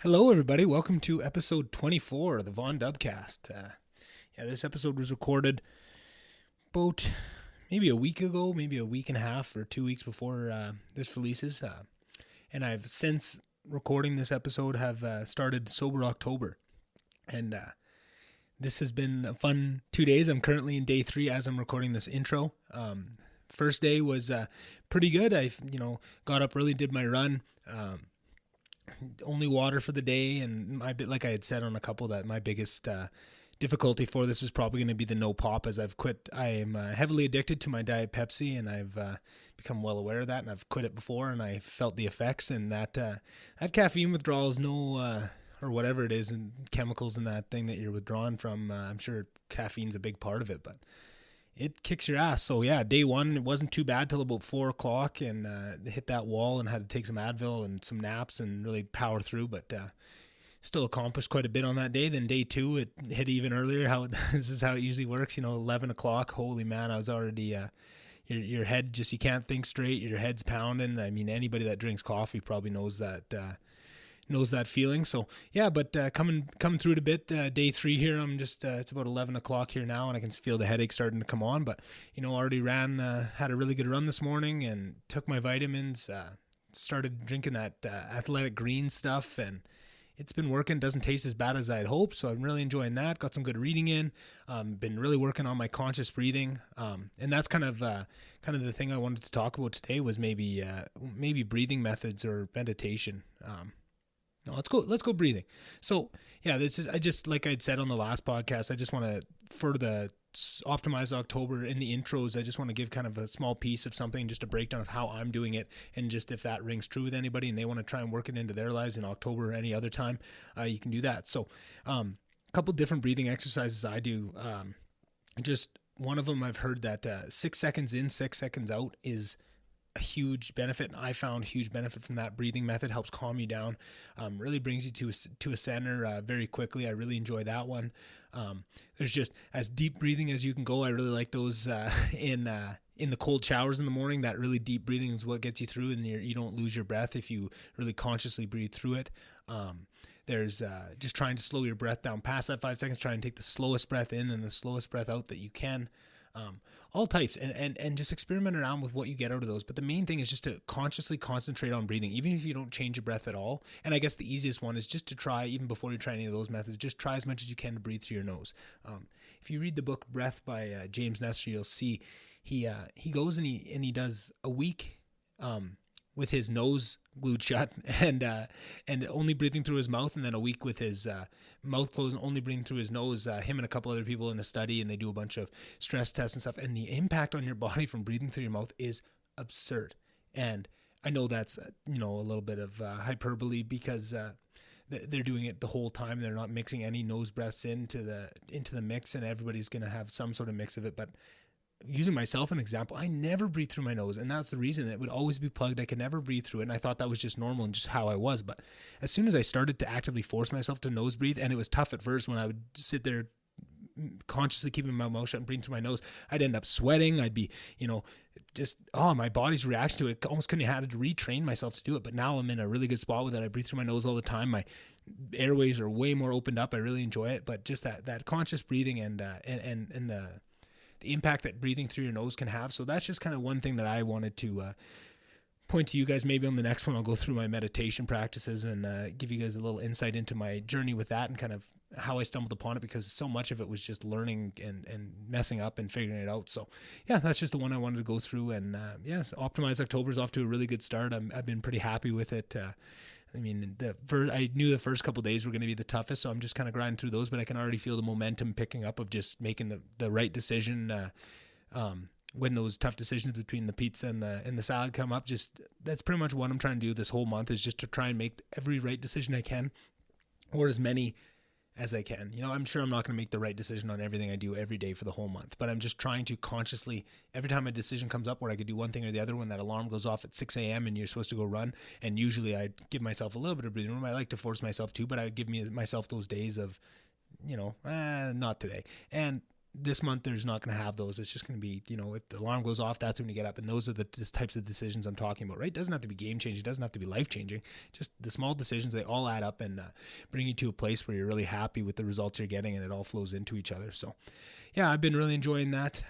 Hello, everybody. Welcome to episode 24 of the VonDubCast. This episode was recorded about maybe a week ago, maybe a week and a half or 2 weeks before this releases. And I've since recording this episode have started Sober October. And this has been a fun 2 days. I'm currently in day 3 as I'm recording this intro. First day was pretty good. I got up early, did my run. Only water for the day, and like I had said on a couple, that my biggest difficulty for this is probably going to be the no pop, as I've quit. I am heavily addicted to my Diet Pepsi, and I've become well aware of that, and I've quit it before, and I felt the effects, and that caffeine withdrawal is no or whatever it is, and chemicals in that thing that you're withdrawing from. I'm sure caffeine's a big part of it, but it kicks your ass. So yeah, day one, it wasn't too bad till about 4 o'clock, and hit that wall and had to take some Advil and some naps and really power through, but still accomplished quite a bit on that day. Then day 2, it hit even earlier. This is how it usually works, 11 o'clock. Holy man, I was already your head just, you can't think straight, your head's pounding. I mean, anybody that drinks coffee probably knows that feeling. So yeah, but coming through it a bit. Day 3 here, I'm just it's about 11 o'clock here now, and I can feel the headache starting to come on, but already had a really good run this morning and took my vitamins, started drinking that athletic green stuff, and it's been working. Doesn't taste as bad as I had hoped, so I'm really enjoying that. Got some good reading in. Been really working on my conscious breathing, and that's kind of the thing I wanted to talk about today, was maybe breathing methods or meditation. No, let's go breathing. So yeah, I just, like I'd said on the last podcast, I just want to, for the Optimize October in the intros, I just want to give kind of a small piece of something, just a breakdown of how I'm doing it, and just if that rings true with anybody and they want to try and work it into their lives in October or any other time, you can do that. So a couple different breathing exercises I do. Just one of them, I've heard that 6 seconds in, 6 seconds out is a huge benefit, and I found huge benefit from that breathing method. Helps calm you down, really brings you to a center very quickly. I really enjoy that one. There's just as deep breathing as you can go. I really like those in the cold showers in the morning. That really deep breathing is what gets you through, and you don't lose your breath if you really consciously breathe through it. There's just trying to slow your breath down past that 5 seconds. Try and take the slowest breath in and the slowest breath out that you can. All types, and just experiment around with what you get out of those. But the main thing is just to consciously concentrate on breathing, even if you don't change your breath at all. And I guess the easiest one is just to try, even before you try any of those methods, just try as much as you can to breathe through your nose. If you read the book Breath by James Nestor, you'll see he goes and he does a week with his nose glued shut and only breathing through his mouth, and then a week with his mouth closed and only breathing through his nose. Him and a couple other people in a study, and they do a bunch of stress tests and stuff, and the impact on your body from breathing through your mouth is absurd. And I know that's a little bit of hyperbole, because they're doing it the whole time. They're not mixing any nose breaths into the mix, and everybody's going to have some sort of mix of it. But using myself an example, I never breathe through my nose, and that's the reason. It would always be plugged. I could never breathe through it, and I thought that was just normal and just how I was. But as soon as I started to actively force myself to nose breathe, and it was tough at first when I would sit there consciously keeping my mouth shut and breathing through my nose, I'd end up sweating. I'd be, my body's reaction to it almost couldn't have had to retrain myself to do it. But now I'm in a really good spot with it. I breathe through my nose all the time. My airways are way more opened up. I really enjoy it. But just that conscious breathing and the impact that breathing through your nose can have. So that's just kind of one thing that I wanted to point to you guys. Maybe on the next one, I'll go through my meditation practices and give you guys a little insight into my journey with that and kind of how I stumbled upon it, because so much of it was just learning and messing up and figuring it out. So yeah, that's just the one I wanted to go through. And so Optimize October is off to a really good start. I've been pretty happy with it. I mean, I knew the first couple of days were going to be the toughest, so I'm just kind of grinding through those, but I can already feel the momentum picking up of just making the right decision. When those tough decisions between the pizza and the salad come up, that's pretty much what I'm trying to do this whole month, is just to try and make every right decision I can, or as many as I can. I'm sure I'm not going to make the right decision on everything I do every day for the whole month, but I'm just trying to consciously, every time a decision comes up where I could do one thing or the other, when that alarm goes off at 6 a.m. and you're supposed to go run, and usually I give myself a little bit of breathing room. I like to force myself to, but I give myself those days of, not today. And this month there's not going to have those. It's just going to be, if the alarm goes off, that's when you get up. And those are the types of decisions I'm talking about, right? It doesn't have to be game changing. It doesn't have to be life changing. Just the small decisions, they all add up and bring you to a place where you're really happy with the results you're getting, and it all flows into each other. So yeah, I've been really enjoying that.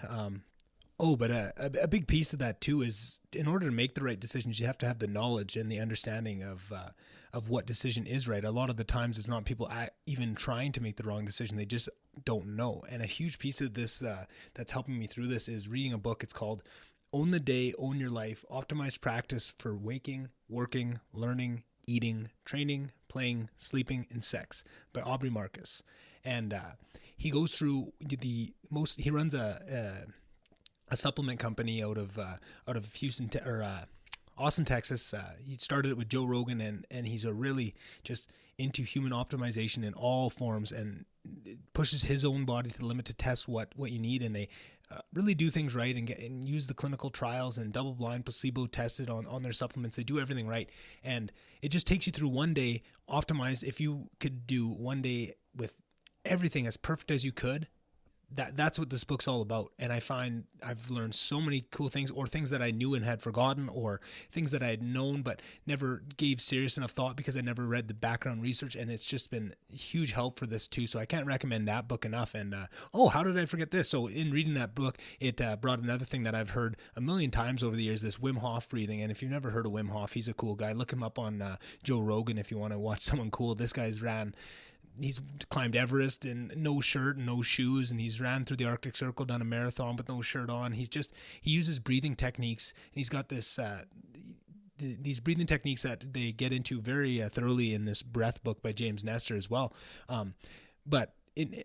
But a big piece of that too is, in order to make the right decisions, you have to have the knowledge and the understanding of what decision is right. A lot of the times it's not people even trying to make the wrong decision. They just don't know. And a huge piece of this that's helping me through this is reading a book. It's called Own the Day, Own Your Life, Optimized Practice for Waking, Working, Learning, Eating, Training, Playing, Sleeping, and Sex by Aubrey Marcus. And he goes through he runs a supplement company out of Houston Austin, Texas. He started it with Joe Rogan, and he's a really just into human optimization in all forms, and pushes his own body to the limit to test what you need. And they really do things right and use the clinical trials and double-blind placebo tested on their supplements. They do everything right, and it just takes you through one day optimized. If you could do one day with everything as perfect as you could, that's what this book's all about. And I find I've learned so many cool things, or things that I knew and had forgotten, or things that I had known but never gave serious enough thought because I never read the background research. And it's just been huge help for this too. So I can't recommend that book enough. And how did I forget this? So in reading that book, it brought another thing that I've heard a million times over the years, this Wim Hof breathing. And if you've never heard of Wim Hof, he's a cool guy. Look him up on Joe Rogan if you want to watch someone cool. This guy's he's climbed Everest in no shirt and no shoes, and he's ran through the Arctic Circle, done a marathon with no shirt on. He uses breathing techniques, and he's got this these breathing techniques that they get into very thoroughly in this breath book by James Nestor as well.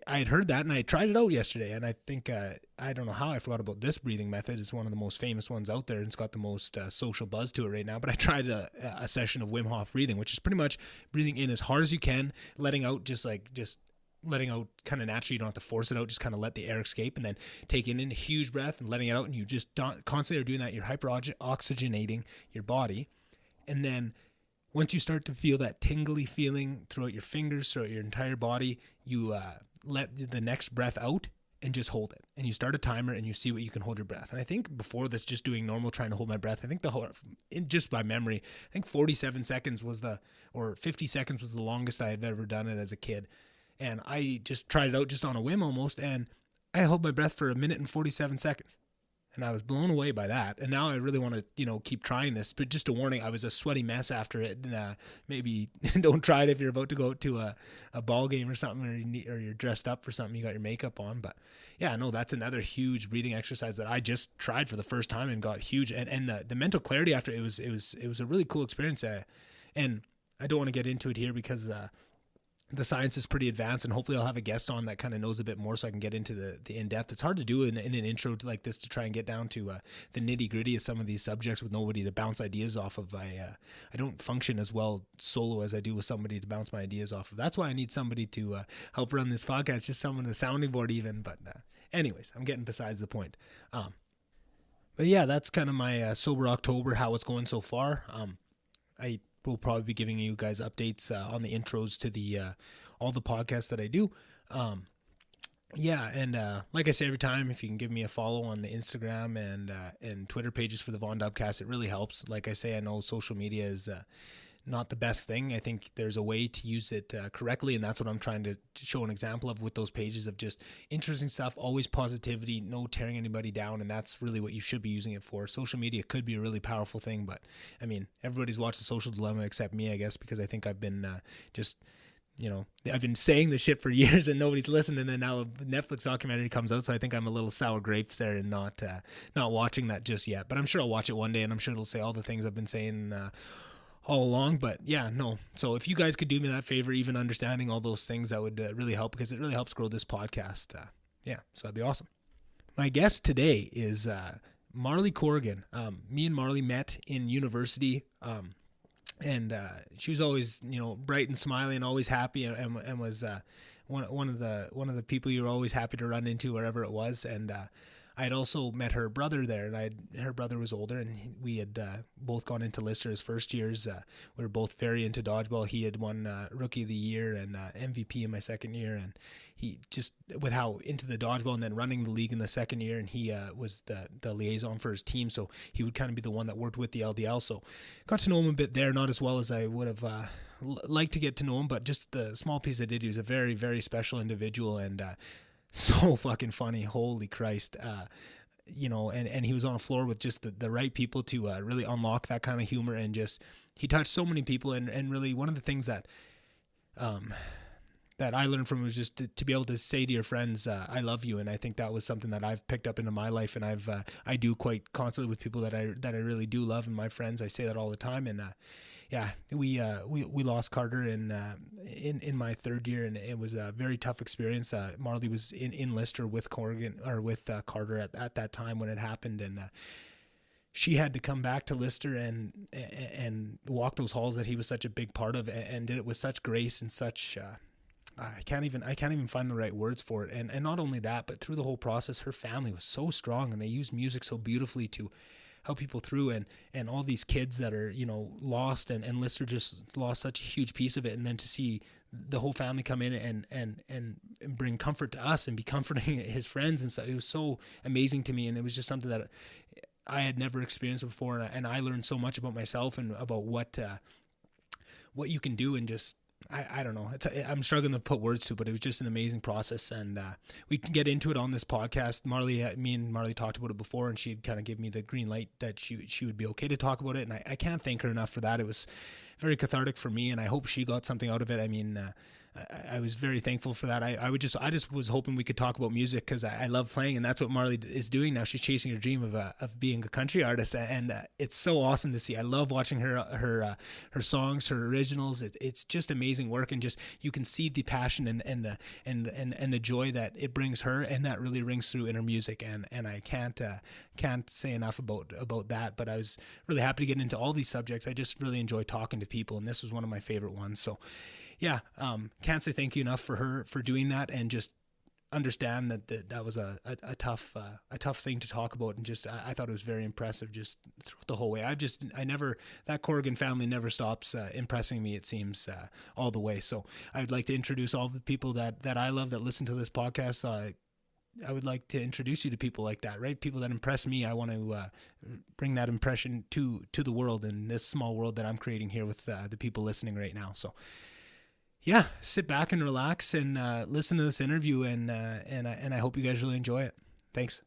I had heard that, and I tried it out yesterday, and I think, I don't know how I forgot about this breathing method. It's one of the most famous ones out there, and it's got the most social buzz to it right now. But I tried a session of Wim Hof breathing, which is pretty much breathing in as hard as you can, letting out just letting out kind of naturally. You don't have to force it out, just kind of let the air escape, and then taking in a huge breath and letting it out, and you just constantly are doing that. You're hyper-oxygenating your body, and then once you start to feel that tingly feeling throughout your fingers, throughout your entire body, you let the next breath out and just hold it. And you start a timer and you see what you can hold your breath. And I think before this, just doing normal, trying to hold my breath, I think just by memory, I think 47 seconds or 50 seconds was the longest I had ever done it as a kid. And I just tried it out just on a whim almost, and I held my breath for 1 minute and 47 seconds. And I was blown away by that. And now I really want to, keep trying this. But just a warning, I was a sweaty mess after it. And maybe don't try it if you're about to go to a ball game or something, or you're dressed up for something, you got your makeup on. But yeah, no, that's another huge breathing exercise that I just tried for the first time and got huge. And the mental clarity after it was a really cool experience. And I don't want to get into it here because the science is pretty advanced, and hopefully I'll have a guest on that kind of knows a bit more so I can get into the in-depth. It's hard to do in an intro like this, to try and get down to the nitty-gritty of some of these subjects with nobody to bounce ideas off of. I don't function as well solo as I do with somebody to bounce my ideas off of. That's why I need somebody to help run this podcast, just someone to sounding board even. But anyways, I'm getting besides the point. But yeah, that's kind of my Sober October, how it's going so far. I will probably be giving you guys updates on the intros to the all the podcasts that I do. Like I say every time, if you can give me a follow on the Instagram and Twitter pages for the VonDubCast, it really helps. Like I say, I know social media is not the best thing. I think there's a way to use it correctly, and that's what I'm trying to show an example of with those pages of just interesting stuff, always positivity, no tearing anybody down, and that's really what you should be using it for. Social media could be a really powerful thing, but I mean, everybody's watched The Social Dilemma except me, I guess, because I think I've been I've been saying this shit for years and nobody's listened, and then now a Netflix documentary comes out, so I think I'm a little sour grapes there and not watching that just yet. But I'm sure I'll watch it one day, and I'm sure it'll say all the things I've been saying all along. But yeah, no. So if you guys could do me that favor, even understanding all those things, that would really help, because it really helps grow this podcast. So that'd be awesome. My guest today is Marley Corrigan. Me and Marley met in university, and she was always, bright and smiley and always happy, and was one of the people you were always happy to run into wherever it was. And I'd also met her brother there, and her brother was older, and we had both gone into Lister his first years. We were both very into dodgeball. He had won Rookie of the Year and MVP in my second year, and he just with how into the dodgeball and then running the league in the second year, and he was the liaison for his team, so he would kind of be the one that worked with the LDL. So got to know him a bit there, not as well as I would have liked to get to know him, but just the small piece I did. He was a very, very special individual, and so fucking funny. Holy Christ. And he was on a floor with just the right people to really unlock that kind of humor, and just he touched so many people, and really one of the things that that I learned from him was just to be able to say to your friends, I love you. And I think that was something that I've picked up into my life, and I do quite constantly with people that I really do love, and my friends. I say that all the time. And we lost Carter in my third year, and it was a very tough experience. Marley was in Lister with Corrigan, or with Carter at that time when it happened, and she had to come back to Lister and walk those halls that he was such a big part of, and did it with such grace and such. I can't even find the right words for it. And not only that, but through the whole process, her family was so strong, and they used music so beautifully to help people through, and all these kids that are, lost, and Lister just lost such a huge piece of it. And then to see the whole family come in and bring comfort to us and be comforting his friends and stuff, it was so amazing to me. And it was just something that I had never experienced before. And I learned so much about myself and about what you can do, and just, I don't know. I'm struggling to put words to it, but it was just an amazing process. And we can get into it on this podcast. Me and Marley talked about it before, and she'd kind of give me the green light that she would be okay to talk about it. And I can't thank her enough for that. It was very cathartic for me, and I hope she got something out of it. I mean, I was very thankful for that. I just was hoping we could talk about music, because I love playing, and that's what Marley is doing now. She's chasing her dream of being a country artist, and it's so awesome to see. I love watching her songs, her originals. It's just amazing work, and just you can see the passion and the joy that it brings her, and that really rings through in her music. And I can't say enough about that. But I was really happy to get into all these subjects. I just really enjoy talking to people, and this was one of my favorite ones. So yeah, can't say thank you enough for her for doing that, and just understand that was a tough thing to talk about. And just I thought it was very impressive just throughout the whole way. That Corrigan family never stops impressing me, it seems, all the way. So I would like to introduce all the people that I love that listen to this podcast. I would like to introduce you to people like that, right? People that impress me. I want to bring that impression to the world, in this small world that I'm creating here with the people listening right now. So yeah, sit back and relax and listen to this interview, and I hope you guys really enjoy it. Thanks.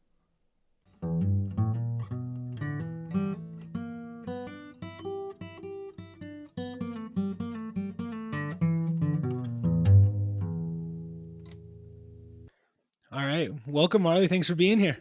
All right, welcome, Marley. Thanks for being here.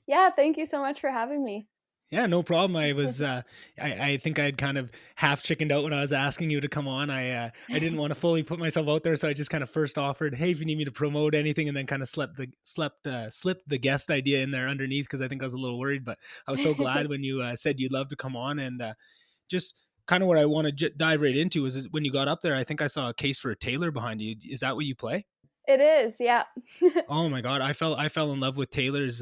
Yeah, thank you so much for having me. Yeah, no problem. I was, I think I'd kind of half chickened out when I was asking you to come on. I didn't want to fully put myself out there, so I just kind of first offered, "Hey, if you need me to promote anything," and then kind of slipped the guest idea in there underneath, because I think I was a little worried. But I was so glad when you said you'd love to come on, and just kind of what I want to dive right into is when you got up there. I think I saw a case for a Taylor behind you. Is that what you play? It is, yeah. Oh my God, I fell in love with Taylor's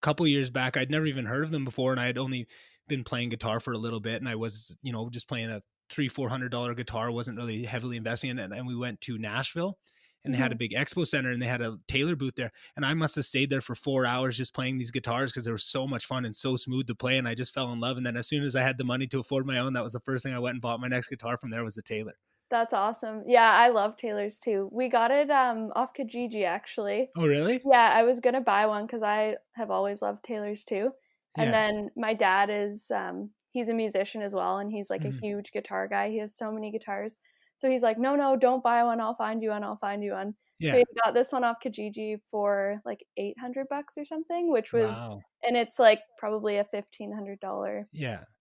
couple years back. I'd never even heard of them before, and I had only been playing guitar for a little bit, and I was, just playing a $300-400 guitar, wasn't really heavily investing in it. And we went to Nashville, and they had a big expo center, and they had a Taylor booth there, and I must have stayed there for 4 hours just playing these guitars, because they were so much fun and so smooth to play, and I just fell in love. And then as soon as I had the money to afford my own, that was the first thing I went and bought. My next guitar from there was the Taylor. That's awesome. Yeah, I love Taylor's too. We got it off Kijiji, actually. Oh, really? Yeah, I was gonna buy one because I have always loved Taylor's too. And then my dad is he's a musician as well, and he's like a huge guitar guy. He has so many guitars. So he's like, no, don't buy one. I'll find you one. Yeah. So he got this one off Kijiji for like $800 or something, which was, and it's like probably a $1,500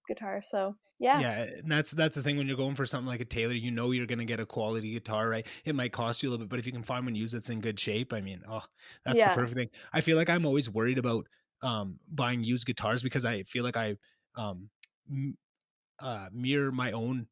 guitar. So yeah, and that's the thing when you're going for something like a Taylor. You're going to get a quality guitar, right? It might cost you a little bit, but if you can find one used that's in good shape, I mean, that's the perfect thing. I feel like I'm always worried about buying used guitars, because I feel like I mirror my own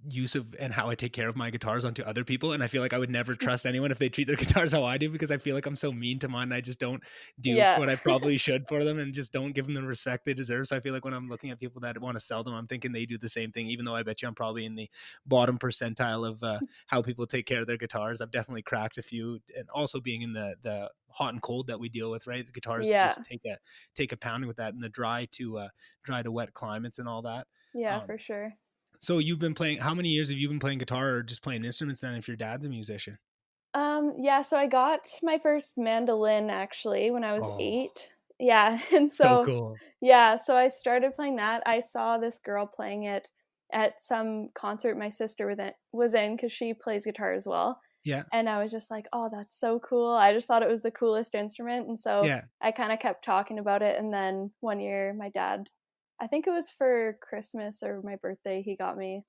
use of and how I take care of my guitars onto other people. And I feel like I would never trust anyone if they treat their guitars how I do, because I feel like I'm so mean to mine. I just don't do Yeah. what I probably should for them and just don't give them the respect they deserve. So I feel like when I'm looking at people that want to sell them, I'm thinking they do the same thing, even though I bet you I'm probably in the bottom percentile of how people take care of their guitars. I've definitely cracked a few, and also being in the hot and cold that we deal with, right? The guitars Yeah. just take a pounding with that in the dry to wet climates and all that. Yeah, Um, for sure. so you've been playing, how many years have you been playing guitar or just playing instruments then if your dad's a musician? Yeah, so I got my first mandolin actually when I was Oh, 8. Yeah, and so so cool. yeah, so I started playing that. I saw this girl playing it at some concert my sister was in because she plays guitar as well. Yeah. And I was just like, oh, that's so cool. I just thought it was the coolest instrument. And so Yeah. I kind of kept talking about it. And then one year, my dad, I think it was for Christmas or my birthday, he got me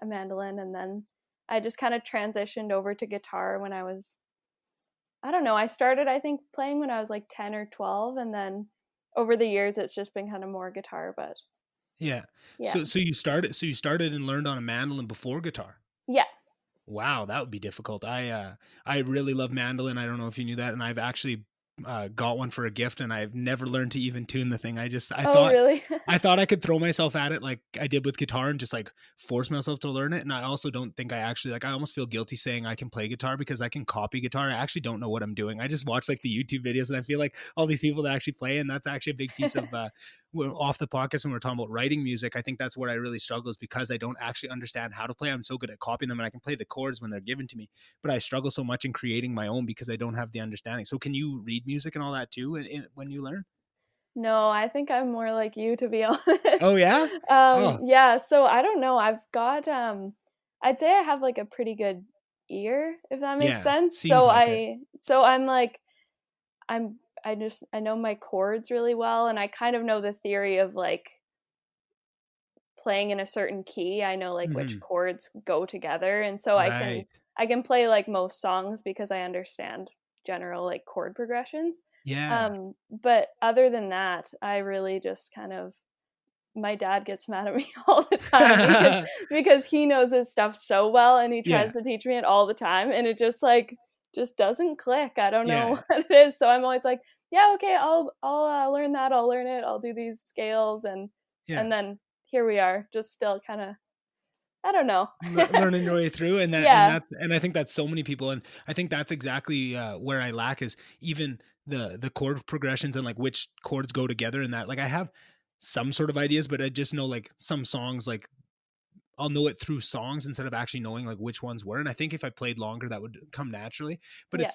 a mandolin. And then I just kind of transitioned over to guitar when I was, I don't know, I started, I think, playing when I was like 10 or 12. And then over the years, it's just been kind of more guitar. But Yeah. yeah. So you started and learned on a mandolin before guitar. Yeah. Wow, that would be difficult. I really love mandolin. I don't know if you knew that, and I've actually got one for a gift, and I've never learned to even tune the thing. I Oh, thought really? I thought I could throw myself at it like I did with guitar and just like force myself to learn it. And I also don't think I actually like, I almost feel guilty saying I can play guitar because I can copy guitar. I actually don't know what I'm doing. I just watch like the YouTube videos and I feel like all these people that actually play. And that's actually a big piece of, off the podcast when we're talking about writing music. I think that's where I really struggle, is because I don't actually understand how to play. I'm so good at copying them and I can play the chords when they're given to me, but I struggle so much in creating my own because I don't have the understanding. So can you read music and all that too when you learn? No, I think I'm more like you, to be honest. Oh yeah. Oh Yeah, so I don't know. I've got I'd say I have like a pretty good ear, if that makes yeah. sense. Seems like it. So I'm like I'm I know my chords really well, and I kind of know the theory of like playing in a certain key. I know like which Mhm. chords go together, and so Right. I can play like most songs because I understand general like chord progressions. Yeah. But other than that, I really just kind of, my dad gets mad at me all the time because he knows his stuff so well and he Yeah. tries to teach me it all the time and it just like just doesn't click. I don't know Yeah. what it is. So I'm always like, yeah, okay, I'll learn that. I'll learn it. I'll do these scales Yeah. and then here we are, just still kind of, I don't know. Learning your way through, and Yeah. I think that's so many people, and I think that's exactly where I lack, is even the chord progressions and like which chords go together, and that like I have some sort of ideas, but I just know like some songs, like I'll know it through songs instead of actually knowing like which ones were. And I think if I played longer, that would come naturally. But Yeah.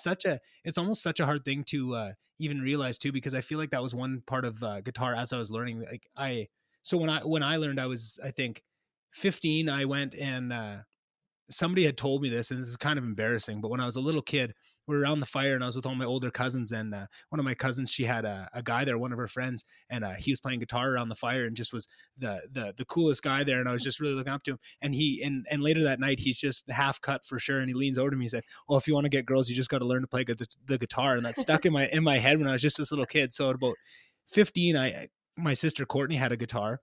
it's almost such a hard thing to even realize too, because I feel like that was one part of guitar as I was learning. Like so when I learned, I was, I think, 15. I went and somebody had told me this, and this is kind of embarrassing, but when I was a little kid, we were around the fire and I was with all my older cousins, and one of my cousins, she had a guy there, one of her friends, and he was playing guitar around the fire and just was the coolest guy there. And I was just really looking up to him. And and later that night, he's just half cut for sure. And he leans over to me and said, "Oh, if you want to get girls, you just got to learn to play the guitar." And that stuck in my head when I was just this little kid. So at about 15, my sister Courtney had a guitar,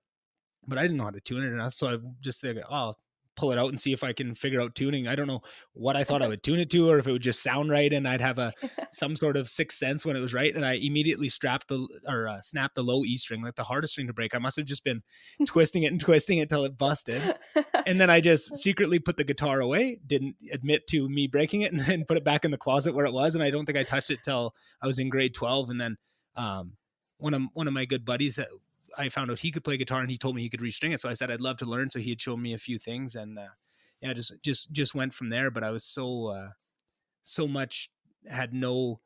but I didn't know how to tune it enough. So I just figured, oh, I'll pull it out and see if I can figure out tuning. I don't know what I thought I would tune it to, or if it would just sound right, and I'd have some sort of sixth sense when it was right. And I immediately snapped the low E string, like the hardest string to break. I must have just been twisting it till it busted. And then I just secretly put the guitar away, didn't admit to me breaking it, and then put it back in the closet where it was. And I don't think I touched it till I was in grade 12. And then um, one of my good buddies, I found out he could play guitar, and he told me he could restring it. So I said I'd love to learn. So he had shown me a few things, and yeah, just went from there. But I was so much, had no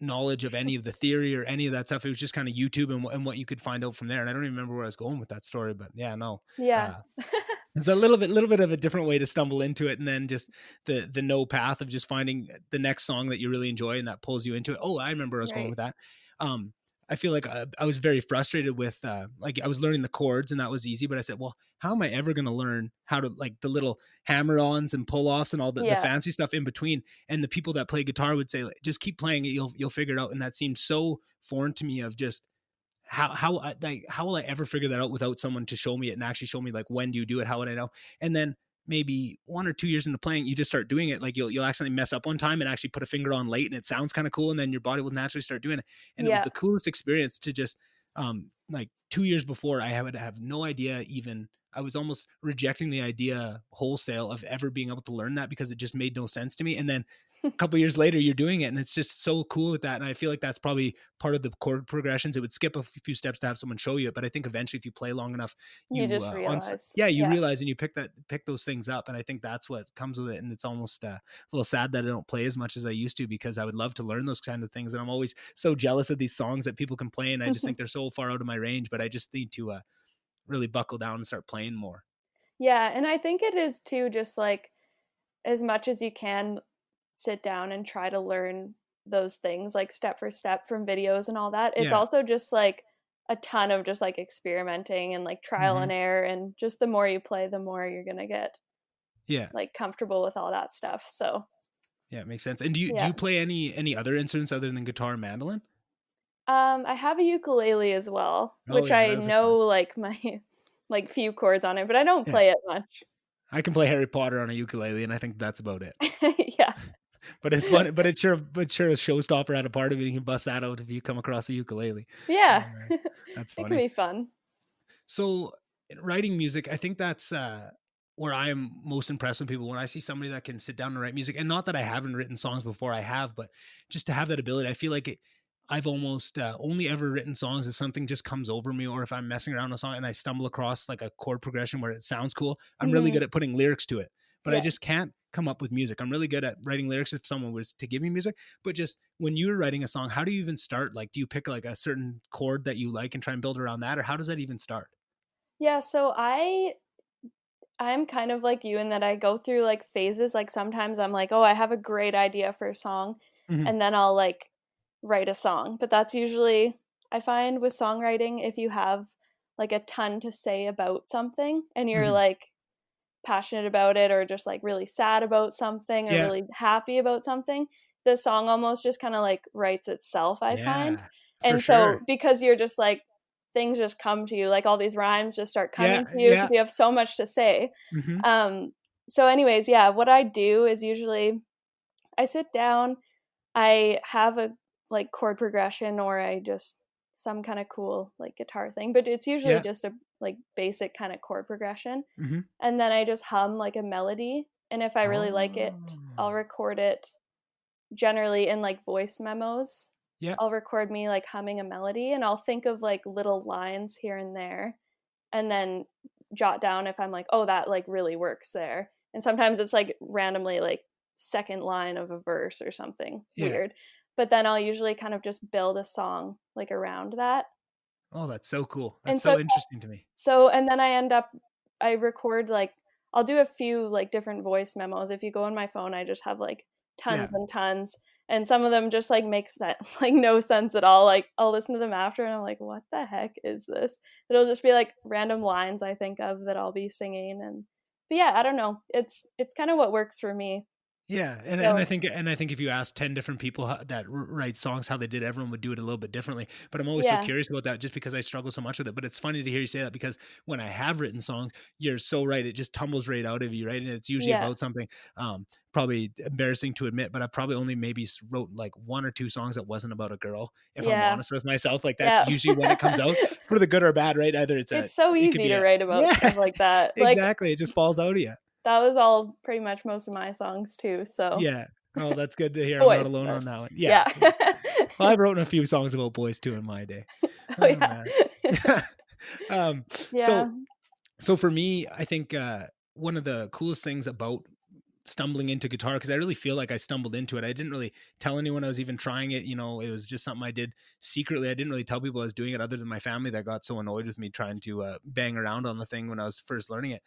knowledge of any of the theory or any of that stuff. It was just kind of YouTube and what you could find out from there. And I don't even remember where I was going with that story, but yeah, no. Yeah. Uh, it's a little bit of a different way to stumble into it, and then just the no path of just finding the next song that you really enjoy and that pulls you into it. Oh, I remember where I was going Right. with that. Um, I feel like I was very frustrated with like I was learning the chords and that was easy, but I said, well, how am I ever going to learn how to like the little hammer-ons and pull-offs and all the Yeah. fancy stuff in between? And the people that play guitar would say, like, just keep playing it, you'll figure it out. And that seemed so foreign to me, of just how will I ever figure that out without someone to show me it and actually show me like, when do you do it? How would I know? And then maybe 1 or 2 years into playing, you just start doing it. Like you'll accidentally mess up one time and actually put a finger on late and it sounds kind of cool. And then your body will naturally start doing it. And it was Yeah. the coolest experience to just, like 2 years before I would have no idea even, I was almost rejecting the idea wholesale of ever being able to learn that because it just made no sense to me. And then a couple years later you're doing it and it's just so cool with that. And I feel like that's probably part of the chord progressions. It would skip a few steps to have someone show you it, but I think eventually if you play long enough, You you just realize. you Yeah. realize and you pick those things up. And I think that's what comes with it. And it's almost a little sad that I don't play as much as I used to, because I would love to learn those kind of things. And I'm always so jealous of these songs that people can play, and I just think they're so far out of my range. But I just need to really buckle down and start playing more. Yeah, and I think it is too, just like as much as you can sit down and try to learn those things like step for step from videos and all that. It's also just like a ton of just like experimenting and like trial and error, and just the more you play, the more you're gonna get like comfortable with all that stuff. So yeah, it makes sense. And do you play any other instruments other than guitar and mandolin? I have a ukulele as well, which I know like my like few chords on it, but I don't play it much. I can play Harry Potter on a ukulele, and I think that's about it. Yeah. But it's fun. But it's sure a showstopper at a party. You can bust that out if you come across a ukulele. Yeah, that's funny. It can be fun. So writing music, I think that's where I am most impressed with people, when I see somebody that can sit down and write music. And not that I haven't written songs before, I have, but just to have that ability, I feel like I've almost only ever written songs if something just comes over me, or if I'm messing around a song and I stumble across like a chord progression where it sounds cool. I'm really good at putting lyrics to it, but I just can't come up with music. I'm really good at writing lyrics if someone was to give me music. But just when you're writing a song, how do you even start? Like, do you pick like a certain chord that you like and try and build around that? Or how does that even start? Yeah, so I'm kind of like you in that I go through like phases. Like sometimes I'm like, oh, I have a great idea for a song, and then I'll like write a song. But that's usually, I find with songwriting, if you have like a ton to say about something and you're like passionate about it, or just like really sad about something, or really happy about something, the song almost just kind of like writes itself, I find. And so because you're just like, things just come to you, like all these rhymes just start coming to you because you have so much to say. So anyways, what I do is usually I sit down, I have a like chord progression, or I just some kind of cool like guitar thing, but it's usually just a like basic kind of chord progression. And then I just hum like a melody, and if I really like it, I'll record it, generally in like voice memos. I'll record me like humming a melody, and I'll think of like little lines here and there, and then jot down if I'm like, oh, that like really works there. And sometimes it's like randomly like second line of a verse or something weird. But then I'll usually kind of just build a song like around that. Oh, that's so cool. That's so interesting to me. So, and then I record like, I'll do a few like different voice memos. If you go on my phone, I just have like tons and tons. And some of them just like make sense, like no sense at all. Like I'll listen to them after and I'm like, what the heck is this? It'll just be like random lines I think of that I'll be singing. But I don't know. It's kind of what works for me. Yeah, and I think if you ask 10 different people that write songs how they did, everyone would do it a little bit differently. But I'm always so curious about that, just because I struggle so much with it. But it's funny to hear you say that, because when I have written songs, you're so right, it just tumbles right out of you, right? And it's usually about something. Probably embarrassing to admit, but I probably only maybe wrote like 1 or 2 songs that wasn't about a girl. If I'm honest with myself, like that's usually when it comes out, for the good or bad, right? Either it's so easy to write about stuff like that. Exactly, it just falls out of you. That was all pretty much most of my songs too. So oh, that's good to hear. I'm not alone on that one. Yeah. Well, I've written a few songs about boys too in my day. So for me, I think one of the coolest things about stumbling into guitar, because I really feel like I stumbled into it. I didn't really tell anyone I was even trying it. You know, it was just something I did secretly. I didn't really tell people I was doing it, other than my family that got so annoyed with me trying to bang around on the thing when I was first learning it.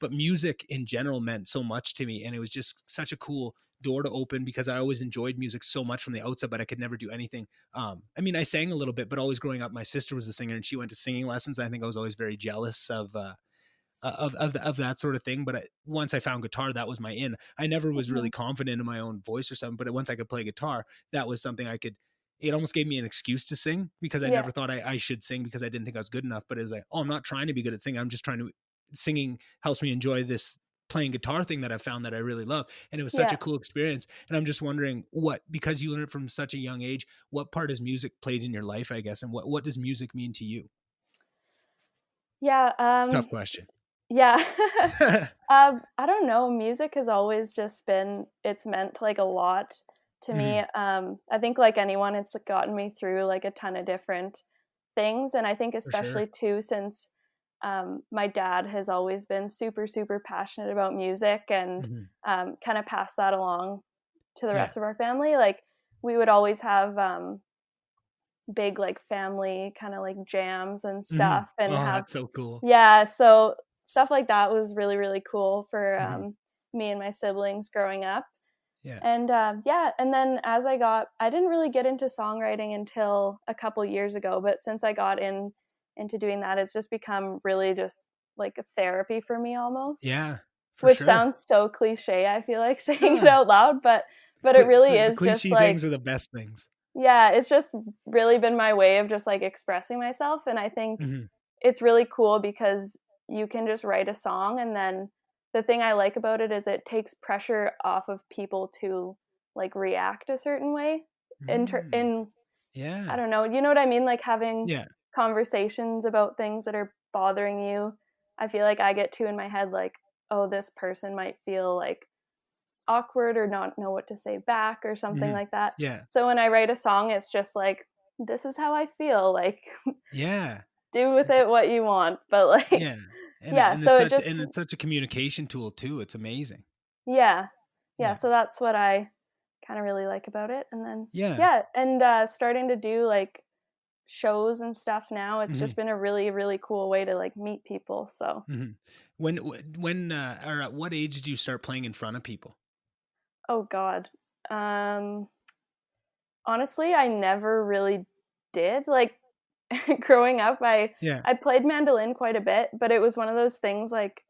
But music in general meant so much to me, and it was just such a cool door to open, because I always enjoyed music so much from the outset, but I could never do anything. I mean, I sang a little bit, but always growing up, my sister was a singer and she went to singing lessons. I think I was always very jealous of that sort of thing. But once I found guitar, that was my in. I never was really confident in my own voice or something, but once I could play guitar, that was something I could. It almost gave me an excuse to sing, because I never thought I should sing, because I didn't think I was good enough. But it was like, oh, I'm not trying to be good at singing. I'm just trying to. Singing helps me enjoy this playing guitar thing that I found that I really love. And it was such Yeah. a cool experience. And I'm just wondering because you learned it from such a young age, what part has music played in your life, I guess? And what does music mean to you? Yeah. Tough question. Yeah. I don't know. Music has always just been, it's meant like a lot to me. I think like anyone, it's gotten me through like a ton of different things. And I think For sure. especially too, since my dad has always been super, super passionate about music and kind of passed that along to the Yeah. rest of our family. Like we would always have big like family kind of like jams and stuff and Oh, have, that's so cool. yeah, so stuff like that was really, really cool for me and my siblings growing up. Yeah. And yeah, and then as I didn't really get into songwriting until a couple years ago, but since I got into doing that, it's just become really just like a therapy for me almost. Yeah, for Which sure. sounds so cliche, I feel like saying it Ah, out loud, but it really the is just cliche like, things are the best things. yeah, it's just really been my way of just like expressing myself. And I think it's really cool because you can just write a song, and then the thing I like about it is it takes pressure off of people to like react a certain way in I Yeah. don't know, you know what I mean, like having Yeah. conversations about things that are bothering you. I feel like I get too in my head like, oh, this person might feel like awkward or not know what to say back or something like that. Yeah. So when I write a song, it's just like, this is how I feel, like Yeah. do with It's it what you want, but like yeah. yeah, so it just, And it's such a communication tool too. It's amazing. yeah, Yeah. so that's what I kind of really like about it. And then Yeah. yeah, and starting to do like shows and stuff now, it's just been a really, really cool way to like meet people. So When or at what age did you start playing in front of people? oh god, honestly, I never really did. Like growing up, Yeah. I played mandolin quite a bit, but it was one of those things like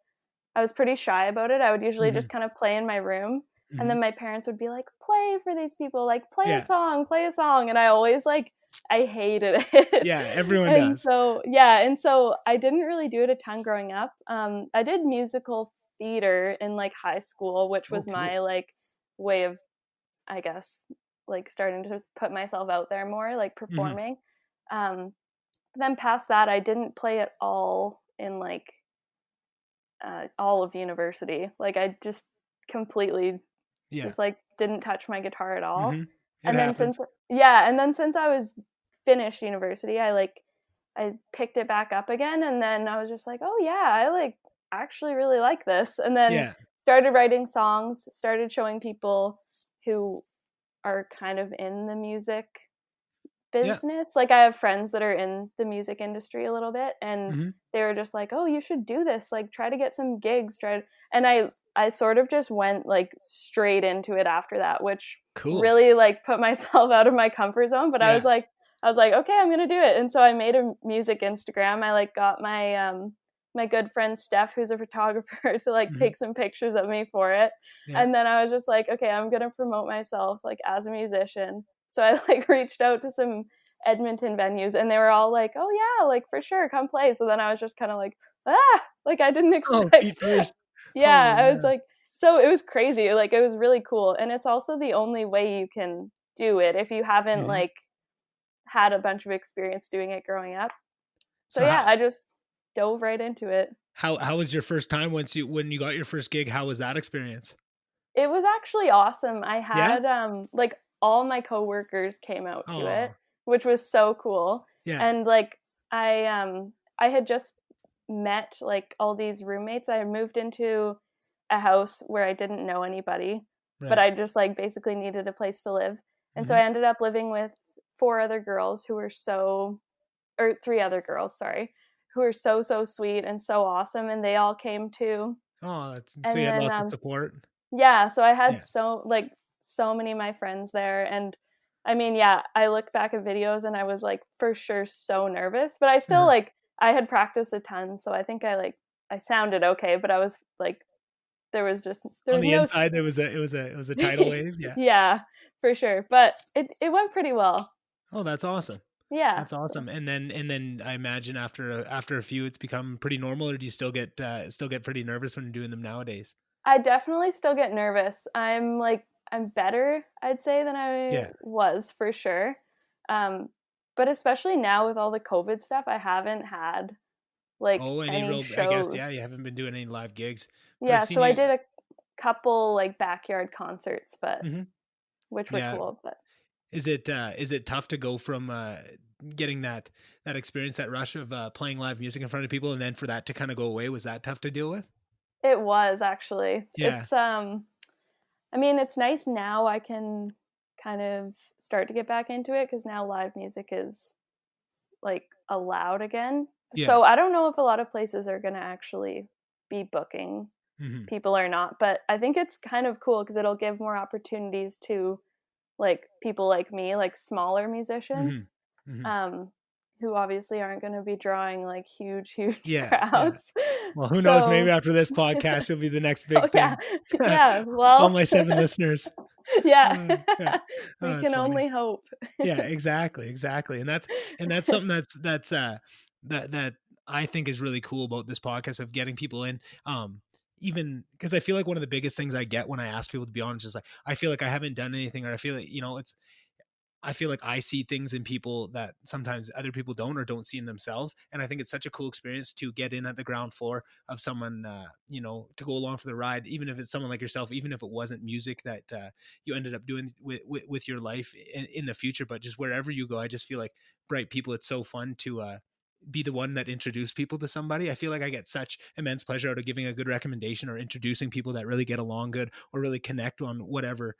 I was pretty shy about it. I would usually just kind of play in my room, and then my parents would be like, "Play for these people, like Yeah. play a song." And I always like I hated it. Yeah. Everyone And does. so, yeah, and so I didn't really do it a ton growing up. I did musical theater in like high school, which Oh, was cool. my like way of, I guess, like starting to put myself out there more, like performing. Um, then past that, I didn't play at all in like all of university. Like I just completely Yeah. just like didn't touch my guitar at all. It And then happens. since I was finished university, I picked it back up again, and then I was just like, "Oh yeah, I like actually really like this." And then Yeah. started writing songs, started showing people who are kind of in the music Yeah. business. Like I have friends that are in the music industry a little bit, and hmm they were just like, "Oh, you should do this. Like try to get some gigs, and I sort of just went like straight into it after that, which Cool. really like put myself out of my comfort zone, but Yeah. I was like, "Okay, I'm going to do it." And so I made a music Instagram. I like got my good friend Steph, who's a photographer, to like hmm take some pictures of me for it. Yeah. And then I was just like, "Okay, I'm going to promote myself like as a musician." So I like reached out to some Edmonton venues, and they were all like, "Oh yeah, like for sure, come play." So then I was just kind of like I didn't Oh, expect. feet first. Yeah, Oh I was man. like, so it was crazy. Like it was really cool, and it's also the only way you can do it if you haven't hmm like had a bunch of experience doing it growing up. So So yeah, I just dove right into it. how was your first time when you got your first gig? How was that experience? It was actually awesome. I Yeah. had like all my coworkers came out to it, Oh which was so cool. yeah. And like I had just met like all these roommates. I had moved into a house where I didn't know anybody, but Right. I just like basically needed a place to live. And so hmm I ended up living with four other girls who were so or three other girls, sorry, who were so so sweet and so awesome, and they all came too. Oh, that's so you And had then lots of support. yeah, so I had Yeah. so many of my friends there, and I mean, yeah, I look back at videos and I was like for sure so nervous, but I still Uh-huh. like I had practiced a ton, so I think I sounded okay, but I was like there On was the no inside, there was it was a tidal wave. Yeah. yeah, for sure, but it went pretty well. Oh, that's awesome. Yeah. That's So awesome. And then I imagine after a few, it's become pretty normal. Or do you still get pretty nervous when you're doing them nowadays? I definitely still get nervous. I'm better, I'd say, than I Yeah. was for sure. Um, but especially now with all the COVID stuff, I haven't had like Oh, any any real, I guess, shows. yeah, you haven't been doing any live gigs, but I've Yeah, seen so I you. did a couple like backyard concerts, but Hmm. which were Yeah. cool. But Is it tough to go from getting that experience, that rush of playing live music in front of people, and then for that to kind of go away? Was that tough to deal with? it was actually. Yeah. I mean, it's nice now I can kind of start to get back into it because now live music is like allowed again. Yeah. So I don't know if a lot of places are going to actually be booking Hmm. people or not, but I think it's kind of cool because it'll give more opportunities to like people like me, like smaller Hmm. musicians, Hmm. um, who obviously aren't going to be drawing like huge Yeah. Yeah. crowds. Well, who knows? Maybe So, after this podcast, you'll be the next oh big yeah, thing. yeah. All Well, my 7 listeners. yeah, Yeah. Oh, we that's can funny. only hope. Yeah, exactly, exactly. And that's something that I think is really cool about this podcast of getting people in. Even because I feel like one of the biggest things I get when I ask people to be honest is like I feel like I haven't done anything, or I feel like, it's I feel like I see things in people that sometimes other people don't or don't see in themselves. And I think it's such a cool experience to get in at the ground floor of someone, to go along for the ride, even if it's someone like yourself, even if it wasn't music that you ended up doing with your life in the future, but just wherever you go, I just feel like bright people, it's so fun to be the one that introduced people to somebody. I feel like I get such immense pleasure out of giving a good recommendation or introducing people that really get along good or really connect on whatever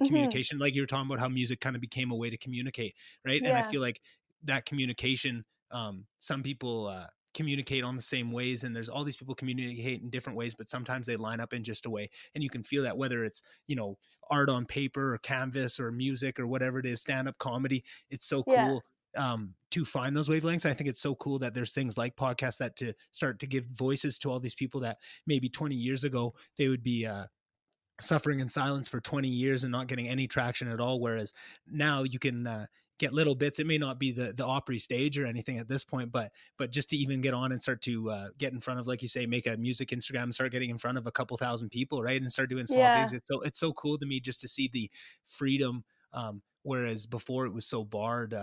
Hmm. communication. Like you were talking about how music kind of became a way to communicate, right? And I Yeah, feel like that communication, some people communicate on the same ways, and there's all these people communicate in different ways, but sometimes they line up in just a way, and you can feel that whether it's art on paper or canvas or music or whatever it is, stand-up comedy. It's so yeah, cool to find those wavelengths. I think it's so cool that there's things like podcasts that to start to give voices to all these people that maybe 20 years ago they would be suffering in silence for 20 years and not getting any traction at all. Whereas now you can get little bits. It may not be the Opry stage or anything at this point, but just to even get on and start to get in front of, like you say, make a music Instagram and start getting in front of a couple thousand people, right? And start doing small gigs. yeah, It's so cool to me just to see the freedom. Whereas before it was so barred.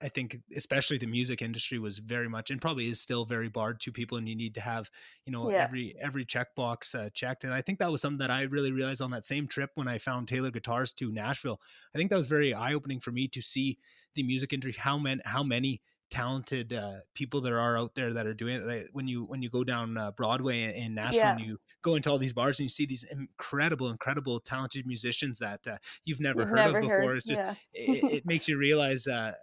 I think especially the music industry was very much, and probably is still very barred to people, and you need to have yeah, every checkbox checked. And I think that was something that I really realized on that same trip when I found Taylor Guitars to Nashville. I think that was very eye-opening for me to see the music industry, how many talented people there are out there that are doing it. Right? When you go down Broadway in Nashville yeah. and you go into all these bars and you see these incredible talented musicians that you've never You've heard of never heard. before. It's just Yeah. it makes you realize how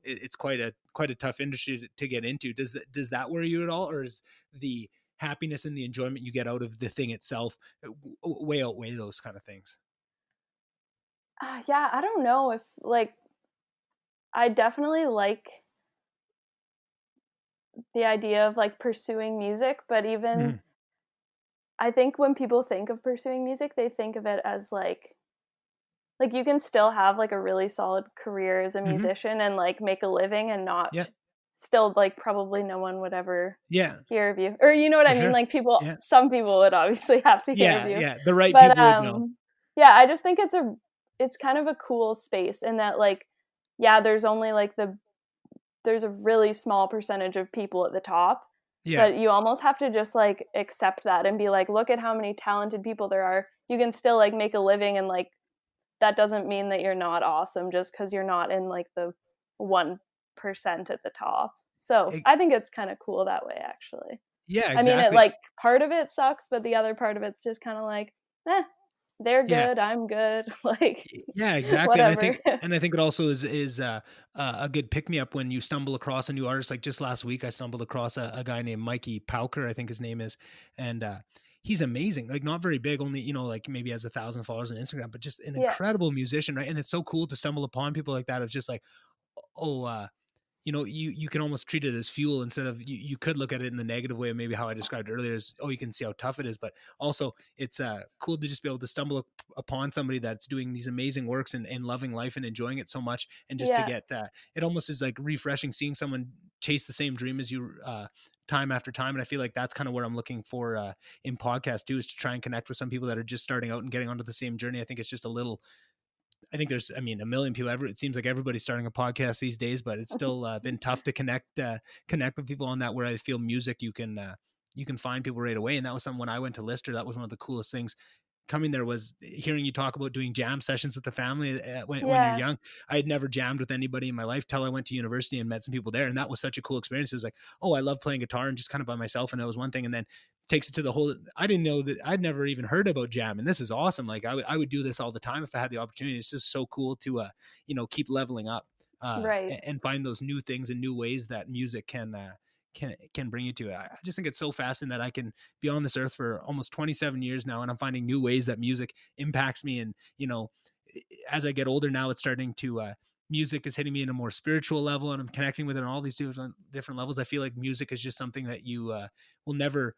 it's quite a tough industry to get into. Does that worry you at all, or is the happiness and the enjoyment you get out of the thing itself way outweigh those kind of things? Yeah, I don't know if like I definitely like the idea of like pursuing music, but even Hmm. I think when people think of pursuing music, they think of it as like you can still have like a really solid career as a Hmm. musician and like make a living and not Yeah. still like probably no one would ever Yeah, hear of you. Or you know what for I mean? sure. Like people Yeah. some people would obviously have to hear of Yeah. you. Yeah. The right But people would know. yeah, I just think it's kind of a cool space in that like yeah, there's only like there's a really small percentage of people at the top, Yeah. but you almost have to just like accept that and be like, look at how many talented people there are. You can still like make a living and like that doesn't mean that you're not awesome just because you're not in like the 1% at the top. So E- I think it's kind of cool that way, actually. yeah, I mean, it exactly. like part of it sucks, but the other part of it's just kind of like, eh, they're Yeah. good, I'm good, like Yeah, exactly. whatever. And I think it also is a good pick me up when you stumble across a new artist. Like just last week, I stumbled across a guy named Mikey Pauker, I think his name is, and he's amazing. Like not very big, only like maybe has 1,000 followers on Instagram, but just an Yeah, incredible musician, right? And it's so cool to stumble upon people like that. Of just like, oh, you can almost treat it as fuel instead of you could look at it in the negative way of maybe how I described earlier is, oh, you can see how tough it is, but also it's cool to just be able to stumble upon somebody that's doing these amazing works and loving life and enjoying it so much, and just to yeah, get it almost is like refreshing seeing someone chase the same dream as you time after time. And I feel like that's kind of where I'm looking for in podcast too, is to try and connect with some people that are just starting out and getting onto the same journey. I think it's just I think there's, I mean, a million people it seems like everybody's starting a podcast these days, but it's still been tough to connect with people on that, where I feel music, you can find people right away. And that was something when I went to Lister, that was one of the coolest things coming there, was hearing you talk about doing jam sessions with the family when you're young. I had never jammed with anybody in my life till I went to university and met some people there. And that was such a cool experience. It was like, oh, I love playing guitar and just kind of by myself. And that was one thing. And then takes it to the whole, I didn't know that, I'd never even heard about jam. And this is awesome. Like I would do this all the time if I had the opportunity. It's just so cool to, keep leveling up Right. and find those new things and new ways that music can bring you to. I just think it's so fascinating that I can be on this earth for almost 27 years now, and I'm finding new ways that music impacts me. And as I get older now, it's starting to music is hitting me in a more spiritual level, and I'm connecting with it on all these different levels. I feel like music is just something that you will never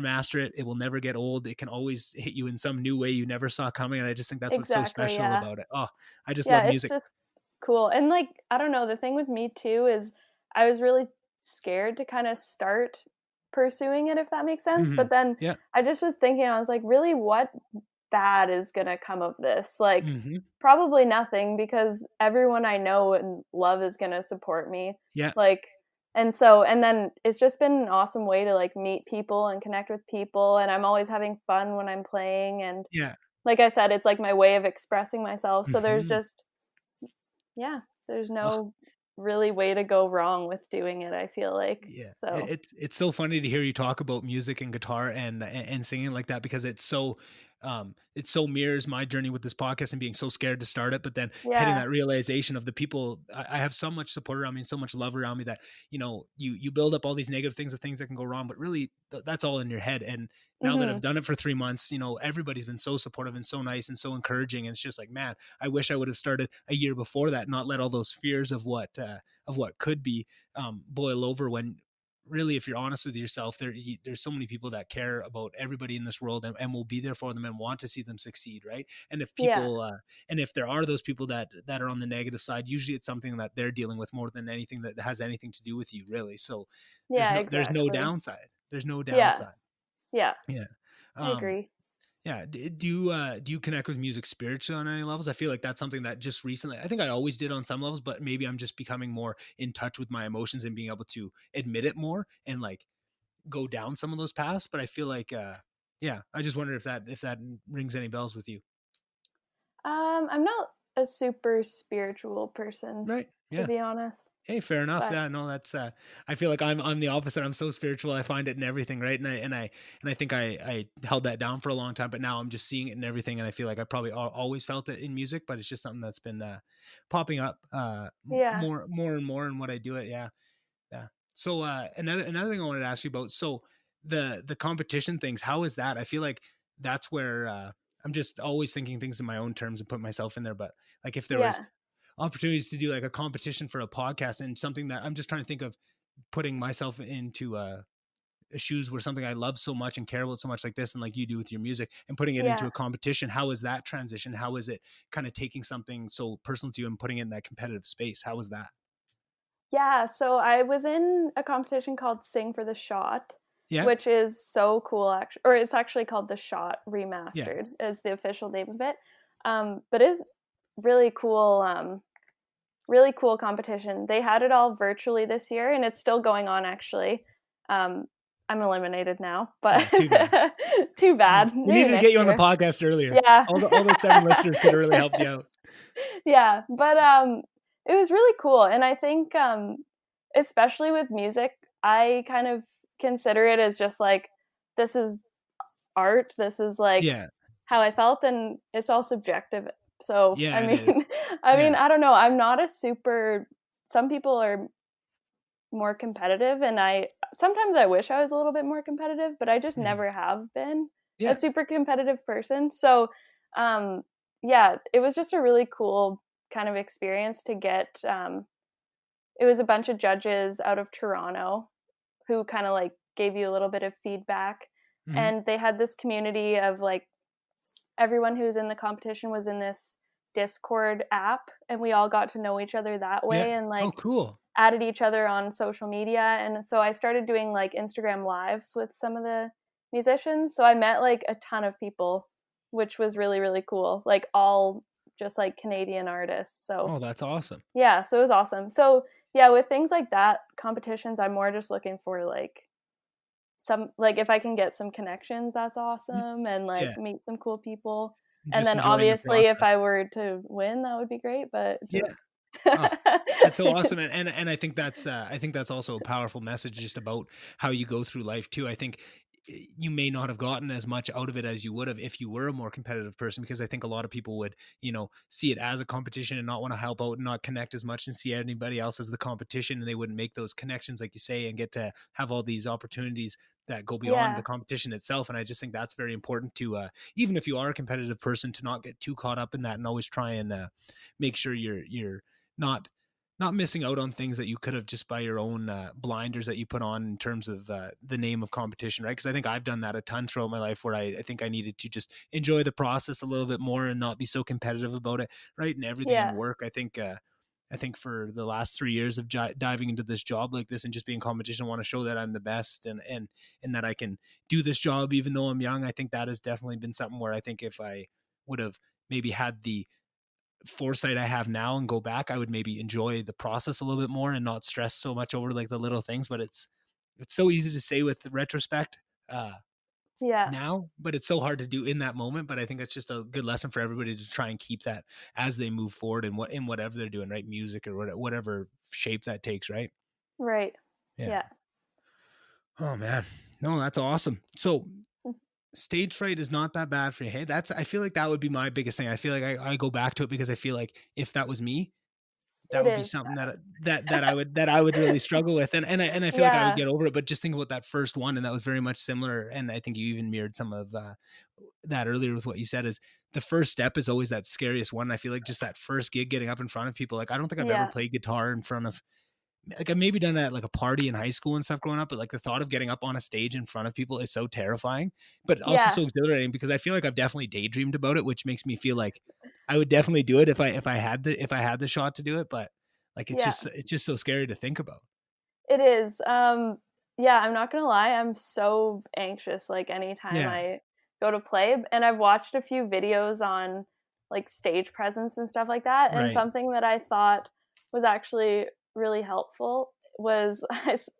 master it. It will never get old. It can always hit you in some new way you never saw coming. And I just think that's what's so Exactly. special Yeah. about it. Oh, I just Yeah, love it's music. just cool. And like, I don't know, the thing with me too is I was really scared to kind of start pursuing it, if that makes sense. Mm-hmm. But then Yeah. I just was thinking, I was like, really, what bad is going to come of this? Like, Mm-hmm. probably nothing, because everyone I know and love is going to support me. Yeah. Like, and then it's just been an awesome way to like meet people and connect with people. And I'm always having fun when I'm playing. And Yeah. like I said, it's like my way of expressing myself. So Mm-hmm. there's Oh, no really way to go wrong with doing it, I feel like. yeah, So it's so funny to hear you talk about music and guitar and singing like that, because it so mirrors my journey with this podcast and being so scared to start it, but then hitting yeah. that realization of the people. I have so much support around me and so much love around me that you build up all these negative things of things that can go wrong, but really that's all in your head. And now that I've Mhm. done it for 3 months, everybody's been so supportive and so nice and so encouraging, and it's just like, man, I wish I would have started a year before that, not let all those fears of what could be boil over, when really, if you're honest with yourself, there's so many people that care about everybody in this world, and will be there for them and want to see them succeed, right? And if Yeah. and if there are those people that are on the negative side, usually it's something that they're dealing with more than anything that has anything to do with you, really. So Yeah, there's no exactly. downside. There's no Yeah. downside. Yeah. Yeah. I Um, agree. yeah. Do you connect with music spiritually on any levels? I feel like that's something that just recently, I think I always did on some levels, but maybe I'm just becoming more in touch with my emotions and being able to admit it more and like go down some of those paths. But I feel like, yeah, I just wonder if that rings any bells with you. I'm not a super spiritual person, Right. to Yeah. be honest. Hey, fair enough. But Yeah, no, that's I feel like I'm the opposite. I'm so spiritual. I find it in everything, right? And I think I held that down for a long time, but now I'm just seeing it in everything, and I feel like I probably always felt it in music, but it's just something that's been popping up yeah. more and more in what I do it. Yeah. Yeah. So another thing I wanted to ask you about, so the competition things, how is that? I feel like that's where I'm just always thinking things in my own terms and put myself in there, but like if there was Yeah. opportunities to do like a competition for a podcast, and something that I'm just trying to think of putting myself into shoes where something I love so much and care about so much like this, and like you do with your music, and putting it into Yeah. a competition. How is that transition? How is it kind of taking something so personal to you and putting it in that competitive space? How was that? Yeah, so I was in a competition called Sing for the Shot, Yeah. which is so cool, actually. Or it's actually called The Shot Yeah. Remastered, is the official name of it. But it's really cool, really cool competition. They had it all virtually this year, and it's still going on, actually. Um, I'm eliminated now, but Oh, too bad. too Yeah. bad. We Maybe needed to get next you on the year. podcast earlier. Yeah. All those 7 listeners could have really helped you out. Yeah, but it was really cool, and I think especially with music, I kind of consider it as just like, this is art, this is like Yeah. how I felt, and it's all subjective. So I Yeah, it is. mean I mean, Yeah. I don't know, I'm not a super, some people are more competitive, and I sometimes I wish I was a little bit more competitive, but I just Mhm. never have been a Yeah. super competitive person. So um yeah, it was just a really cool kind of experience to get. It was a bunch of judges out of Toronto who kind of like gave you a little bit of feedback, Mhm. and they had this community of like, everyone who was in the competition was in this Discord app, and we all got to know each other that Yeah. way. And Oh, like, cool. added each other on social media, and so I started doing like Instagram lives with some of the musicians. So I met like a ton of people, which was really, really cool. Like all just like Canadian artists. So Oh, that's awesome. yeah, so it was awesome. So yeah, with things like that, competitions, I'm more just looking for like some, like if I can get some connections, that's awesome, and like Yeah. meet some cool people. And Just then enjoying the obviously if process. I were to win, that would be great, but Yeah. just Oh, that's so awesome. And I think that's also a powerful message just about how you go through life too. I think you may not have gotten as much out of it as you would have if you were a more competitive person, because I think a lot of people would, see it as a competition and not want to help out and not connect as much and see anybody else as the competition, and they wouldn't make those connections like you say and get to have all these opportunities that go beyond the yeah. competition itself. And I just think that's very important to even if you are a competitive person, to not get too caught up in that and always try and make sure you're not missing out on things that you could have just by your own blinders that you put on in terms of the name of competition, right? Because I think I've done that a ton throughout my life, where I think I needed to just enjoy the process a little bit more and not be so competitive about it, right? And everything in Yeah. work, I think for the last 3 years of diving into this job like this and just being competition, I want to show that I'm the best, and that I can do this job even though I'm young. I think that has definitely been something where I think if I would have maybe had the foresight I have now and go back, I would maybe enjoy the process a little bit more and not stress so much over like the little things. But it's so easy to say with the retrospect Yeah. now, but it's so hard to do in that moment. But I think it's just a good lesson for everybody to try and keep that as they move forward in whatever they're doing, right? Music or whatever shape that takes, right? Right. Yeah. Yeah. Oh man. No, that's awesome. So Mm. stage fright is not that bad for you. Hey, I feel like that would be my biggest thing. I feel like I go back to it because I feel like if that was me, that It would be is something bad. that I would really struggle with, and I feel like I would Yeah. get over it. But just think about that first one, and that was very much similar. And I think you even mirrored some of that earlier with what you said. Is the first step is always that scariest one. I feel like just that first gig, getting up in front of people. Like I don't think I've ever Yeah. played guitar in front of, like I've maybe done that at like a party in high school and stuff growing up, but like the thought of getting up on a stage in front of people is so terrifying, but also Yeah. so exhilarating because I feel like I've definitely daydreamed about it, which makes me feel like I would definitely do it if I had the shot to do it. But like Yeah. it's just so scary to think about. It is. Yeah, I'm not gonna lie, I'm so anxious like anytime Yeah. I go to play. And I've watched a few videos on like stage presence and stuff like that. And Right. something that I thought was actually really helpful was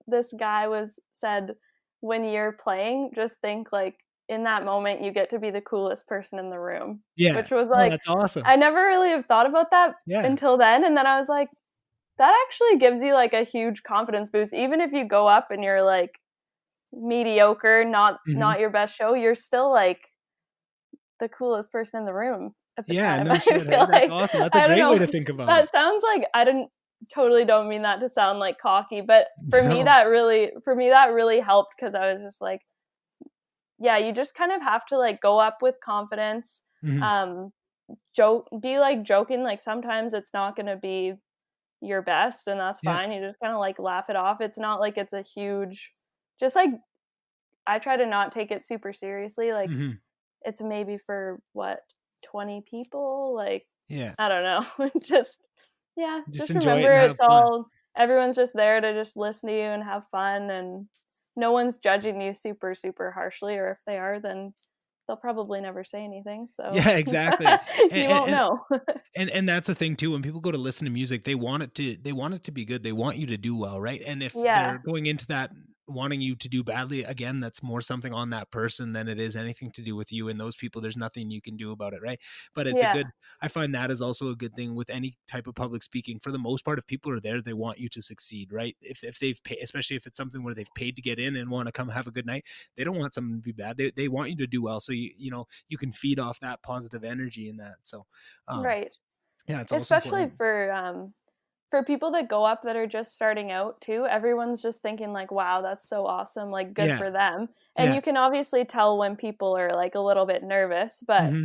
this guy was said, when you're playing, just think like in that moment you get to be the coolest person in the room. Yeah. Which was Oh, like, that's awesome. I never really have thought about that Yeah. until then. And then I was like, that actually gives you like a huge confidence boost. Even if you go up and you're like mediocre, Hmm. not your best show, you're still like the coolest person in the room at the Yeah. time. No I shit. Hey, feel that's like, awesome. That's a I don't great way know, to think about it. that sounds like, I didn't totally don't mean that to sound like cocky, but No. for me that really helped, because I was just like, yeah, you just kind of have to like go up with confidence. Hmm. Um be like joking, like sometimes it's not going to be your best, and that's Yeah. fine. You just kind of like laugh it off. It's not like it's a huge, just like, I try to not take it super seriously. Like Hmm. it's maybe for what, 20 people, like Yeah. I don't know. Just, yeah, Just just enjoy it remember and have it's fun. all, everyone's just there to just listen to you and have fun, and no one's judging you super super harshly, or if they are, then they'll probably never say anything, so Yeah, exactly. you won't And know. and that's the thing too. When people go to listen to music, they want it to be good. They want you to do well, right? And if Yeah. they're going into that wanting you to do badly, again, that's more something on that person than it is anything to do with you and those people. There's nothing you can do about it, right? But it's a Yeah. good, I find that is also a good thing with any type of public speaking. For the most part, if people are there, they want you to succeed, right? If they've paid, especially if it's something where they've paid to get in and want to come have a good night, they don't want something to be bad. They want you to do well. So you can feed off that positive energy in that. So Right. yeah, it's also Especially important. for people that go up that are just starting out too, everyone's just thinking like, wow, that's so awesome, like good Yeah, for them. And yeah. you can obviously tell when people are like a little bit nervous, but Hmm.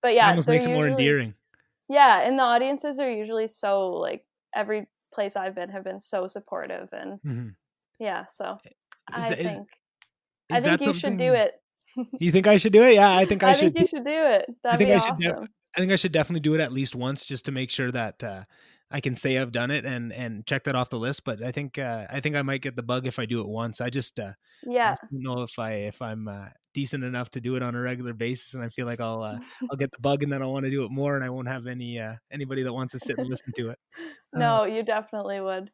It yeah, almost they're makes it more usually, endearing. yeah, and the audiences are usually so like, every place I've been have been so supportive, and Hmm. yeah, so Is I that think I is think that you should do something it. you think I should do it? Yeah, I think I I think should. you should do it. I That'd think be I should. awesome. I think I should definitely do it at least once, just to make sure that I can say I've done it and check that off the list. But I think I might get the bug if I do it once. I Yeah. just don't know if I'm decent enough to do it on a regular basis, and I feel like I'll get the bug, and then I'll want to do it more, and I won't have anybody that wants to sit and listen to it. Uh, No, you definitely would,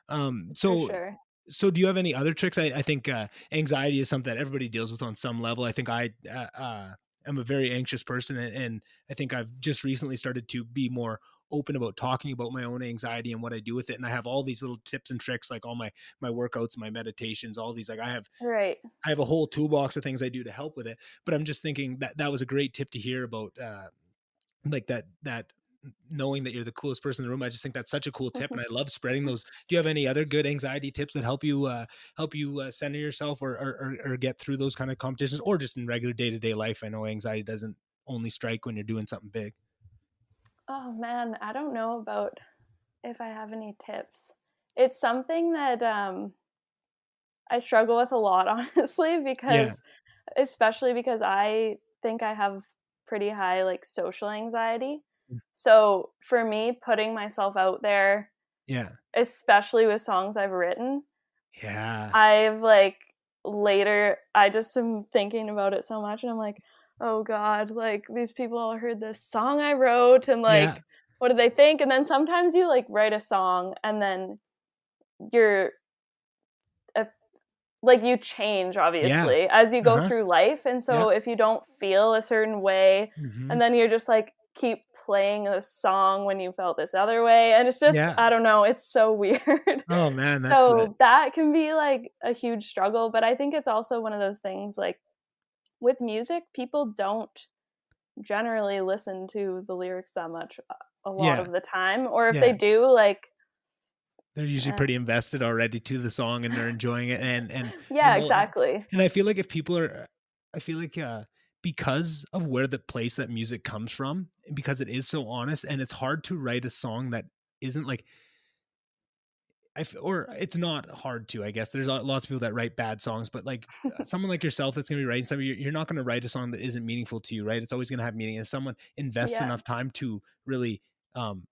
um, for so sure. so do you have any other tricks? I think anxiety is something that everybody deals with on some level. I think I am a very anxious person, and I think I've just recently started to be more open about talking about my own anxiety and what I do with it. And I have all these little tips and tricks, like all my workouts, my meditations, all these. Like Right. I have a whole toolbox of things I do to help with it. But I'm just thinking that that was a great tip to hear about, like that knowing that you're the coolest person in the room. I just think that's such a cool tip, and I love spreading those. Do you have any other good anxiety tips that help you center yourself, or get through those kind of competitions, or just in regular day-to-day life? I know anxiety doesn't only strike when you're doing something big. Oh man, I don't know about if I have any tips. It's something that I struggle with a lot, honestly, Yeah. because especially because I think I have pretty high like social anxiety. So for me, putting myself out there, Yeah. especially with songs I've written, Yeah. I've like later I just am thinking about it so much and I'm like, oh God, like these people all heard this song I wrote and Yeah. like what do they think? And then sometimes you like write a song and then you're a like you change Yeah. obviously as you go Uh-huh. through life, and Yeah. so if you don't feel a certain way Mhm. and then you're just like keep playing this song when you felt this other way, and it's just Yeah. I don't know, it's so weird. Oh, man, that's that. So that can be like a huge struggle, but I think it's also one of those things like with music people don't generally listen to the lyrics that much a lot Yeah. of the time, or if they Yeah. do like They're usually eh. pretty invested already to the song, and they're enjoying it, Yeah, and well, exactly. and I feel like if people are I feel like, because of where the place that music comes from, because it is so honest, and it's hard to write a song that isn't like or it's not hard to, I guess. There's lots of people that write bad songs, but like someone like yourself that's going to be writing something, you're not going to write a song that isn't meaningful to you, right? It's always going to have meaning. If someone invests Yeah. enough time to really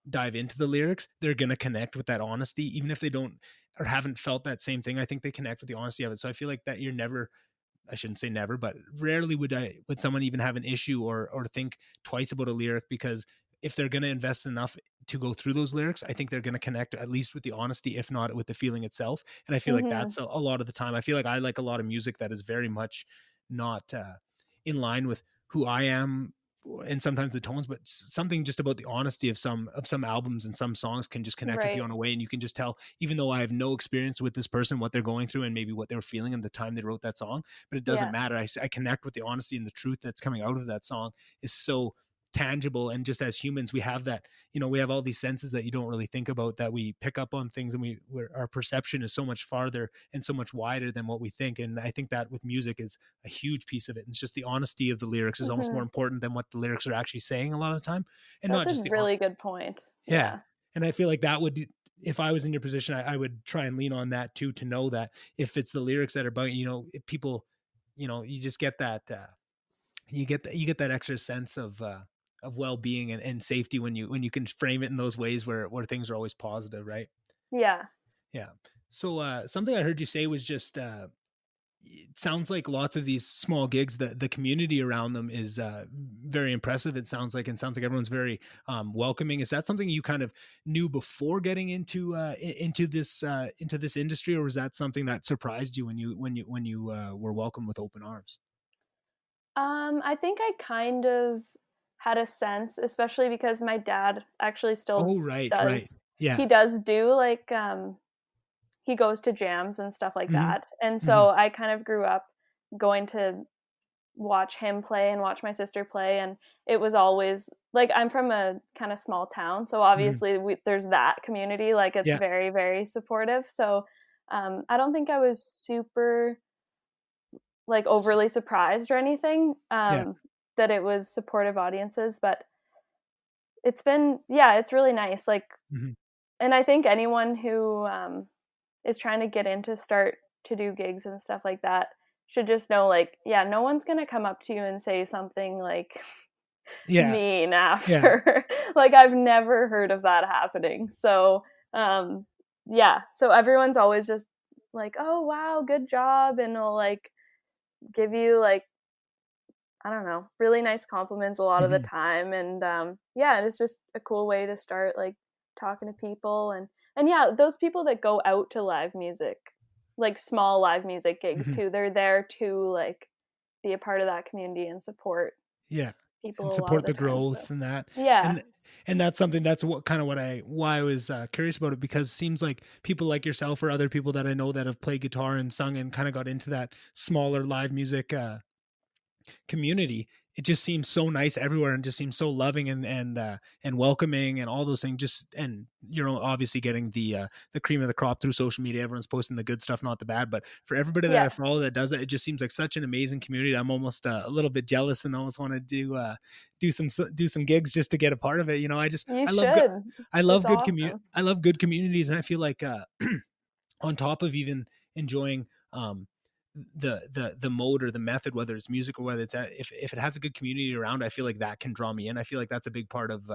dive into the lyrics, they're going to connect with that honesty, even if they don't or haven't felt that same thing. I think they connect with the honesty of it. So I feel like that you're never, I shouldn't say never, but rarely would someone even have an issue or think twice about a lyric, because if they're going to invest enough to go through those lyrics, I think they're going to connect at least with the honesty, if not with the feeling itself. And I feel like Mhm. that's a lot of the time. I feel like I like a lot of music that is very much not in line with who I am, and sometimes the tones, but something just about the honesty of some albums and some songs can just connect with you Right. on a way, and you can just tell, even though I have no experience with this person, what they're going through and maybe what they were feeling in the time they wrote that song, but it doesn't Yeah. matter. I connect with the honesty, and the truth that's coming out of that song is so tangible. And just as humans, we have that, we have all these senses that you don't really think about, that we pick up on things, and our perception is so much farther and so much wider than what we think. And I think that with music is a huge piece of it. And it's just the honesty of the lyrics is almost more Mhm. important than what the lyrics are actually saying a lot of the time. And That's not a just really good point. yeah. Yeah. And I feel like that would, if I was in your position, I would try and lean on that too, to know that if it's the lyrics that are about, if people, you just get that, you get that extra sense of well-being and safety when you can frame it in those ways where things are always positive, right? Yeah. Yeah. So something I heard you say was just it sounds like lots of these small gigs, the community around them is very impressive. It sounds like, everyone's very welcoming. Is that something you kind of knew before getting into this industry, or was that something that surprised you when you were welcomed with open arms? I think I kind of had a sense, especially because my dad actually still Oh, right, right. does. Yeah. He does do like he goes to jams and stuff like Hmm. that. And Hmm. so I kind of grew up going to watch him play and watch my sister play, and it was always like I'm from a kind of small town, so Hmm. obviously there's that community, like it's Yeah. very very supportive. So I don't think I was super like S- overly surprised or anything Yeah. that it was supportive audiences, but it's been yeah, it's really nice. Like, Hmm. and I think anyone who is trying to get into start to do gigs and stuff like that should just know like yeah, no one's gonna come up to you and say something like Yeah. mean Yeah. after. Like I've never heard of that happening. So, um yeah, so everyone's always just like, "Oh, wow, good job." And they'll like give you like, I don't know, really nice compliments a lot of the Hmm. time. And yeah, it's just a cool way to start like talking to people. And yeah, those people that go out to live music, like small live music gigs Hmm. too, they're there to like be a part of that community and support Yeah. And people a lot of support the the time. So growth and that. yeah. And that's something, that's what kind of why I was curious about it, because it seems like people like yourself or other people that I know that have played guitar and sung and kind of got into that smaller live music community, it just seems so nice everywhere and just seems so loving and welcoming and all those things. Just, and you're obviously getting the cream of the crop through social media. Everyone's posting the good stuff, not the bad. But for everybody that I Yeah. follow that does it, it just seems like such an amazing community. I'm almost a little bit jealous and almost want to do some gigs just to get a part of it. You I love good should. I It's love awesome. I love good communities, and I feel like on top of even enjoying the mode or the method, whether it's music or whether it's if it has a good community around, I feel like that can draw me in. I feel like that's a big part of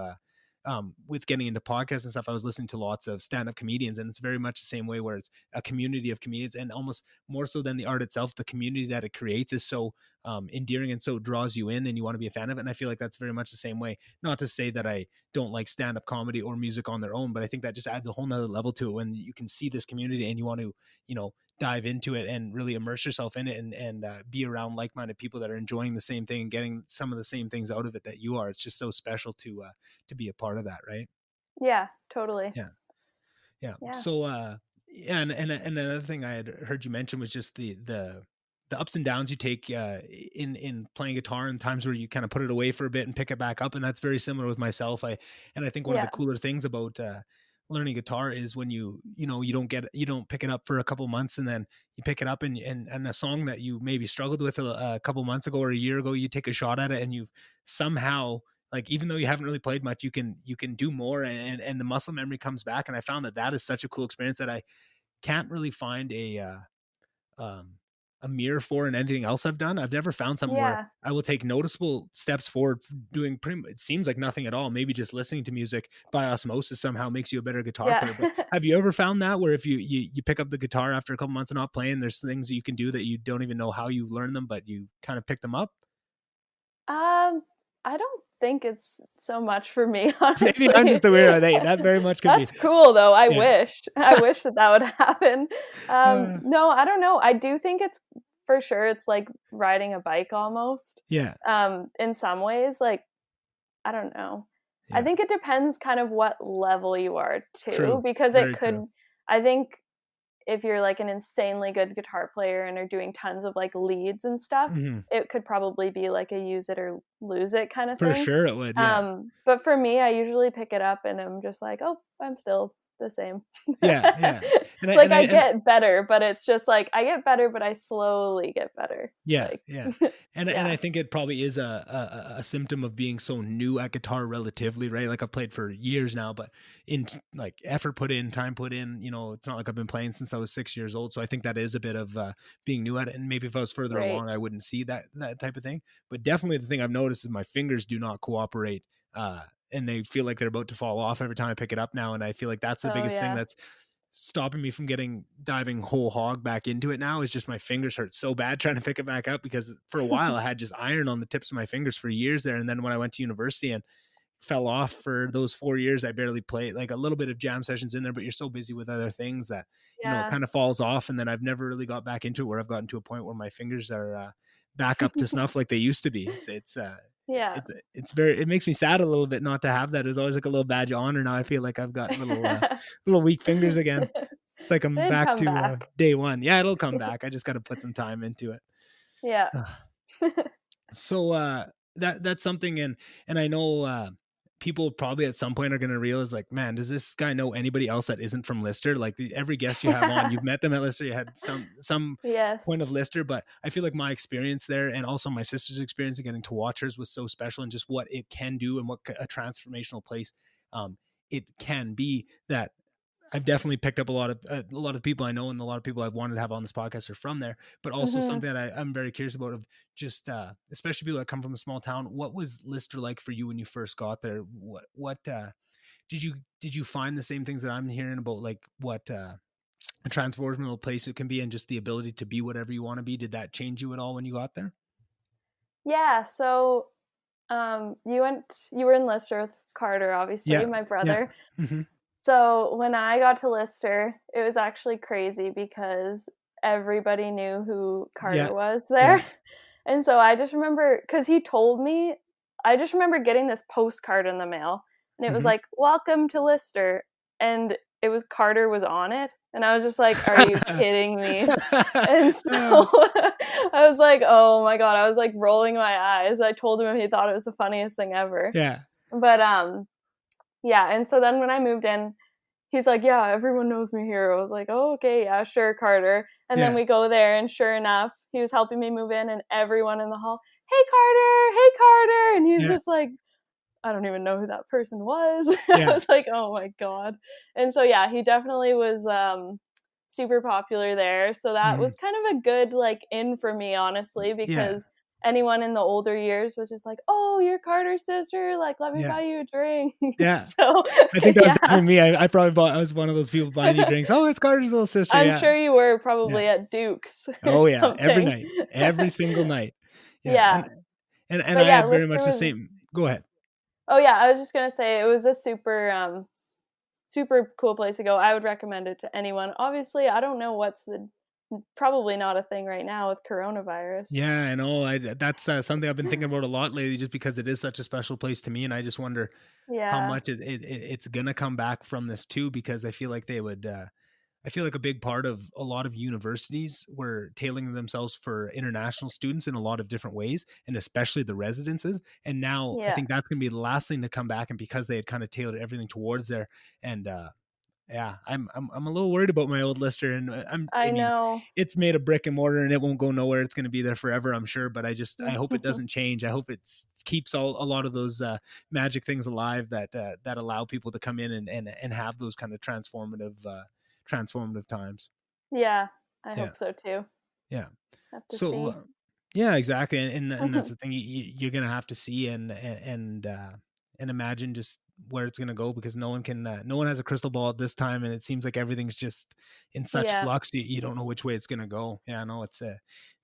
with getting into podcasts and stuff. I was listening to lots of stand-up comedians, and it's very much the same way, where it's a community of comedians, and almost more so than the art itself, the community that it creates is so endearing and so draws you in and you want to be a fan of it. And I feel like that's very much the same way. Not to say that I don't like stand-up comedy or music on their own, but I think that just adds a whole nother level to it when you can see this community and you want to, dive into it and really immerse yourself in it, and be around like-minded people that are enjoying the same thing and getting some of the same things out of it that you are. It's just so special to be a part of that, right? Yeah, totally. Yeah. Yeah. Yeah. So yeah, and another thing I had heard you mention was just the ups and downs you take in playing guitar, and times where you kind of put it away for a bit and pick it back up. And that's very similar with myself. I think one of the Yeah. cooler things about learning guitar is when you don't pick it up for a couple months, and then you pick it up, and a song that you maybe struggled with a couple months ago or a year ago, you take a shot at it, and you've somehow, like, even though you haven't really played much, you can do more, and the muscle memory comes back. And I found that is such a cool experience that I can't really find um a mirror for in anything else I've done. I've never found something where Yeah. I will take noticeable steps forward doing pretty much, it seems like nothing at all. Maybe just listening to music by osmosis somehow makes you a better guitar Yeah. player. But have you ever found that, where if you pick up the guitar after a couple months of not playing, there's things that you can do that you don't even know how you learn them, but you kind of pick them up? I don't think it's so much for me, Maybe I'm honestly. just aware of that. That very much could be. That's cool though. I Yeah. wish. I wish that that would happen. Uh, No, I don't know. I do think it's for sure it's like riding a bike almost. yeah. In some ways, like I don't know. I Yeah. think it depends kind of what level you are too, True. because it Very could, true. I think if you're like an insanely good guitar player and are doing tons of like leads and stuff, Hmm. it could probably be like a use it or lose it kind of For thing. sure it would. Yeah. But for me, I usually pick it up and I'm just like, oh, I'm still the same. Yeah. Yeah. And I, Like and I, I and get better, but it's just like I get better, but I slowly get better. yeah. Like, Yeah. And yeah, I think it probably is a symptom of being so new at guitar relatively, right? Like, I've played for years now, but like effort put in, time put in, it's not like I've been playing since I was 6 years old. So I think that is a bit of being new at it. And maybe if I was further right. along, I wouldn't see that type of thing. But definitely the thing I've noticed is my fingers do not cooperate. And they feel like they're about to fall off every time I pick it up now. And I feel like that's the Oh biggest thing yeah. that's stopping me from diving whole hog back into it now, is just my fingers hurt so bad trying to pick it back up, because for a while I had just iron on the tips of my fingers for years there. And then when I went to university and fell off for those 4 years, I barely played, like a little bit of jam sessions in there, but you're so busy with other things that, it Yeah. kind of falls off. And then I've never really got back into it, where I've gotten to a point where my fingers are back up to snuff like they used to be. Yeah. It makes me sad a little bit not to have that. It's always like a little badge of honor. Now I feel like I've got little weak fingers again. It's like I'm They'd back come to back. day one. Yeah, it'll come back. I just got to put some time into it. Yeah. So that's something. And I know people probably at some point are going to realize, like, man, does this guy know anybody else that isn't from Lister? Like, every guest you have on, you've met them at Lister, you had some point Yes. of Lister. But I feel like my experience there, and also my sister's experience of getting to watch hers, was so special, and just what it can do and what a transformational place it can be, that I've definitely picked up a lot of people I know, and a lot of people I've wanted to have on this podcast are from there. But also Mm-hmm. something that I'm very curious about, of just especially people that come from a small town. What was Lister like for you when you first got there? What did you find the same things that I'm hearing about, like what a transformational place it can be, and just the ability to be whatever you want to be? Did that change you at all when you got there? Yeah, so you were in Lister with Carter, obviously, Yeah, my yeah, brother. hmm, So when I got to Lister, it was actually crazy because everybody knew who yeah, Carter was yeah, there. And so I just remember, because he told me, I just remember getting this postcard in the mail, and it was hmm. like, "Welcome to Lister," and it was Carter was on it, and I was just like, "Are you kidding me?" And so I was like, "Oh my god!" I was like rolling my eyes. I told him, and he thought it was the funniest thing ever. Yeah, But yeah. And so then when I moved in, he's like, "Yeah, everyone knows me here." I was like, "Oh, okay, yeah, sure, Carter." And then yeah, we go there, and sure enough, he was helping me move in, and everyone in the hall, "Hey, Carter! Hey, Carter!" And he's yeah, just like, I don't even know who that person was. I yeah. was like, "Oh my god!" And so yeah, he definitely was super popular there. So that Hmm. was kind of a good like in for me, honestly, Yeah, because anyone in the older years was just like, "Oh, you're Carter's sister. Like, let me yeah, buy you a drink." yeah. So I think that was yeah, definitely me. I was one of those people buying you drinks. Oh, it's Carter's little sister. I'm Yeah, sure you were yeah. probably at Duke's or Oh yeah, every something. night, every single night. Yeah, Yeah, and but I yeah, had very Lister much the was. same. Go ahead. Oh yeah, I was just gonna say it was a super cool place to go. I would recommend it to anyone. Obviously, I don't know what's the probably not a thing right now with coronavirus. Yeah, I know. That's something I've been thinking about a lot lately, just because it is such a special place to me, and I just wonder how Yeah, much it's gonna come back from this too, because I feel like they would. I feel like a big part of a lot of universities were tailoring themselves for international students in a lot of different ways, and especially the residences. And now I yeah, think that's going to be the last thing to come back. And because they had kind of tailored everything towards there, and yeah, I'm a little worried about my old Lister, and I I mean, know. it's made of brick and mortar, and it won't go nowhere. It's going to be there forever, I'm sure. But I hope it doesn't change. I hope it keeps a lot of those magic things alive that allow people to come in and have those kind of transformative times. Yeah, I Yeah, hope so too. yeah. Have to So see. yeah, exactly, and that's the thing you're gonna have to see and imagine just where it's gonna go, because no one has a crystal ball at this time, and it seems like everything's just in such Yeah. flux. You don't know which way it's gonna go. Yeah, no, it's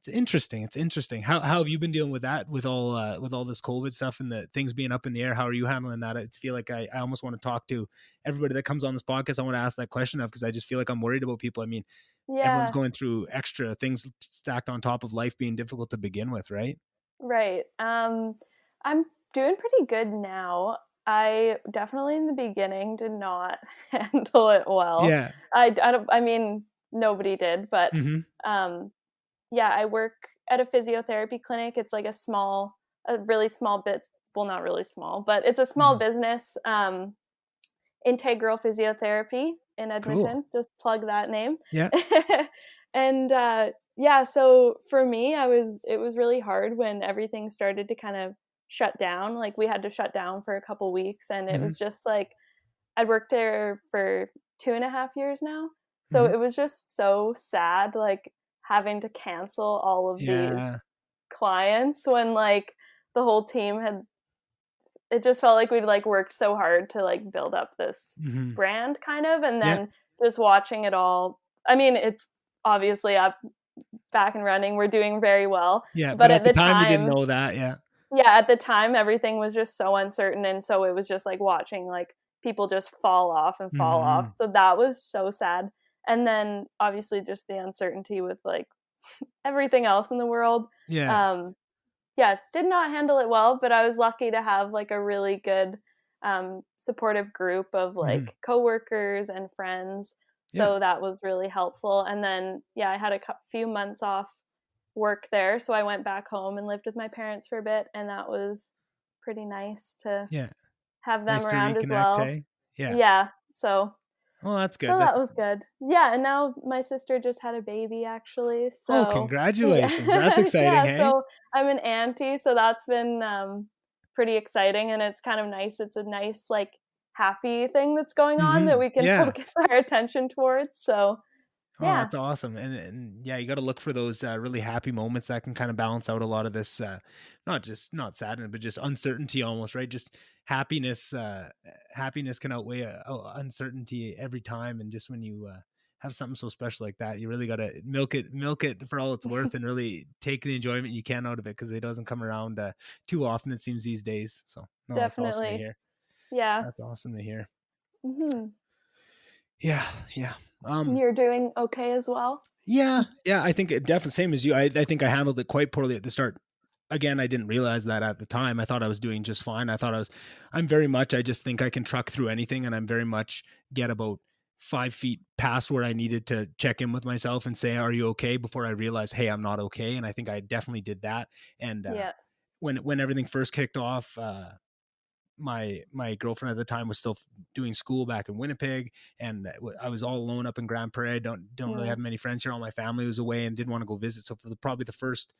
interesting. It's interesting. How have you been dealing with that, with all this COVID stuff and the things being up in the air? How are you handling that? I feel like I almost want to talk to everybody that comes on this podcast. I want to ask that question of, because I just feel like I'm worried about people. I mean, everyone's Yeah, going through extra things stacked on top of life being difficult to begin with, right? right. I'm doing pretty good now. I definitely in the beginning did not handle it well. Yeah. I don't, I mean, nobody did, but Hmm. um, yeah, I work at a physiotherapy clinic. It's like a really small bit, well, not really small, but it's a small Hmm. business, Integral Physiotherapy in Cool. Edmonton. Just plug that name. Yeah. And yeah, so for me, it was really hard when everything started to kind of shut down. Like we had to shut down for a couple weeks, and it Hmm. was just like I'd worked there for 2.5 years now. So Hmm. it was just so sad, like having to cancel all of these Yeah. clients when like the whole team had, it just felt like we'd like worked so hard to like build up this Hmm. brand kind of, and Yeah. then just watching it all. I mean, it's obviously up, back and running. We're doing very well. Yeah. But But at at the the time you didn't time, know that. Yeah. yeah, at the time everything was just so uncertain, and so it was just like watching like people just fall off and fall off. Hmm. So that was so sad. And then obviously just the uncertainty with like everything else in the world. Yeah. Um yeah, did not handle it well, but I was lucky to have like a really good supportive group of Hmm. like coworkers and friends. Yeah. So that was really helpful. And then yeah, I had a few months off work there, so I went back home and lived with my parents for a bit, and that was pretty nice to Yeah. have them Nice to around as reconnect. well. Hey. Yeah. Yeah, so Oh, that's so good. that That's was good. Yeah, and now my sister just had a baby actually. Oh, So congratulations. That's yeah, exciting. yeah. Hey. So I'm an auntie, so that's been pretty exciting, and it's kind of nice. It's a nice like happy thing that's going on that Mm-hmm. we can Yeah. focus our attention towards. So Oh, yeah, that's awesome. And yeah, you got to look for those really happy moments that can kind of balance out a lot of this, not sadness, but just uncertainty almost, right? Just happiness, happiness can outweigh uncertainty every time. And just when you have something so special like that, you really got to milk it for all it's worth and really take the enjoyment you can out of it because it doesn't come around too often, it seems these days. So, no, that's awesome to definitely. hear. Yeah. That's awesome to hear. Hmm. Yeah. Yeah. You're doing okay as well? Yeah, I think it definitely same as you. I think I handled it quite poorly at the start. Again, I didn't realize that at the time. I thought I was doing just fine. I'm very much, I just think I can truck through anything, and I'm very much get about 5 feet past where I needed to check in with myself and say, "Are you okay?" before I realize, "Hey, I'm not okay." And I think I definitely did that. And Yeah. when everything first kicked off, my girlfriend at the time was still doing school back in Winnipeg, and I was all alone up in Grand Prairie. I don't really have Mm. many friends here. All my family was away and didn't want to go visit. So for probably the first,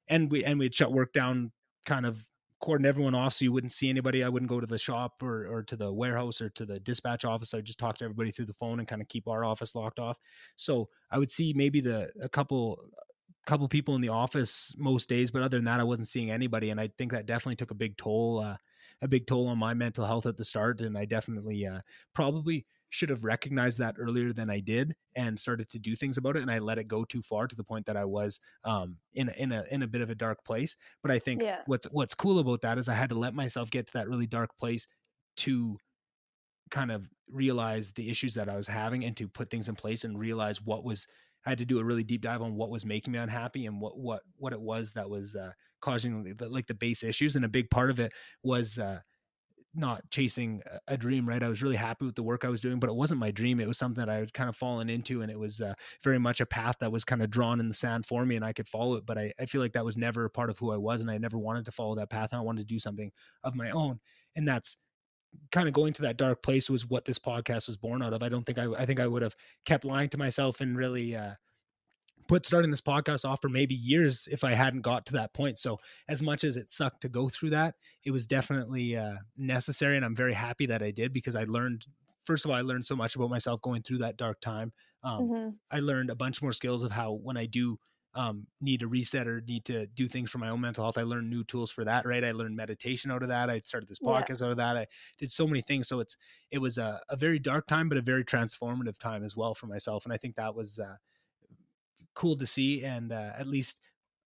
and we'd shut work down, kind of cordon everyone off so you wouldn't see anybody. I wouldn't go to the shop or to the warehouse or to the dispatch office. I would just talk to everybody through the phone and kind of keep our office locked off. So I would see maybe a couple people in the office most days, but other than that, I wasn't seeing anybody. And I think that definitely took a big toll on my mental health at the start. And I definitely probably should have recognized that earlier than I did and started to do things about it. And I let it go too far to the point that I was in a bit of a dark place. But I think Yeah. what's cool about that is I had to let myself get to that really dark place to kind of realize the issues that I was having and to put things in place and realize I had to do a really deep dive on what was making me unhappy and what it was that was causing the base issues. And a big part of it was not chasing a dream, right? I was really happy with the work I was doing, but it wasn't my dream. It was something that I was kind of fallen into, and it was very much a path that was kind of drawn in the sand for me, and I could follow it. But I feel like that was never a part of who I was, and I never wanted to follow that path. And I wanted to do something of my own, and that's kind of going to that dark place was what this podcast was born out of. I think I would have kept lying to myself and really put starting this podcast off for maybe years if I hadn't got to that point. So as much as it sucked to go through that, it was definitely necessary. And I'm very happy that I did because first of all, I learned so much about myself going through that dark time. Hmm. I learned a bunch more skills of how when I do need to reset or need to do things for my own mental health, I learned new tools for that, right? I learned meditation out of that. I started this Yeah. podcast out of that. I did so many things. So it was a very dark time, but a very transformative time as well for myself. And I think that was cool to see. And at least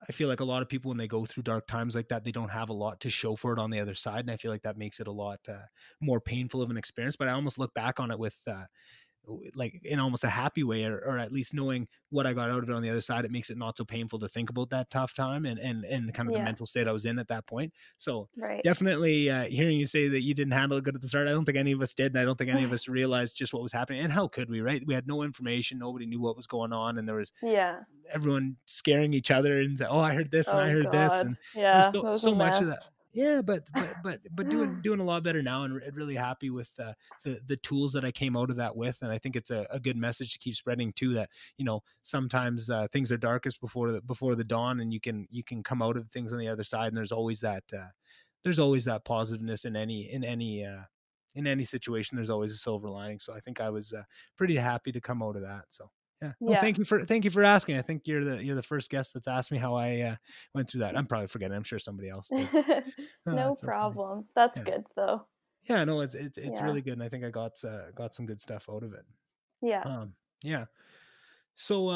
I feel like a lot of people, when they go through dark times like that, they don't have a lot to show for it on the other side. And I feel like that makes it a lot more painful of an experience. But I almost look back on it with like in almost a happy way, or at least knowing what I got out of it on the other side, it makes it not so painful to think about that tough time and kind of the Yeah. mental state I was in at that point. So Right. definitely hearing you say that you didn't handle it good at the start, I don't think any of us did. And I don't think any of us realized just what was happening. And how could we, right? We had no information. Nobody knew what was going on. And there was Yeah. everyone scaring each other and say, "Oh, I heard this and I Oh heard this," God. and there was Yeah. That was a so much of that. mess. Yeah, but doing a lot better now, and really happy with the tools that I came out of that with, and I think it's a good message to keep spreading too. That sometimes things are darkest before the dawn, and you can come out of things on the other side, and there's always that positiveness in any situation. There's always a silver lining. So I think I was pretty happy to come out of that. So yeah. No, Yeah. thank you for asking. I think you're the first guest that's asked me how I went through that. I'm probably forgetting. I'm sure somebody else did. Oh, No that's so funny. problem. That's Yeah. good though. Yeah, no, it's Yeah. really good, and I think I got some good stuff out of it. Yeah. Yeah. So,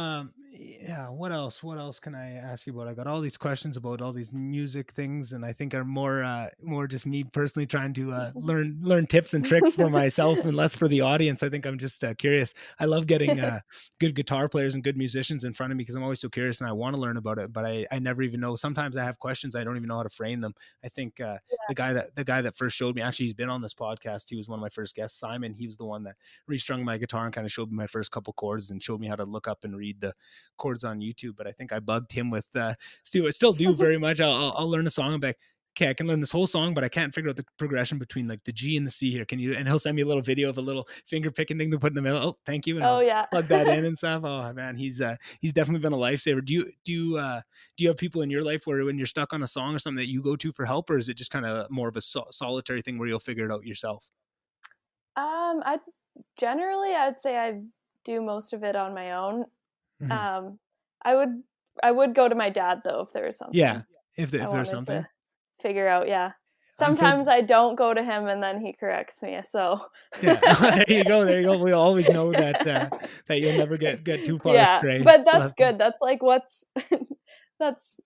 yeah, what else can I ask you about? I got all these questions about all these music things, and I think are more just me personally trying to learn tips and tricks for myself and less for the audience. I think I'm just curious. I love getting good guitar players and good musicians in front of me because I'm always so curious and I want to learn about it, but I never even know. Sometimes I have questions, I don't even know how to frame them. I think the guy that first showed me, actually, he's been on this podcast. He was one of my first guests, Simon. He was the one that restrung my guitar and kind of showed me my first couple chords and showed me how to look up and read the chords on YouTube. But I think I bugged him with still do very much. I'll learn a song and be like, okay, I can learn this whole song, but I can't figure out the progression between like the G and the C here. Can you? And he'll send me a little video of a little finger picking thing to put in the middle. Oh, thank you, and Oh I'll yeah. plug that in and stuff. Oh man, he's definitely been a lifesaver. Do you have people in your life where when you're stuck on a song or something that you go to for help, or is it just kind of more of a solitary thing where you'll figure it out yourself? I generally I'd say I do most of it on my own. Mhm. Um, I would I would go to my dad though if there was Yeah, something I if there's wanted something. to figure out. Yeah. I'm so Sometimes I don't go to him and then he corrects me. So yeah. There you go. There you go. We always know that that you'll never get too far yeah, astray. but We'll that's have to, good. That's like what's that's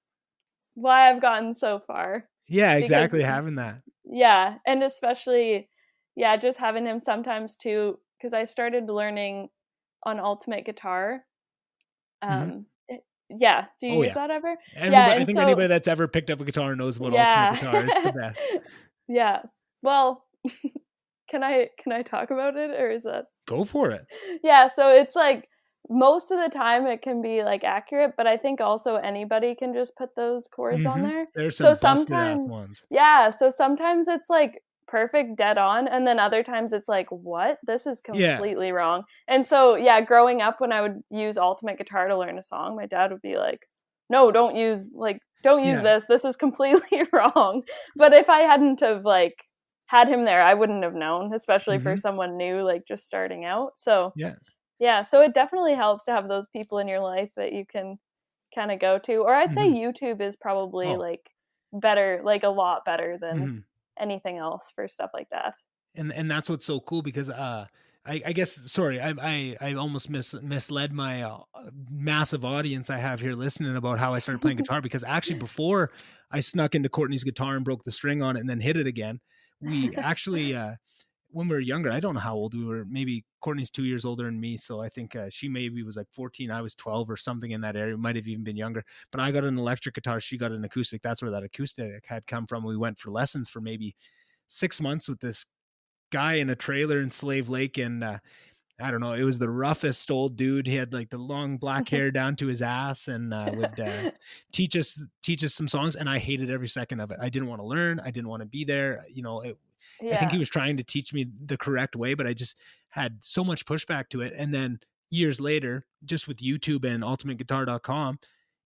why I've gotten so far yeah, because exactly. Having that. yeah, and especially yeah, just having him sometimes too because I started learning on ultimate guitar. Hmm. Yeah, do you Oh use yeah. that ever? Yeah, Everybody, I and think so anybody that's ever picked up a guitar knows about ultimate yeah. guitar. It's the best. Yeah. Well, can I talk about it or is that Go for it. yeah, so it's like most of the time it can be like accurate, but I think also anybody can just put those chords on Hmm. there. There's So some busted ass sometimes, ones. yeah, so sometimes it's like perfect dead on, and then other times it's like, what? This is Yeah. completely wrong. And so, yeah, growing up when I would use ultimate guitar to learn a song, my dad would be like, no, don't use Yeah. this. This is completely wrong. But if I hadn't have like had him there, I wouldn't have known, especially for Hmm. someone new, like just starting out. So Yeah. yeah, so it definitely helps to have those people in your life that you can kind of go to. Or I'd say Hmm. YouTube is probably Oh. like better, like a lot better than Hmm. anything else for stuff like that. And that's what's so cool because I guess sorry I almost misled my massive audience I have here listening about how I started playing guitar because actually before I snuck into Courtney's guitar and broke the string on it and then hit it again, we actually when we were younger, I don't know how old we were, maybe Courtney's 2 years older than me, so I think she maybe was like 14, I was 12 or something in that area, might have even been younger. But I got an electric guitar, she got an acoustic. That's where that acoustic had come from. We went for lessons for maybe 6 months with this guy in a trailer in Slave Lake, and I don't know, it was the roughest old dude. He had like the long black hair down to his ass, and would teach us some songs, and I hated every second of it. I didn't want to learn. I didn't want to be there. I think he Yeah. was trying to teach me the correct way, but I just had so much pushback to it. And then years later, just with YouTube and ultimateguitar.com,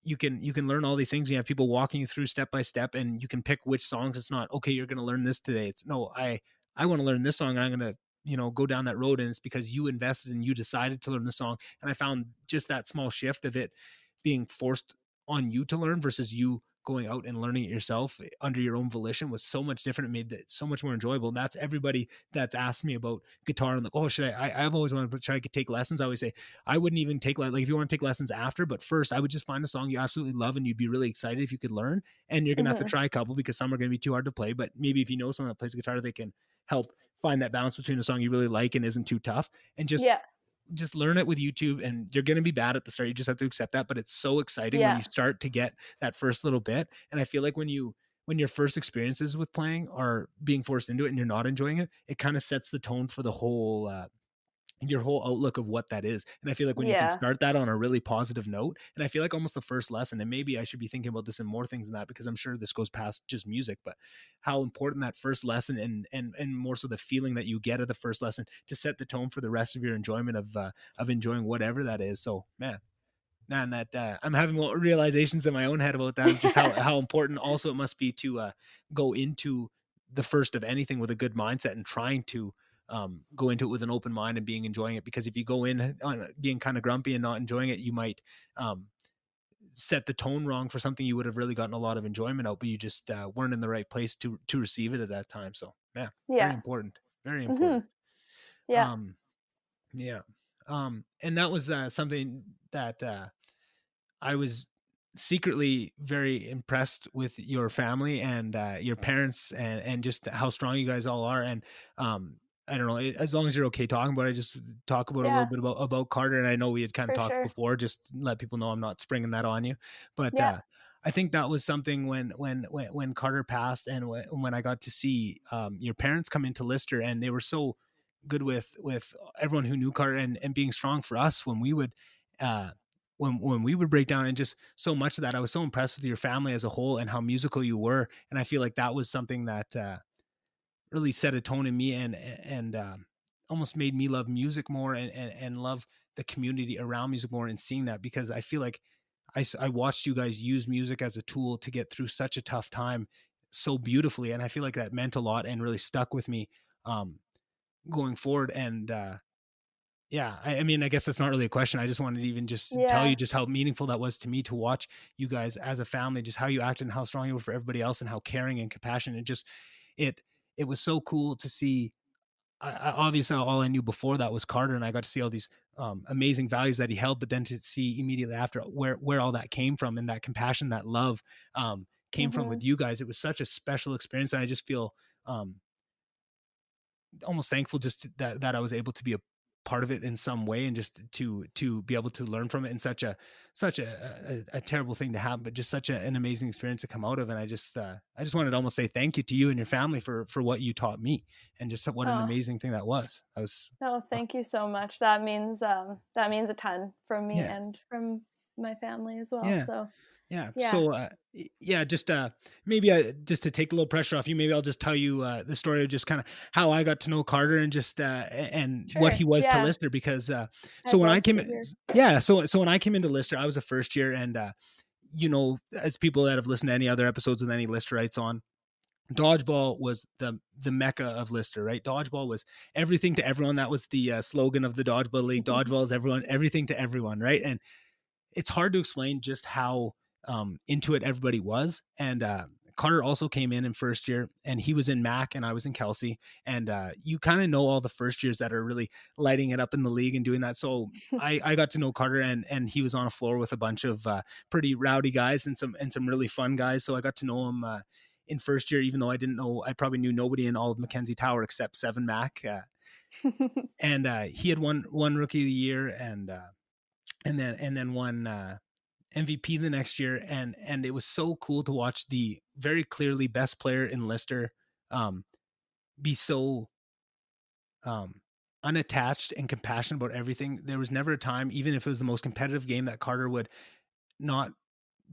you can learn all these things. You have people walking you through step by step, and you can pick which songs. It's not okay, you're going to learn this today. It's no, I want to learn this song, and I'm going to go down that road, and it's because you invested and you decided to learn the song. And I found just that small shift of it being forced on you to learn versus you going out and learning it yourself under your own volition was so much different. It made it so much more enjoyable. And that's everybody that's asked me about guitar and like, oh, I've always wanted to try to take lessons. I always say I wouldn't even take like if you want to take lessons after, but first I would just find a song you absolutely love and you'd be really excited if you could learn. And you're gonna have to Hmm. try a couple because some are gonna be too hard to play. But maybe if you know someone that plays guitar, they can help find that balance between a song you really like and isn't too tough, and just Yeah. learn it with YouTube. And you're going to be bad at the start. You just have to accept that. But it's so exciting when you Yeah. start to get that first little bit. And I feel like when your first experiences with playing are being forced into it and you're not enjoying it, it kind of sets the tone for the whole your whole outlook of what that is. And I feel like when you can Yeah. start that on a really positive note, and I feel like almost the first lesson, and maybe I should be thinking about this in more things than that because I'm sure this goes past just music, but how important that first lesson and more so the feeling that you get at the first lesson to set the tone for the rest of your enjoyment of enjoying whatever that is. So man, that I'm having more realizations in my own head about that, and just how important also it must be to go into the first of anything with a good mindset and trying to go into it with an open mind and being enjoying it. Because if you go in on being kind of grumpy and not enjoying it, you might um, set the tone wrong for something you would have really gotten a lot of enjoyment out, but you just weren't in the right place to receive it at that time. So yeah, very Yeah. important, very Hmm. important. Yeah. Um, yeah, and that was something that I was secretly very impressed with your family and your parents, and just how strong you guys all are. And I don't know, as long as you're okay talking about it, just talk about a little Yeah. bit about Carter. And I know we had kind of For talked sure. before, just let people know I'm not springing that on you. But Yeah. I think that was something when Carter passed, and when I got to see your parents come into Lister, and they were so good with everyone who knew Carter, and being strong for us when we would uh when we would break down. And just so much of that, I was so impressed with your family as a whole and how musical you were. And I feel like that was something that really set a tone in me, and almost made me love music more, and love the community around music more, and seeing that, because I feel like I watched you guys use music as a tool to get through such a tough time so beautifully. And I feel like that meant a lot and really stuck with me. Um, going forward. And yeah, I mean, I guess that's not really a question. I just wanted to even just tell you Yeah. just how meaningful that was to me to watch you guys as a family, just how you acted and how strong you were for everybody else and how caring and compassionate. It it was so cool to see. Obviously, all I knew before that was Carter, and I got to see all these amazing values that he held. But then to see immediately after where all that came from, and that compassion, that love came from Mm-hmm. with you guys, it was such a special experience, and I just feel almost thankful just that I was able to be a part of it in some way, and just to be able to learn from it in such a terrible thing to have, but just such an amazing experience to come out of. And I just wanted to almost say thank you to you and your family for what you taught me, and just what an Oh, amazing thing that was. That was no, oh, thank you so much. That means a ton from me yeah. and from my family as well. Yeah. So Yeah. yeah, So, yeah, just maybe just to take a little pressure off you, maybe I'll just tell you the story of just kind of how I got to know Carter, and just and what sure. he was to Yeah, Lister. Because so I'd when I love came, to hear. yeah, so when I came into Lister, I was a first year, and as people that have listened to any other episodes with any Listerites on, dodgeball was the mecca of Lister, right? Dodgeball was everything to everyone. That was the slogan of the dodgeball league. Dodgeball is everyone, everything to everyone, right? And it's hard to explain just how into it everybody was. And Carter also came in first year, and he was in Mac and I was in Kelsey. And you kind of know all the first years that are really lighting it up in the league and doing that. So I got to know Carter, and he was on a floor with a bunch of pretty rowdy guys and some really fun guys. So I got to know him in first year, even though I probably knew nobody in all of Mackenzie Tower except Seven Mac. And he had won rookie of the year, and then won MVP the next year. And it was so cool to watch the very clearly best player in Lister um, be so um, unattached and compassionate about everything. There was never a time, even if it was the most competitive game, that Carter would not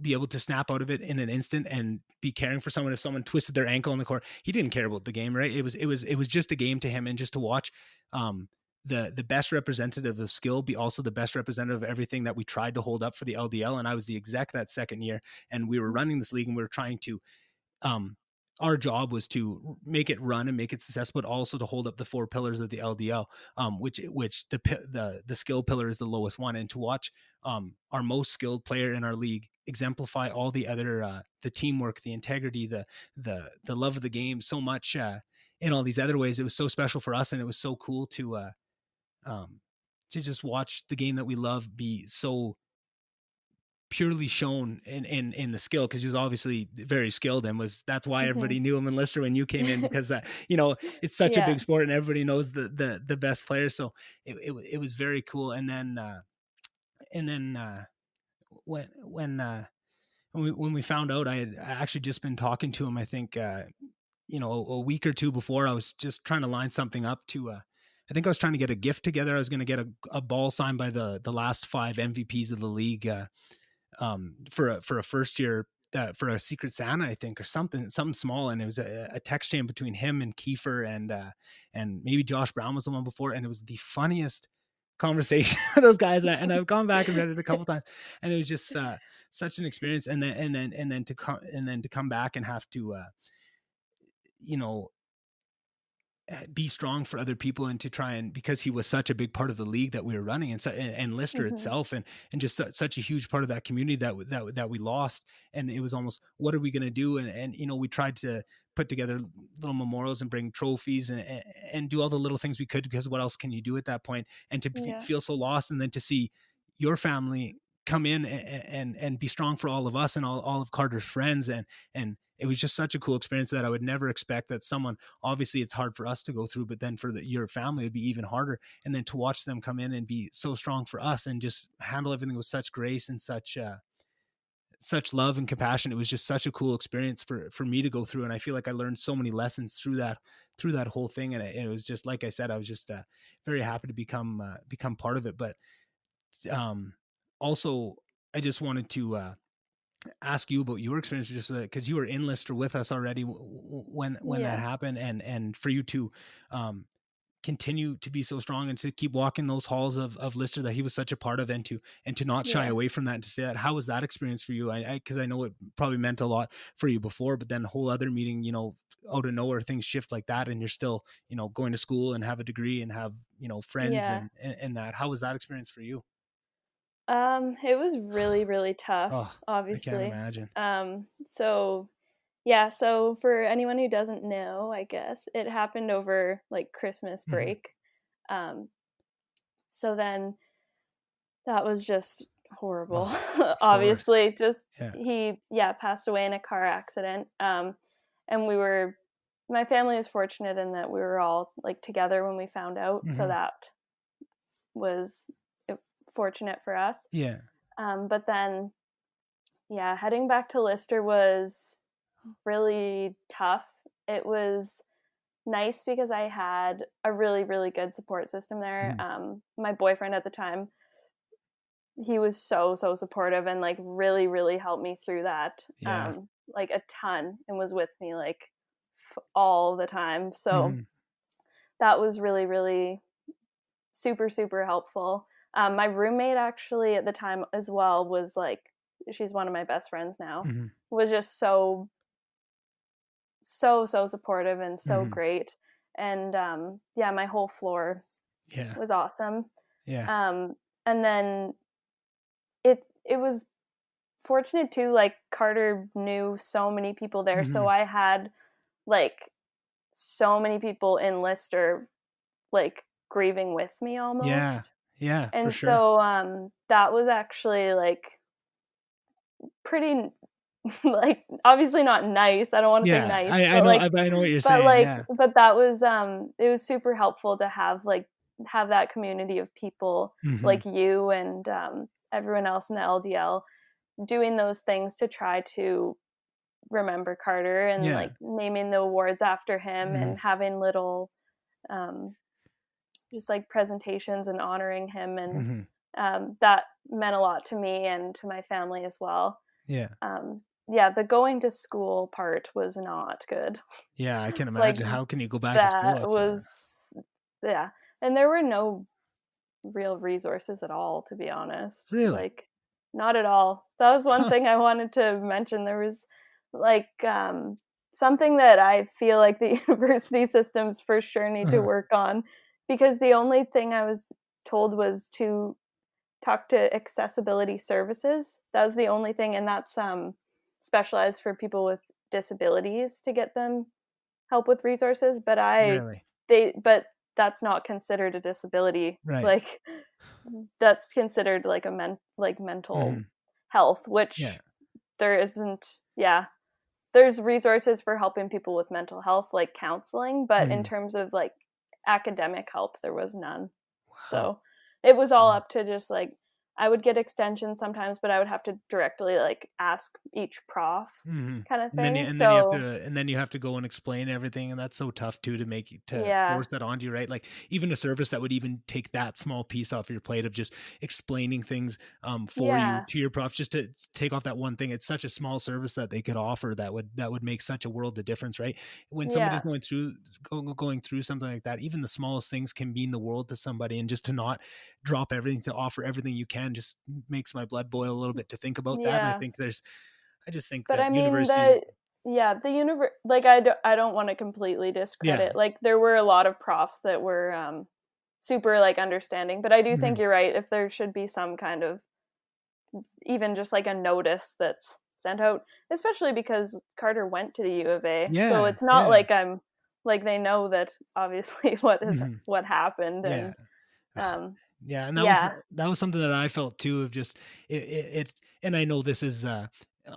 be able to snap out of it in an instant and be caring for someone if someone twisted their ankle in the court. He didn't care about the game, right? It was just a game to him. And just to watch um the best representative of skill be also the best representative of everything that we tried to hold up for the LDL. And I was the exec that second year, and we were running this league, and we were trying to um our job was to make it run and make it successful, but also to hold up the four pillars of the LDL, which the skill pillar is the lowest one. And to watch our most skilled player in our league exemplify all the other the teamwork, the integrity, the love of the game so much in all these other ways, it was so special for us, and it was so cool um, to just watch the game that we love be so purely shown in the skill, because he was obviously very skilled, and that's why Hmm. everybody knew him in Lister when you came in, because it's such a big Yeah. sport and everybody knows the best players. So it was very cool. And then when we found out, I had actually just been talking to him, I think a week or two before. I was just trying to line something up to I think I was trying to get a gift together. I was going to get a ball signed by the last five MVPs of the league, for a first year, for a Secret Santa, I think, or something small. And it was a text chain between him and Kiefer, and maybe Josh Brown was the one before. And it was the funniest conversation with those guys. And I've gone back and read it a couple times, and it was just such an experience. And then to come back and have to you know be strong for other people, and to try, and because he was such a big part of the league that we were running, and Lister Hmm. itself, and just such a huge part of that community that we lost. And it was almost, what are we going to do? And we tried to put together little memorials and bring trophies, and do all the little things we could, because what else can you do at that point? And to Yeah. feel so lost, and then to see your family come in and be strong for all of us and all of Carter's friends. And it was just such a cool experience that I would never expect that someone, obviously it's hard for us to go through, but then for your family it'd be even harder. And then to watch them come in and be so strong for us, and just handle everything with such grace and such love and compassion, it was just such a cool experience for me to go through. And I feel like I learned so many lessons through that whole thing. And it was just, like I said, I was just very happy to become part of it. But um also, I just wanted to ask you about your experience, just because you were in Lister with us already when that Yeah. happened. And for you to um continue to be so strong and to keep walking those halls of Lister that he was such a part of, and to not shy Yeah. away from that, and to say that. How was that experience for you? Because I know it probably meant a lot for you before, but then a whole other meeting, out of nowhere, things shift like that, and you're still, going to school and have a degree and have, friends Yeah. and that. How was that experience for you? It was really, really tough, Oh, I can't obviously. imagine. So yeah, so for anyone who doesn't know, I guess it happened over like Christmas Mm-hmm. break. Um, so then that was just horrible. Oh, of course. Obviously, just Yeah. he passed away in a car accident. And my family was fortunate in that we were all like together when we found out, so Mm-hmm. that was fortunate for us. Yeah. But then heading back to Lister was really tough. It was nice because I had a really, really good support system there. Mm-hmm. My boyfriend at the time, he was so, so supportive and like really, really helped me through that, Yeah. like a ton, and was with me like all the time. So Mm-hmm. that was really, really super, super helpful. My roommate actually at the time as well was like, she's one of my best friends now, Mm-hmm. was just so, so, so supportive and so Mm-hmm. great. And my whole floor Yeah. was awesome. Yeah. And then it was fortunate too, like Carter knew so many people there, Mm-hmm. so I had like so many people in Lister like grieving with me Yeah. almost. Yeah, for And sure. so that was actually like pretty like obviously not nice. I don't want to say Yeah. nice, I but know, like I know what you're saying. Yeah. but that was it was super helpful to have that community of people Mm-hmm. like you and everyone else in the LDL doing those things to try to remember Carter and Yeah. like naming the awards after him Mm-hmm. and having little um, just like presentations and honoring him, and Mm-hmm. that meant a lot to me and to my family as well. Yeah. The going to school part was not good. Yeah, I can Like imagine. How can you go back to school that after that? was yeah, and there were no real resources at all, to be honest. Really? Like not at all. That was one Huh. thing I wanted to mention. There was like something that I feel like the university systems for sure need to Uh-huh. work on, because the only thing I was told was to talk to accessibility services. That was the only thing, and that's specialized for people with disabilities to get them help with resources. Really? But that's not considered a disability. Right. Like that's considered like Mm-hmm. mental health, Yeah. which there isn't. Yeah, there's resources for helping people with mental health, like counseling, but in Mm-hmm. terms of like academic help, there was none. Wow. So it was all Wow. up to just like I would get extensions sometimes, but I would have to directly like ask each prof Mm-hmm. kind of And then you thing. and then you have So to and then you have to go and explain everything, and that's so tough too, to yeah, force that onto you, right? Like even a service that would even take that small piece off your plate of just explaining things for you yeah, to your prof, just to take off that one thing. It's such a small service that they could offer that would make such a world of difference, right? When somebody's yeah, going through something like that, even the smallest things can mean the world to somebody, and just to not drop everything, to offer everything you can, just makes my blood boil a little bit to think about that. And yeah. I just think But I that mean universities. the universe, like I don't want to completely Yeah. discredit. Like there were a lot of profs that were super like understanding, but I do think Mhm. you're right. If there should be some kind of even just like a notice that's sent out, especially because Carter went to the U of A, so Yeah, it's not yeah. like I'm like they know that obviously Mhm. what happened, Yeah. and um Yeah, and yeah, that was something that I felt too, of just it and I know this is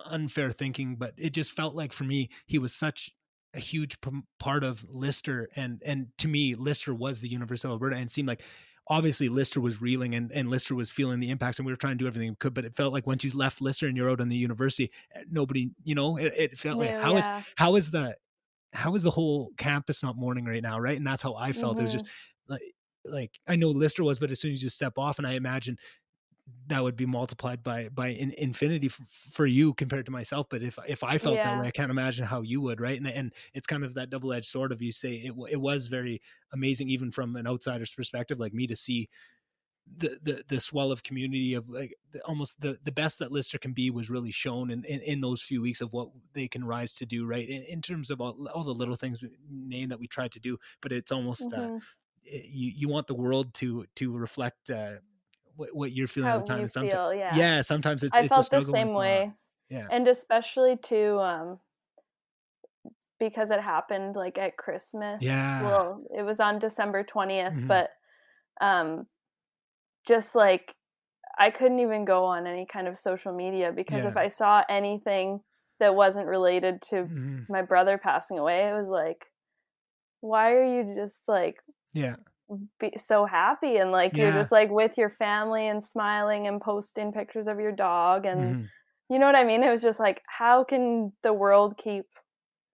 unfair thinking, but it just felt like for me he was such a huge part of Lister, and to me Lister was the University of Alberta, and it seemed like obviously Lister was reeling, and Lister was feeling the impacts, and we were trying to do everything we could, but it felt like once you left Lister and you're out on the university, nobody, it felt like new, yeah, how is the whole campus not mourning right now, right? And that's how I felt. It was just mhm, like I know Lister was, but as soon as you step off, and I imagine that would be multiplied by infinity for you compared to myself. But if I felt that way, Yeah. I can't imagine how you would, right? And it's kind of that double-edged sword of, you say it was very amazing, even from an outsider's perspective like me, to see the swell of community of like almost the best that Lister can be was really shown in those few weeks of what they can rise to do, right? In terms of all the little things name that we tried to do, but it's almost Mm-hmm. you want the world to reflect what you're feeling at the How time. you And sometimes, feel, yeah. yeah, sometimes I it's a felt the struggle and same it's not. way. Yeah. And especially too, because it happened like at Christmas. Yeah. Well, it was on December 20th, Mm-hmm. but um, just like I couldn't even go on any kind of social media, because Yeah. if I saw anything that wasn't related to Mm-hmm. my brother passing away, it was like, why are you just like Yeah. be so happy, and like you're Yeah. just like with your family and smiling and posting pictures of your dog, and Mm-hmm. you know what I mean? It was just like, how can the world keep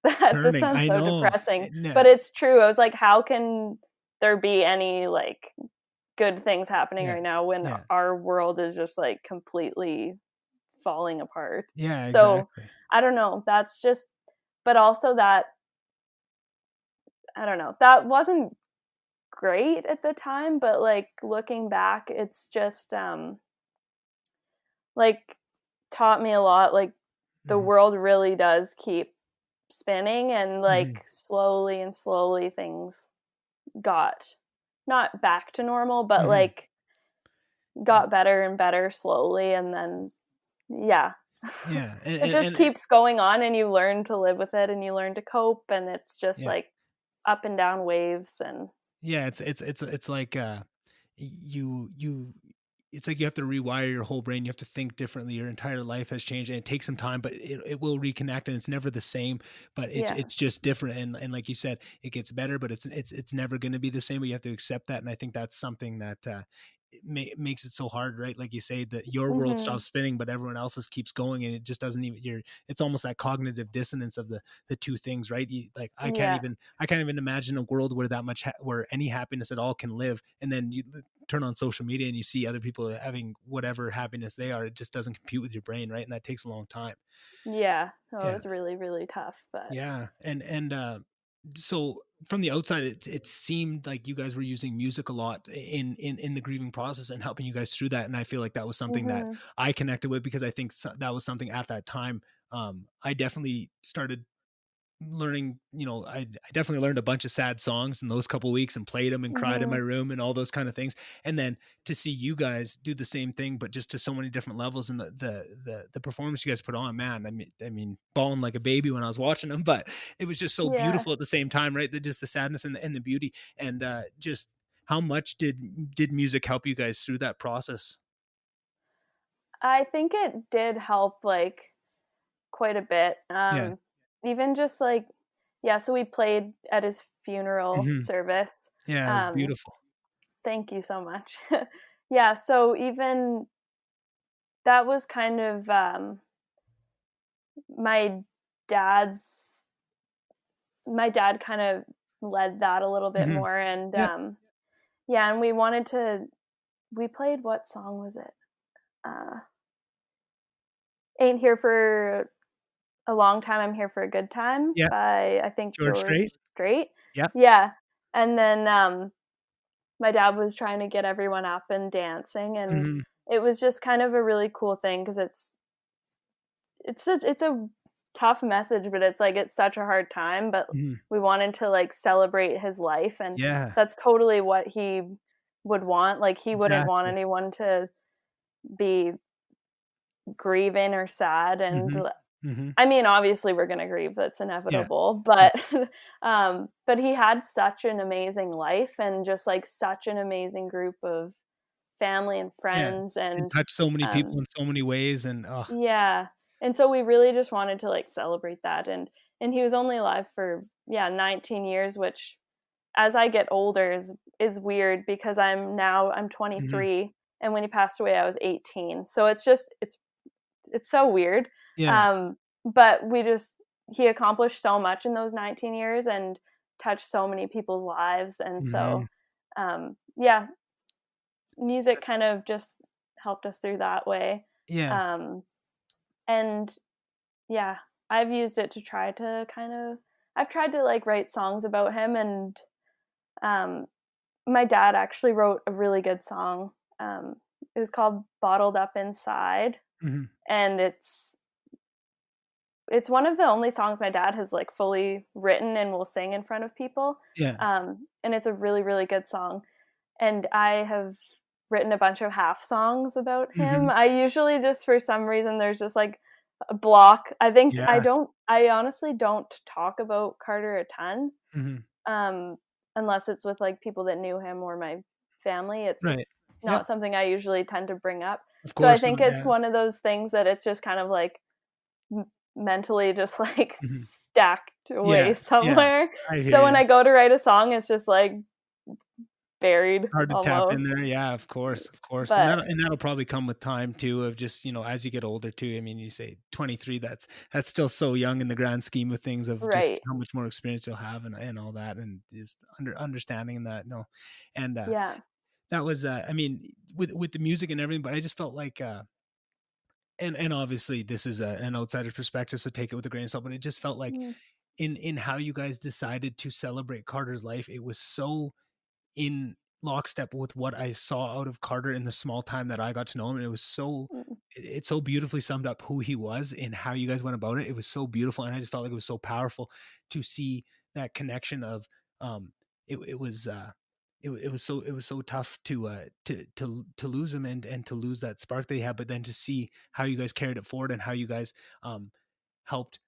that? This Turning, sounds I so know. depressing, Yeah. but it's true. I was like, how can there be any like good things happening Yeah. right now when Yeah. our world is just like completely falling apart? Yeah, So exactly. I don't know. That's just, but also that, I don't know. That wasn't great at the time, but like looking back, it's just like taught me a lot. Like the Mm-hmm. world really does keep spinning, and Mm-hmm. like slowly and slowly things got not back to normal, but Mm-hmm. like got better and better slowly, and then yeah. Yeah. It just And keeps going on, and you learn to live with it and you learn to cope, and it's just yeah. like up and down waves. And Yeah, it's like you it's like you have to rewire your whole brain. You have to think differently. Your entire life has changed, and it takes some time, but it will reconnect, and it's never the same, but yeah. it's just different. And like you said, it gets better, but it's never going to be the same, but you have to accept that. And I think that's something that it makes it so hard, right? Like you say, that your world Mhm. stops spinning, but everyone else's keeps going, and it just doesn't even, it's almost that cognitive dissonance of the two things, right? Like Yeah. I can't even imagine a world where that much where any happiness at all can live, and then you turn on social media and you see other people having whatever happiness they are. It just doesn't compute with your brain, right? And that takes a long time. Yeah. Oh, it Yeah. was really, really tough, but Yeah. And so from the outside, it seemed like you guys were using music a lot in the grieving process and helping you guys through that. And I feel like that was something that mhm. I connected with, because I think that was something at that time. I definitely started learning, I definitely learned a bunch of sad songs in those couple weeks and played them and cried in my Mhm. room and all those kind of things. And then to see you guys do the same thing, but just to so many different levels, and the performance you guys put on, man, I mean, bawling like a baby when I was watching them, but it was just so Yeah. beautiful at the same time, right? Just the sadness and the beauty. And just how much did music help you guys through that process? I think it did help like quite a bit. Yeah. Even just like, yeah, so we played at his funeral Hmm. service. Yeah, it was Um beautiful. Thank you so much. Yeah, so even that was kind of my dad's my dad kind of led that a little bit Hmm. more. And Yeah. yeah, and we wanted to, we played, what song was it? Ain't Here for a Long Time, I'm Here for a Good Time Yeah. by, I think, George George Strait. Strait. Yeah. Yeah. And then my dad was trying to get everyone up and dancing, and Hmm. it was just kind of a really cool thing, because it's a tough message, but it's like it's such a hard time, but Hmm. we wanted to like celebrate his life, and Yeah, that's totally what he would want. Like he wouldn't want exactly. anyone to be grieving or sad. And Mhm. Mhm. I mean, obviously we're going to grieve, that's Yeah. inevitable, Yeah. but he had such an amazing life, and just like such an amazing group of family and Yeah. friends. And And touch so many people um in so many ways, and, oh. yeah. And so we really just wanted to like celebrate that. And he was only alive for, yeah, 19 years, which as I get older is weird, because I'm Mhm. 23, and when he passed away I was 18. So it's just it's so weird. Yeah. Um but he accomplished so much in those 19 years and touched so many people's lives. And so Mhm. yeah, music kind of just helped us through that way. Yeah. And yeah, I've used it to try to I've tried to like write songs about him, and my dad actually wrote a really good song. It was called Bottled Up Inside. Mm-hmm. And it's one of the only songs my dad has like fully written and will sing in front of people. Yeah. And it's a really, really good song. And I have written a bunch of half songs about him. Mm-hmm. I usually just, for some reason, there's just like a block. I think Yeah. I honestly don't talk about Carter a ton. Mm-hmm. Unless it's with like people that knew him or my family. It's Right. not Yeah. something I usually tend to bring up. Of So I course think not. it's Yeah. one of those things that it's just kind of like mentally just like Mm-hmm. stacked away Yeah. Yeah. somewhere. I hear So when you. I go to write a song, it's just like buried Hard to tap in almost. there. Yeah, of course, of course. And But that'll probably come with time too, of just, as you get older too. I mean, you say 23, that's still so young in the grand scheme of things, of just right. how much more experience you'll have, and all that, and just understanding that. No. And Yeah. that was I mean, with the music and everything, but I just felt like and obviously this is an outsider's perspective, so take it with a grain of salt, but it just felt like Mm, in how you guys decided to celebrate Carter's life, it was so in lockstep with what I saw out of Carter in the small time that I got to know him. And it was so, mm, it so beautifully summed up who he was and how you guys went about it. It was so beautiful. And I just felt like it was so powerful to see that connection of, it was, it was so tough to lose him, and to lose that spark that he had, but then to see how you guys carried it forward, and how you guys, helped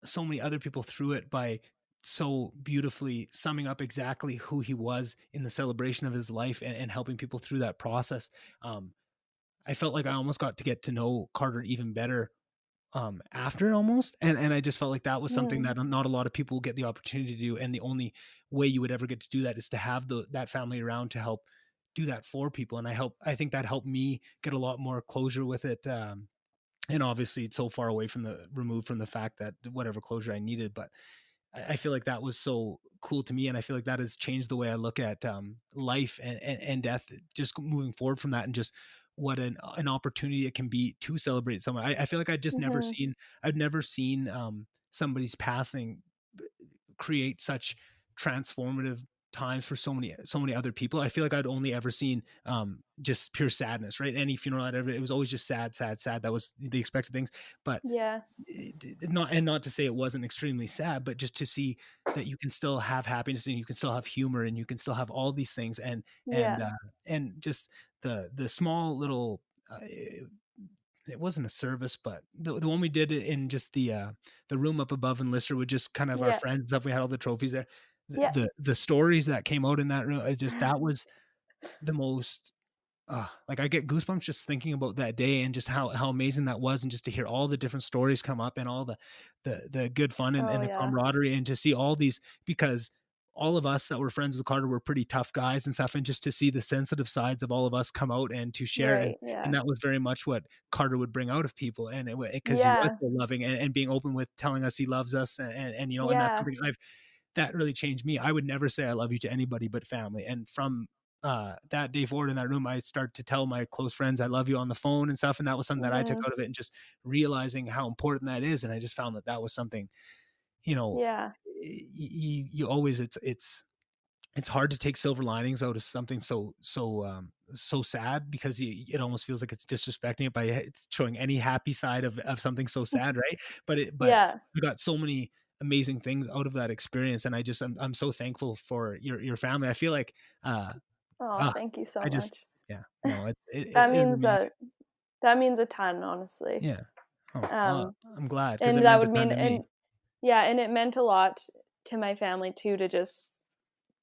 so many other people through it by so beautifully summing up exactly who he was in the celebration of his life, and helping people through that process. I felt like I almost got to get to know Carter even better after, almost, and I just felt like that was something mm, that not a lot of people get the opportunity to do, and the only way you would ever get to do that is to have that family around to help do that for people. And I think that helped me get a lot more closure with it. And obviously it's so far away from removed from the fact that whatever closure I needed, but I feel like that was so cool to me, and I feel like that has changed the way I look at life, and death, just moving forward from that, and just what an opportunity it can be to celebrate someone. I feel like mhm, I've never seen somebody's passing create such transformative times for so many other people. I feel like I'd only ever seen just pure sadness, right? Any funeral I'd ever, it was always just sad, sad, sad. That was the expected things. But yeah. not to say it wasn't extremely sad, but just to see that you can still have happiness, and you can still have humor, and you can still have all these things, Yeah. and just the small little it wasn't a service, but the one we did in just the room up above in Lister, with just kind of our Yeah. friends and stuff. We had all the trophies there. Yeah. The stories that came out in that room, it's just, that was the most, like, I get goosebumps just thinking about that day, and just how amazing that was, and just to hear all the different stories come up, and all the good fun, Oh and the yeah. camaraderie, and to see all these, because all of us that were friends with Carter were pretty tough guys and stuff, and just to see the sensitive sides of all of us come out and to share, Right. and Yeah. that was very much what Carter would bring out of people, and because he was Yeah. so loving, and being open with telling us he loves us, and that's Yeah. something that really changed me. I would never say I love you to anybody but family. And from that day forward in that room, I start to tell my close friends I love you on the phone and stuff. And that was something that I took Mhm. out of it, and just realizing how important that is. And I just found that was something, you know, Yeah. you always, it's hard to take silver linings out of something so sad, because it almost feels like it's disrespecting it by showing any happy side of something so sad, right? But Yeah. we got so many amazing things out of that experience, and I'm so thankful for your family. I feel like uh Oh, uh thank you so I just, much. yeah, no, That it means remains, that means a ton, honestly. yeah. Oh, well, Um, I'm glad, because it and that meant a would ton mean, to me. and yeah, and it meant a lot to my family too, to just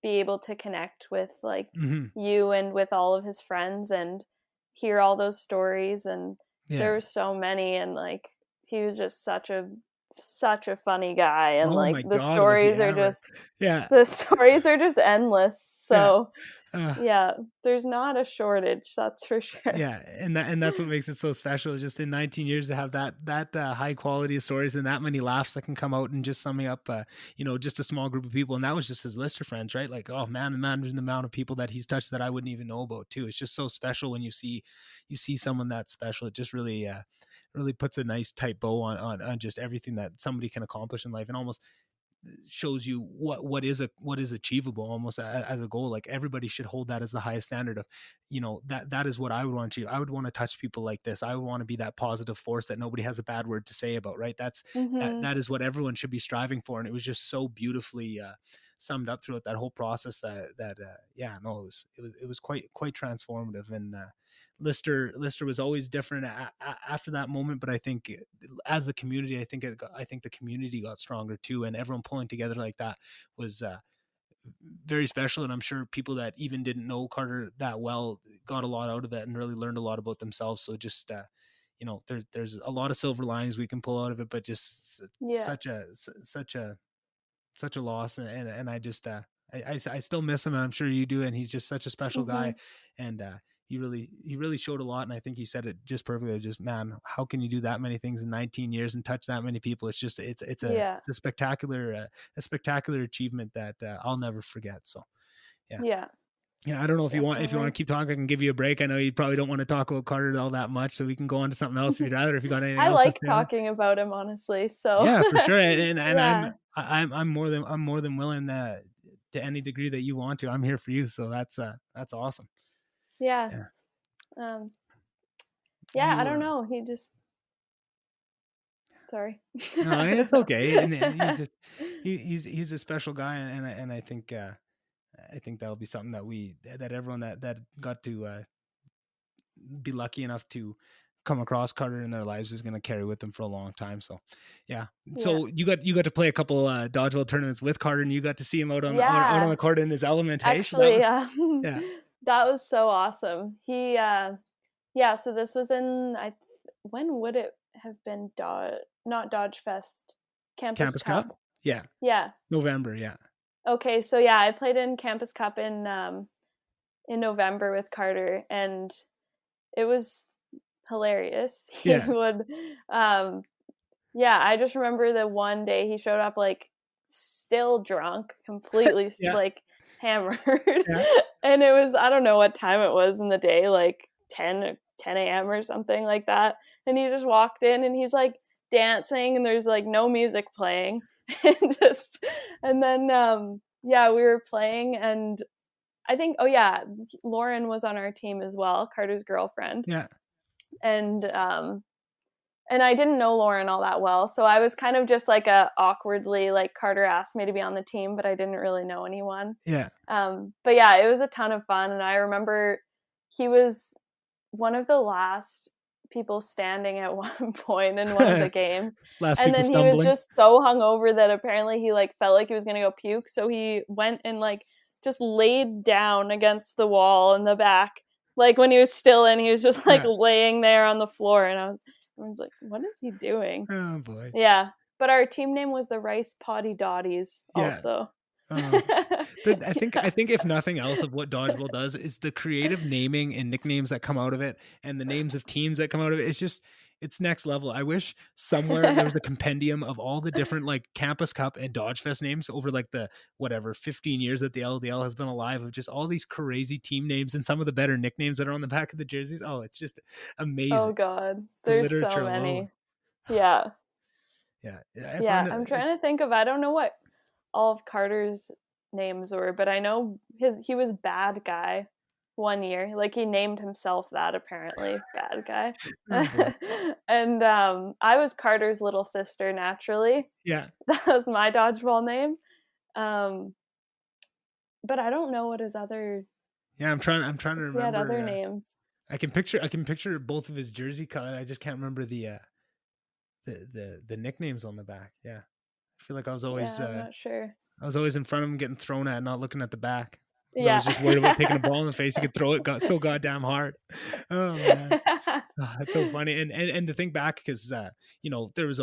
be able to connect with like Hmm. you and with all of his friends and hear all those stories. And there Yeah. were so many, and like he was just such a funny guy, and Oh like my God, was he ever? Yeah. the stories are just endless. Yeah. So Yeah, there's not a shortage, that's for sure. Yeah, and that's what makes it so special. Just in 19 years to have that high quality of stories and that many laughs that can come out and just summing up, just a small group of people. And that was just his Lister friends, right? Like, oh man, the amount of people that he's touched that I wouldn't even know about too. It's just so special when you see someone that special. It just really puts a nice tight bow on just everything that somebody can accomplish in life, and almost shows you what is achievable almost as a goal. Like everybody should hold that as the highest standard of, that is what I would want to achieve. I would want to touch people like this. I would want to be that positive force that nobody has a bad word to say about, right? That is what everyone should be striving for. And it was just so beautifully summed up throughout that whole process it was quite transformative. And Lister was always different after that moment, but I think as the community, I think the community got stronger too, and everyone pulling together like that was very special. And I'm sure people that even didn't know Carter that well got a lot out of it and really learned a lot about themselves. So just there's a lot of silver linings we can pull out of it, but just Yeah. such a loss. And I just I still miss him, and I'm sure you do. And he's just such a special guy, and he really showed a lot. And I think you said it just perfectly. Just, man, how can you do that many things in 19 years and touch that many people? It's just it's a spectacular achievement that I'll never forget. So yeah. I don't know if Definitely. you want to keep talking, I can give you a break. I know you probably don't want to talk about Carter all that much, so we can go on to something else if you'd rather. If you got anything I else to like say. talking about him, honestly. So Yeah, for sure. And yeah. I'm more than willing to any degree that you want to. I'm here for you. So that's awesome. Yeah. Yeah. Yeah, I don't know. He just sorry. No, it's okay. And he's a special guy, and I think that'll be something that everyone that got to be lucky enough to come across Carter in their lives is going to carry with them for a long time. So yeah. So you got to play a couple dodgeball tournaments with Carter, and you got to see him out on the court in his element. Hey, so Actually, yeah. that was so awesome. He so this was in when would it have been? Not Dodge Fest, Campus Cup. Yeah. Yeah. November, yeah. Okay, so yeah, I played in Campus Cup in November with Carter, and it was hilarious. He would I just remember the one day he showed up like still drunk, completely like hammered. And it was, I don't know what time it was in the day, like 10 a.m. or something like that. And he just walked in and he's like dancing and there's like no music playing. and then we were playing, and I think Lauren was on our team as well, Carter's girlfriend. Yeah. And I didn't know Lauren all that well, so I was kind of just like awkwardly, like, Carter asked me to be on the team, but I didn't really know anyone. Yeah. But yeah, it was a ton of fun, and I remember he was one of the last people standing at one point in one of the games. And then he was just so hungover that apparently he like felt like he was gonna go puke, so he went and like just laid down against the wall in the back. Like when he was still in, he was just like laying there on the floor, and everyone's like, what is he doing? Oh boy. Yeah. But our team name was the Rice Potty Dotties also. But I think if nothing else of what dodgeball does is the creative naming and nicknames that come out of it, and the names of teams that come out of it. It's next level. I wish somewhere there was a compendium of all the different like Campus Cup and Dodge Fest names over like the 15 years that the LDL has been alive, of just all these crazy team names and some of the better nicknames that are on the back of the jerseys. Oh, it's just amazing. Oh God, there's so many. Alone. Yeah. I'm trying to think of, I don't know what all of Carter's names were, but I know he was Bad Guy one year. Like he named himself that, apparently. Bad Guy. And I was Carter's little sister, naturally. Yeah. That was my dodgeball name. But I don't know what his other. Yeah, I'm trying to remember. He had other names. I can picture both of his jersey colors. I just can't remember the nicknames on the back. Yeah. I feel like I was always I'm not sure. I was always in front of him getting thrown at, not looking at the back. I was just worried about taking a ball in the face. He could throw it so goddamn hard. Oh man, that's so funny. And to think back, because there was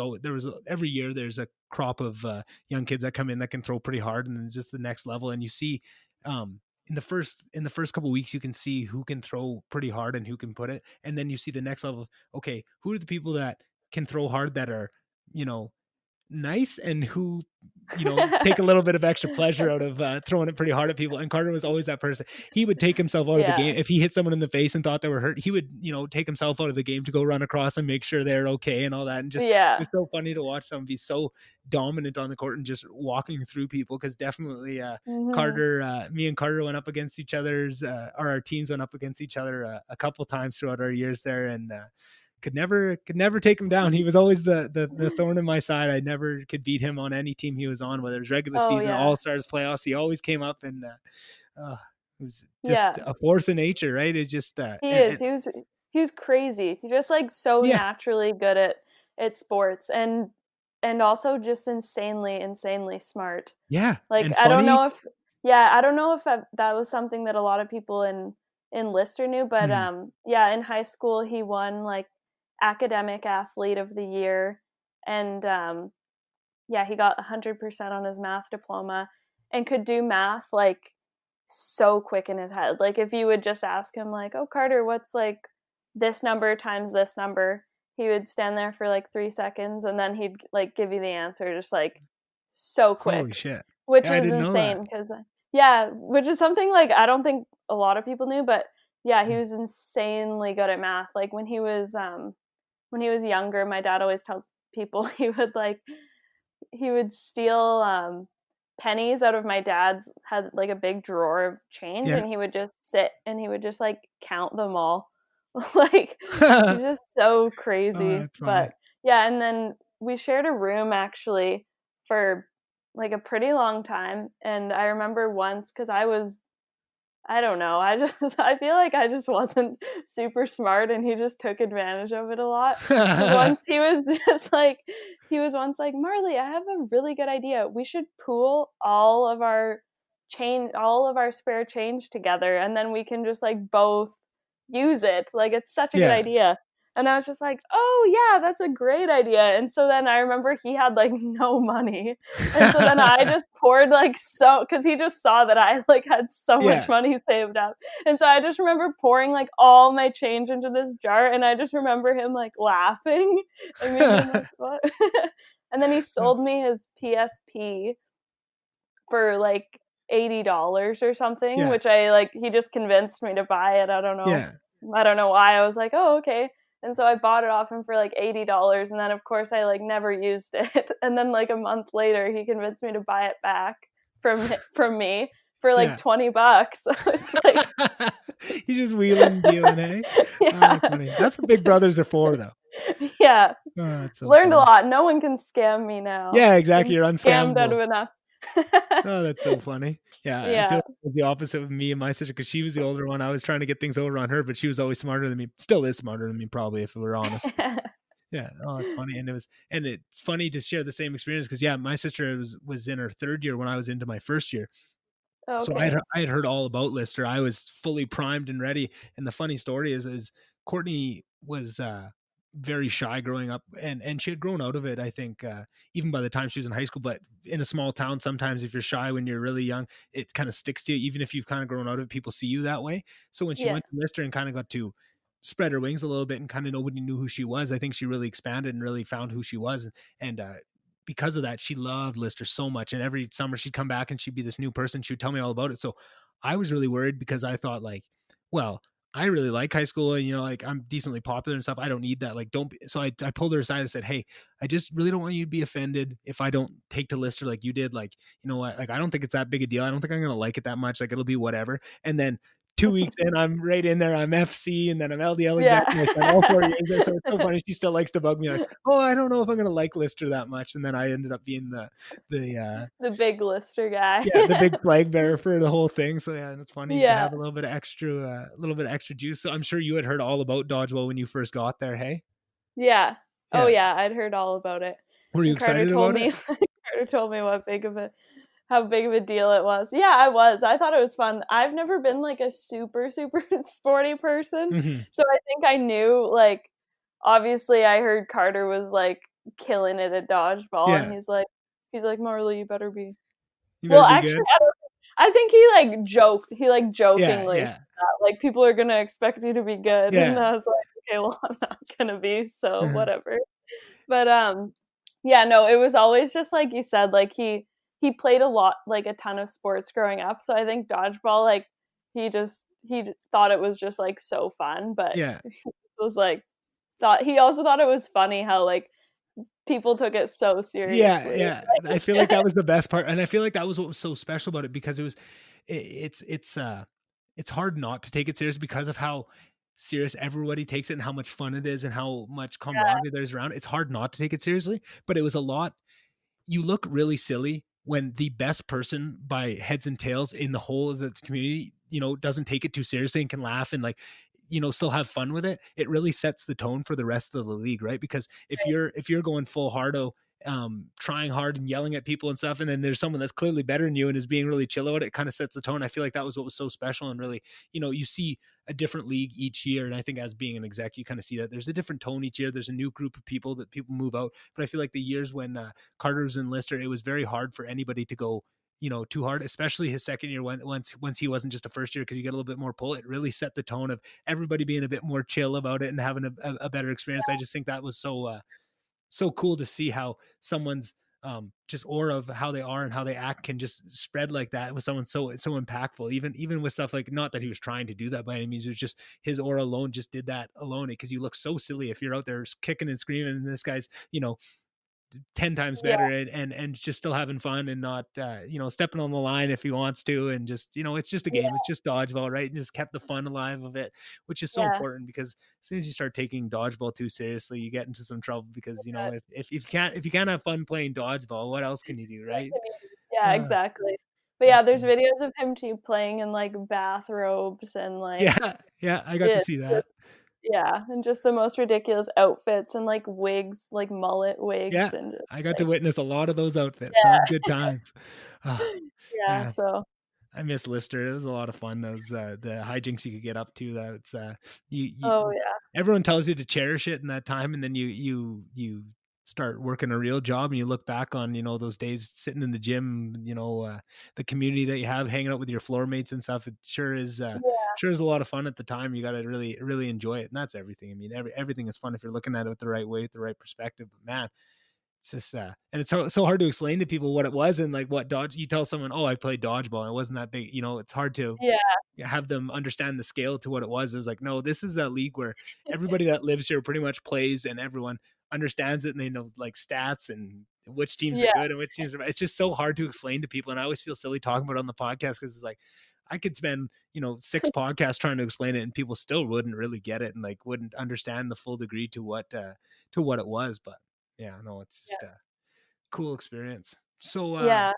every year there's a crop of young kids that come in that can throw pretty hard, and then just the next level. And you see, in the first couple of weeks, you can see who can throw pretty hard and who can put it, and then you see the next level. Okay, who are the people that can throw hard that are, you know, nice, and who, you know, take a little bit of extra pleasure out of throwing it pretty hard at people. And Carter was always that person. He would take himself out of the game if he hit someone in the face and thought they were hurt. He would, you know, take himself out of the game to go run across and make sure they're okay and all that. And just it was so funny to watch someone be so dominant on the court and just walking through people. Because definitely Carter, me and Carter went up against each other's, or our teams went up against each other a couple times throughout our years there, and could never take him down. He was always the thorn in my side. I never could beat him on any team he was on, whether it was regular season, All-Stars, playoffs. He always came up, and it was just a force of nature, right? It just he was crazy. He's just like so naturally good at sports, and also just insanely smart. Yeah, like I don't know if that was something that a lot of people in Lister knew, but in high school he won like academic athlete of the year, and he got 100% on his math diploma and could do math like so quick in his head. Like if you would just ask him like, oh Carter, what's like this number times this number, he would stand there for like 3 seconds and then he'd like give you the answer just like so quick. Holy shit. Which is insane, because which is something like I don't think a lot of people knew, but he was insanely good at math. Like when he was younger, my dad always tells people he would steal pennies out of my dad's, had like a big drawer of change, and he would just sit and he would just like count them all. Like he's just so crazy. But and then we shared a room actually for like a pretty long time, and I remember once, because I don't know, I feel like I just wasn't super smart, and he just took advantage of it a lot. Once he was once like, Marley, I have a really good idea. We should pool all of our spare change together, and then we can just like both use it. Like it's such a good idea. And I was just like, oh yeah, that's a great idea. And so then I remember he had like no money. And so then I just poured like because he just saw that I like had so much money saved up. And so I just remember pouring like all my change into this jar. And I just remember him like laughing. I mean, like, what? And then he sold me his PSP for like $80 or something, which he just convinced me to buy it. I don't know. I don't know why. I was like, oh, okay. And so I bought it off him for like $80, and then of course I like never used it. And then like a month later, he convinced me to buy it back from me for like $20. It's like you just wheeling dealing, eh? Oh, funny. That's what big brothers are for, though. Yeah, so learned funny. A lot. No one can scam me now. Yeah, exactly. You're unscammable. Scammed out of enough. Oh, that's so funny. I feel like it was the opposite of me and my sister, because she was the older one. I was trying to get things over on her, but she was always smarter than me. Still is smarter than me, probably, if we're honest. Oh, it's funny. And it's funny to share the same experience, because my sister was in her third year when I was into my first year. Okay. So I had heard all about Lister. I was fully primed and ready. And the funny story is Courtney was very shy growing up, and she had grown out of it, I think, even by the time she was in high school. But in a small town, sometimes if you're shy when you're really young, it kind of sticks to you. Even if you've kind of grown out of it, people see you that way. So when she went to Lister and kind of got to spread her wings a little bit and kind of nobody knew who she was, I think she really expanded and really found who she was. And because of that, she loved Lister so much. And every summer she'd come back and she'd be this new person. She would tell me all about it. So I was really worried, because I thought like, well, I really like high school, and, like, I'm decently popular and stuff. I don't need that. Like, don't be. So I pulled her aside and said, hey, I just really don't want you to be offended if I don't take to Lister like you did. Like, you know what? Like, I don't think it's that big a deal. I don't think I'm going to like it that much. Like, it'll be whatever. And then 2 weeks in, I'm right in there. I'm FC, and then I'm LDL executive. Yeah. All 4 years. So it's so funny. She still likes to bug me like, oh, I don't know if I'm going to like Lister that much. And then I ended up being the big Lister guy. The big flag bearer for the whole thing. So and it's funny to have a little bit of extra juice. So I'm sure you had heard all about Dodgeball when you first got there. Hey. Yeah. Oh yeah, I'd heard all about it. Were you excited about it? Carter told me how big of a deal it was. Yeah, I was. I thought it was fun. I've never been like a super sporty person. Mm-hmm. So I think I knew, like, obviously I heard Carter was like killing it at Dodgeball, and he's like, Marley, you better be. Actually, I think he like joked. He like Yeah, jokingly yeah, like people are gonna expect you to be good, and yeah. I was like, okay, well, I'm not gonna be, so whatever. But yeah, no, it was always just like you said, like he played a lot, like a ton of sports growing up. So I think dodgeball, like he thought it was just like so fun, but Yeah. he was like he also thought it was funny how like people took it so Yeah, seriously. yeah. I feel like that was the best part, and I feel like that was what was so special about it because it was it's hard not to take it serious because of how serious everybody takes it and how much fun it is and how much camaraderie there's around. It's hard not to take it seriously, but it was a lot. You look really silly when the best person by heads and tails in the whole of the community, doesn't take it too seriously and can laugh and like, still have fun with it. It really sets the tone for the rest of the league, right? Because if you're going full hardo, trying hard and yelling at people and stuff, and then there's someone that's clearly better than you and is being really chill about it, it kind of sets the tone. I feel like that was what was so special and really, you see a different league each year. And I think as being an exec, you kind of see that there's a different tone each year. There's a new group of people that people move out. But I feel like the years when Carter was in Lister, it was very hard for anybody to go, too hard, especially his second year once he wasn't just a first year because you get a little bit more pull. It really set the tone of everybody being a bit more chill about it and having a better experience. I just think that was so cool to see how someone's just aura of how they are and how they act can just spread like that with someone so impactful, even with stuff like, not that he was trying to do that by any means, it was just his aura alone just did that alone, because you look so silly if you're out there kicking and screaming and this guy's 10 times Yeah, better and just still having fun and not stepping on the line if he wants to, and just it's just a game, yeah, it's just dodgeball, right? And just kept the fun alive of it, which is so yeah. important, because as soon as you start taking dodgeball too seriously, you get into some trouble, because if you can't have fun playing dodgeball, what else can you do, right? Yeah, uh exactly. But yeah, there's videos of him too playing in like bathrobes and like yeah, yeah, I got to yeah, see that. yeah, and just the most ridiculous outfits and like wigs, like mullet wigs Yeah, and just, I got to like witness a lot of those outfits. That was yeah. good times. Oh, Yeah, man, so I miss Lister. It was a lot of fun. Those the hijinks you could get up to. That's you oh yeah. everyone tells you to cherish it in that time, and then you start working a real job, and you look back on those days sitting in the gym, the community that you have, hanging out with your floor mates and stuff. It Yeah, sure is a lot of fun at the time. You got to really enjoy it, and that's everything. I mean, everything is fun if you're looking at it the right way, with the right perspective. But man, it's just and it's so hard to explain to people what it was, and like what dodge. You tell someone, oh, I played dodgeball, and it wasn't that big. It's hard to yeah, have them understand the scale to what it was. It was like, no, this is a league where everybody that lives here pretty much plays, and everyone understands it, and they know like stats and which teams are yeah, good and which teams are bad. It's just so hard to explain to people, and I always feel silly talking about it on the podcast, because it's like I could spend 6 podcasts trying to explain it, and people still wouldn't really get it and like wouldn't understand the full degree to what it was. But yeah, no, it's yeah, just a cool experience. So yeah,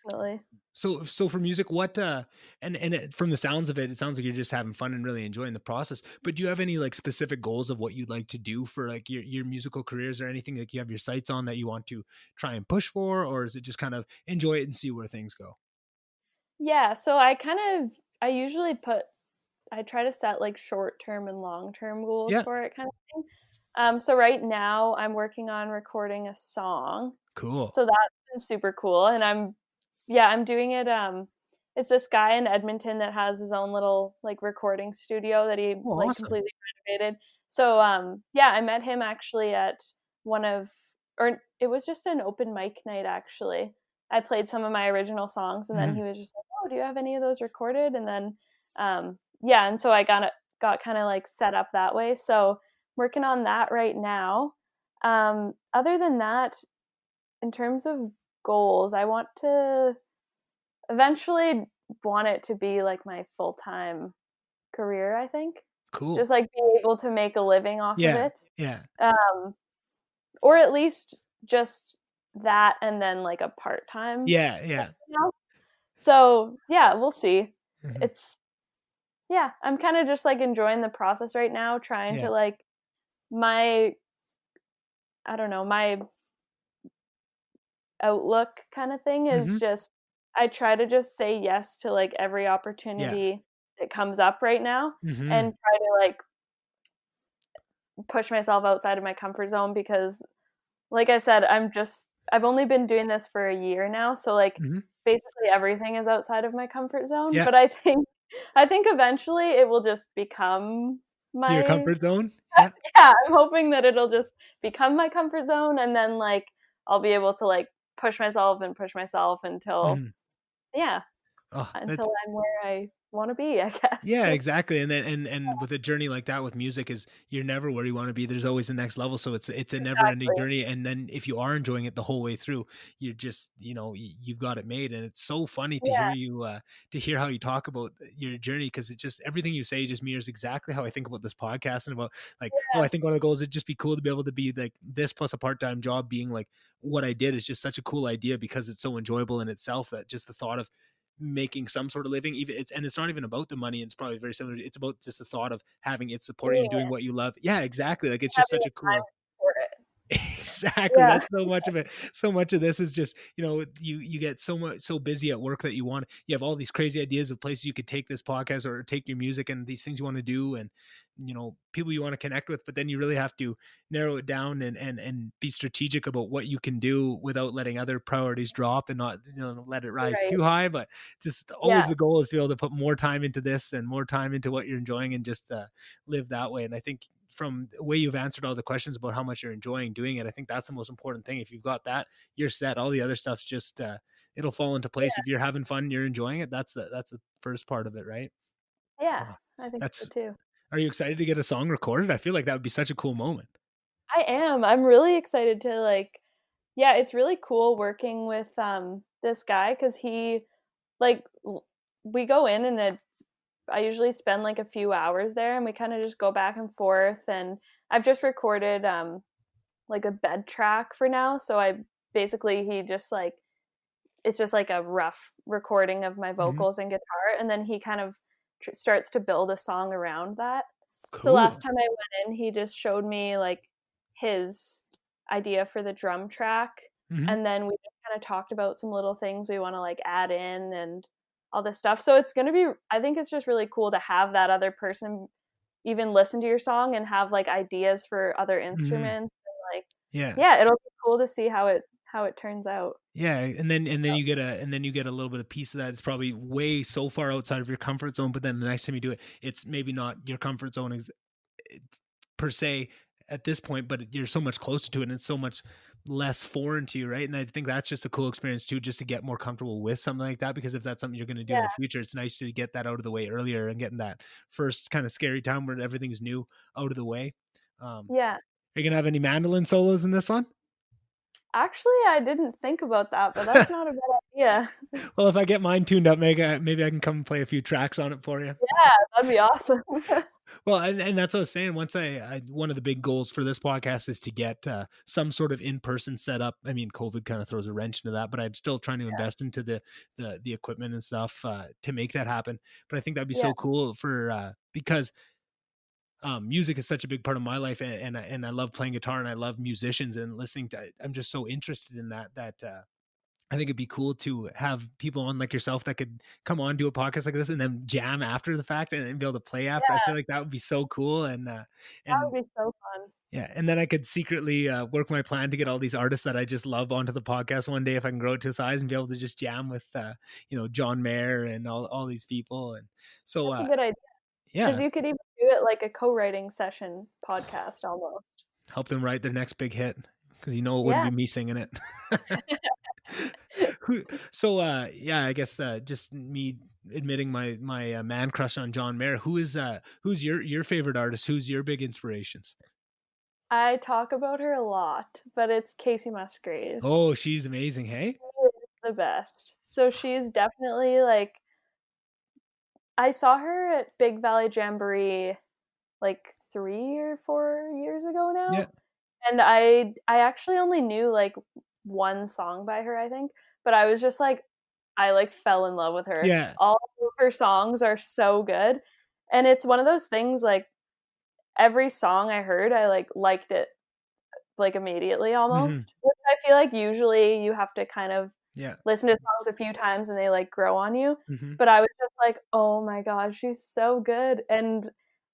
definitely. so for music, what from the sounds of it, it sounds like you're just having fun and really enjoying the process. But do you have any like specific goals of what you'd like to do for like your musical careers, or anything like you have your sights on that you want to try and push for, or is it just kind of enjoy it and see where things go? Yeah, so I usually I try to set like short-term and long-term goals Yeah, for it kind of thing. So right now I'm working on recording a song. cool. So that's been super cool, and I'm doing it. It's this guy in Edmonton that has his own little like recording studio that he Oh, like awesome. completely renovated. So yeah, I met him actually at one of, or it was just an open mic night actually. I played some of my original songs, and then Mhm. he was just like, "Oh, do you have any of those recorded?" And then yeah, and so I got kind of like set up that way. So working on that right now. Other than that, in terms of goals, I want to eventually want it to be like my full-time career, I think. Cool. Just like be able to make a living off of Yeah, it. yeah, Um, or at least just that and then like a part-time yeah, yeah. something else. So, yeah, we'll see. Mhm. It's yeah, I'm kind of just like enjoying the process right now, trying Yeah. to like my I don't know, my outlook kind of thing is Mhm. just I try to just say yes to like every Yeah. opportunity that comes up right now Mhm. and try to like push myself outside of my comfort zone because like I said, I've only been doing this for a year now, so like Mhm. basically everything is outside of my comfort zone, Yeah. but I think eventually it will just become Your my comfort zone. Yeah. yeah, I'm hoping that it'll just become my comfort zone, and then like I'll be able to like push myself and push myself until Mhm. yeah, Oh, that's until I'm where I want to be, I guess. yeah, exactly. And then and with a journey like that with music is you're never where you want to be. There's always the next level. So it's a never ending Exactly. journey. And then if you are enjoying it the whole way through, you're just, you've got it made. And it's so funny to hear Yeah, you to hear how you talk about your journey, because it just everything you say just mirrors exactly how I think about this podcast and about like, oh, yeah, I think one of the goals would just be cool to be able to be like this plus a part-time job being like what I did is just such a cool idea because it's so enjoyable in itself that just the thought of making some sort of living, even it's not even about the money, and it's probably very similar, it's about just the thought of having it support you doing and doing it, what you love. Yeah, exactly, like it's just having such the a cool time for it. exactly, Yeah, that's so much of it. So much of this is just, you get so busy at work that you have all these crazy ideas of places you could take this podcast or take your music and these things you want to do, and people you want to connect with, but then you really have to narrow it down and be strategic about what you can do without letting other priorities drop and not let it rise right. too high. But just always Yeah, the goal is to be able to put more time into this and more time into what you're enjoying and just live that way. And I think from the way you've answered all the questions about how much you're enjoying doing it, I think that's the most important thing. If you've got that, you're set. All the other stuff's just it'll fall into place. If yeah, you're having fun, you're enjoying it, that's the first part of it, right? yeah. Oh, I think so that's too. are you excited to get a song recorded? I feel like that would be such a cool moment. I am. I'm really excited to like yeah, it's really cool working with this guy cuz he like we go in and I usually spend like a few hours there and we kind of just go back and forth, and I've just recorded like a bed track for now, so I basically he just like it's just like a rough recording of my Mhm. vocals and guitar, and then he kind of starts to build a song around that. So last Cool. time I went in, he just showed me like his idea for the drum track, Mhm. and then we just kind of talked about some little things we want to like add in and all this stuff. So it's going to be I think it's just really cool to have that other person even listen to your song and have like ideas for other Mhm. instruments, and like Yeah. yeah, it'll be cool to see how it turns out. Yeah, and then you get a little bit of piece of that. It's probably way so far outside of your comfort zone, but then the next time you do it, it's maybe not your comfort zone per se at this point, but you're so much closer to it and it's so much less foreign to you, right? And I think that's just a cool experience too, just to get more comfortable with something like that. Because if that's something you're going to do in Yeah, the future, it's nice to get that out of the way earlier and getting that first kind of scary time where everything's new out of the way. yeah. Are you gonna have any mandolin solos in this one? Actually, I didn't think about that, but that's not a bad idea. Well, if I get mine tuned up, maybe I can come and play a few tracks on it for you. Yeah, that'd be awesome. Well, and that's what I was saying. Once one of the big goals for this podcast is to get some sort of in-person setup. I mean, COVID kind of throws a wrench into that, but I'm still trying to invest into the equipment and stuff to make that happen. But I think that'd be Yeah, so cool for because music is such a big part of my life, and I love playing guitar and I love musicians and listening to. I'm just so interested in that. I think it'd be cool to have people on like yourself that could come on, do a podcast like this, and then jam after the fact and be able to play after. I feel yeah, like that would be so cool, that and would be so fun. yeah, and then I could secretly work my plan to get all these artists that I just love onto the podcast one day if I can grow it to size and be able to just jam with John Mayer and all these people, and so That's a good idea because yeah, you could even do it like a co-writing session podcast almost. help them write their next big hit because it wouldn't Yeah. be me singing it. So yeah, I guess just me admitting my man crush on John Mayer. Who's your favorite artist? Who's your big inspirations? I talk about her a lot, but it's Casey Musgraves. Oh, she's amazing. Hey. She is the best. So she's definitely like I saw her at Big Valley Jamboree like 3 or 4 years ago Yeah. now. And I actually only knew like one song by her, I think, but I was just like I like fell in love with her. Yeah. All of her songs are so good. And it's one of those things like every song I heard, I like liked it like immediately Hmm. almost. Which I feel like usually you have to kind of Yeah. listen to songs a few times and they like grow on you. Hmm. But I was just like, "Oh my god, she's so good." And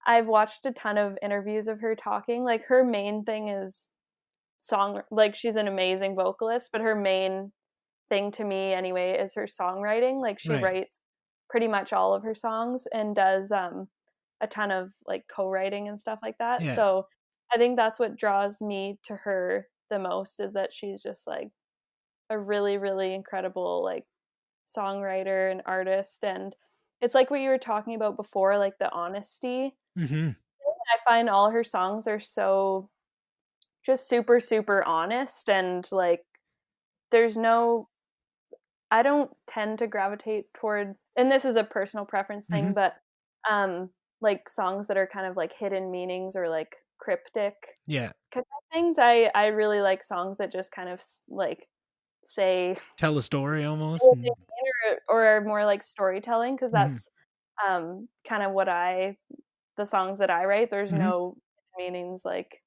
I've watched a ton of interviews of her talking. Like her main thing is song like she's an amazing vocalist, but her main thing to me anyway is her songwriting. Like she Right. writes pretty much all of her songs and does a ton of like co-writing and stuff like that. Yeah. So I think that's what draws me to her the most, is that she's just like a really, really incredible like songwriter and artist. And it's like what you were talking about before, like the honesty. Mm-hmm. I find all her songs are so just super, super honest, and like there's no, I don't tend to gravitate toward, and this is a personal preference Mm-hmm. thing, but um like songs that are kind of like hidden meanings or like cryptic Yeah. kind of things. I really like songs that just kind of like say Tell a story almost. And, or are more like storytelling, because mm-hmm. that's kind of what the songs that I write, there's Mm-hmm. no meanings. Like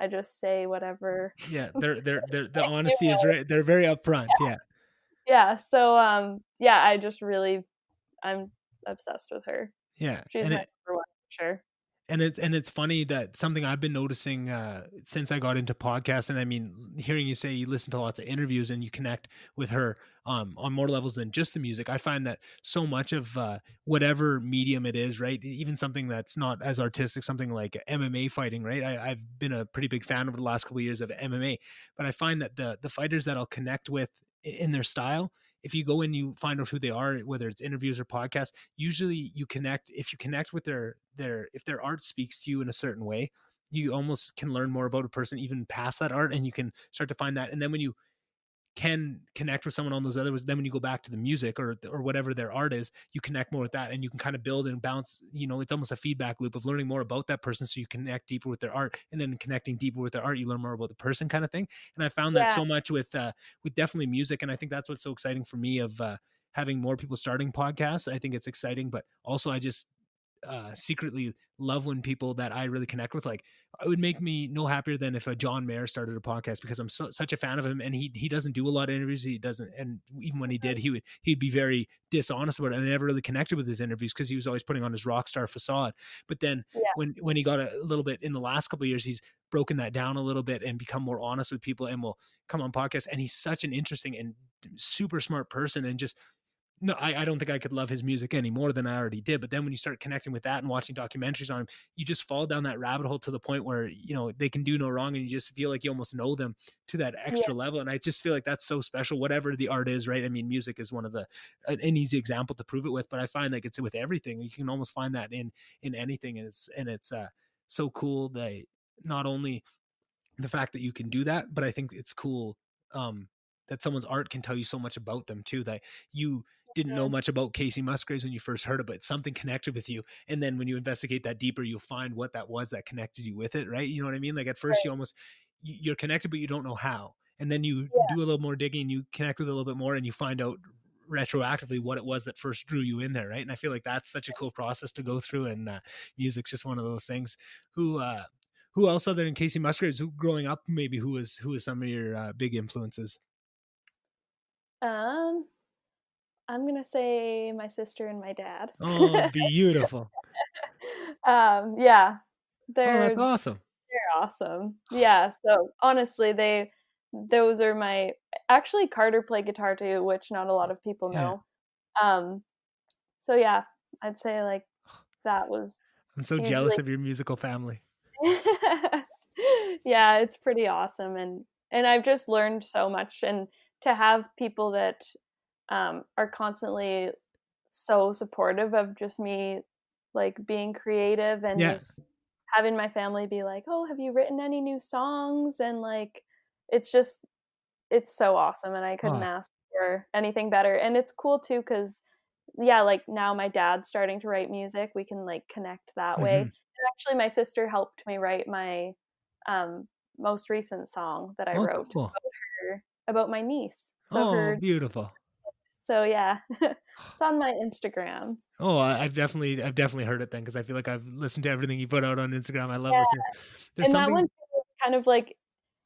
I just say whatever. Yeah. They're the honesty is right. They're very upfront. Yeah. Yeah, so yeah, I just really, I'm obsessed with her. Yeah. She's my number one for sure. And it's funny that something I've been noticing since I got into podcasts, and I mean, hearing you say you listen to lots of interviews and you connect with her on more levels than just the music. I find that so much of whatever medium it is, right? Even something that's not as artistic, something like MMA fighting, right? I've been a pretty big fan over the last couple of years of MMA, but I find that the fighters that I'll connect with in their style, if you go and you find out who they are, whether it's interviews or podcasts, usually you connect, if you connect with their if their art speaks to you in a certain way, you almost can learn more about a person even past that art, and you can start to find that. And then when you can connect with someone on those other ones, then when you go back to the music or whatever their art is, you connect more with that, and you can kind of build and bounce, it's almost a feedback loop of learning more about that person, so you connect deeper with their art, and then connecting deeper with their art, you learn more about the person, kind of thing. And I found that Yeah, so much with definitely music, and I think that's what's so exciting for me of having more people starting podcasts. I think it's exciting, but also I just secretly love when people that I really connect with, like, it would make me no happier than if a John Mayer started a podcast, because I'm such a fan of him, and he doesn't do a lot of interviews. He doesn't, and even when he did, he'd be very dishonest about it. And I never really connected with his interviews because he was always putting on his rock star facade. But then yeah, when he got a little bit in the last couple of years, he's broken that down a little bit and become more honest with people and will come on podcasts. And he's such an interesting and super smart person, and just no, I don't think I could love his music any more than I already did. But then when you start connecting with that and watching documentaries on him, you just fall down that rabbit hole to the point where, they can do no wrong, and you just feel like you almost know them to that yeah, extra level. And I just feel like that's so special, whatever the art is, right? I mean, music is one of an easy example to prove it with, but I find like it's with everything. You can almost find that in anything. And it's so cool that not only the fact that you can do that, but I think it's cool that someone's art can tell you so much about them too, that you didn't know mm, much about Casey Musgraves when you first heard it, but something connected with you. And then when you investigate that deeper, you'll find what that was that connected you with it, right? You know what I mean? Like at first you right, almost, you're connected, but you don't know how. And then you yeah, do a little more digging, you connect with it a little bit more, and you find out retroactively what it was that first drew you in there, right? And I feel like that's such a cool process to go through. And music's just one of those things. Who else other than Casey Musgraves, who growing up, maybe who is some of your big influences? um I'm gonna say my sister and my dad. Oh, beautiful. Yeah, Oh, that's they're awesome. awesome. Yeah, so honestly, those are my, actually Carter played guitar too, which not a lot of people Yeah. know. Um, so yeah, I'd say like that was I'm so hugely. jealous of your musical family. Yeah, it's pretty awesome, and I've just learned so much, and to have people that are constantly so supportive of just me like being creative, and Yeah. just having my family be like, "Oh, have you written any new songs?" And like it's just, it's so awesome, and I couldn't Oh. ask for anything better. And it's cool too cuz yeah, like now my dad's starting to write music. We can like connect that way. Mhm. And actually my sister helped me write my most recent song that I Oh, wrote cool. about my niece. Oh, beautiful. So yeah. It's on my Instagram. Oh, I've definitely heard it then, because I feel like I've listened to everything you put out on Instagram. I love Yeah. listening. There's And that one something, was kind of like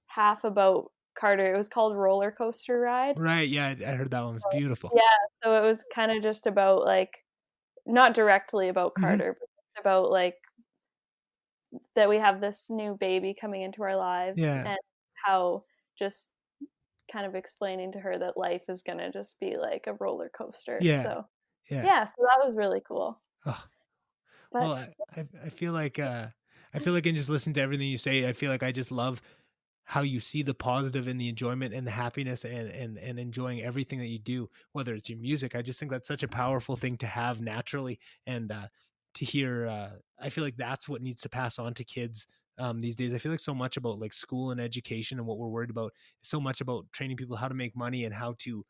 half about Carter. It was called Roller Coaster Ride. right? Yeah, I heard that one was beautiful. Yeah, so it was kind of just about like, not directly about Hmm. Carter, but just about like that we have this new baby coming into our lives, Yeah. and how just kind of explaining to her that life is going to just be like a roller coaster. Yeah. So Yeah. yeah, so that was really cool. Oh, well, But I feel like I feel like in just listening to everything you say, I feel like I just love how you see the positive and the enjoyment and the happiness and enjoying everything that you do, whether it's your music. I just think that's such a powerful thing to have naturally, and to hear. I feel like that's what needs to pass on to kids these days. I feel like so much about like school and education and what we're worried about is so much about training people how to make money and how to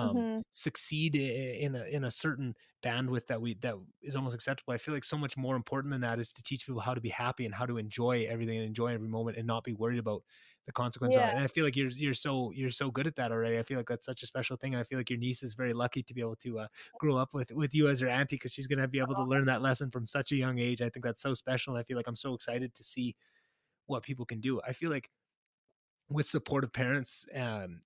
mhm, succeed in a certain bandwidth that is almost acceptable. I feel like so much more important than that is to teach people how to be happy and how to enjoy everything and enjoy every moment and not be worried about the consequences of yeah, it. And I feel like you're so good at that already. I feel like that's such a special thing, and I feel like your niece is very lucky to be able to grow up with you as her auntie, because she's gonna be able to learn that lesson from such a young age. I think that's so special, and I feel like I'm so excited to see what people can do. I feel like with supportive parents, and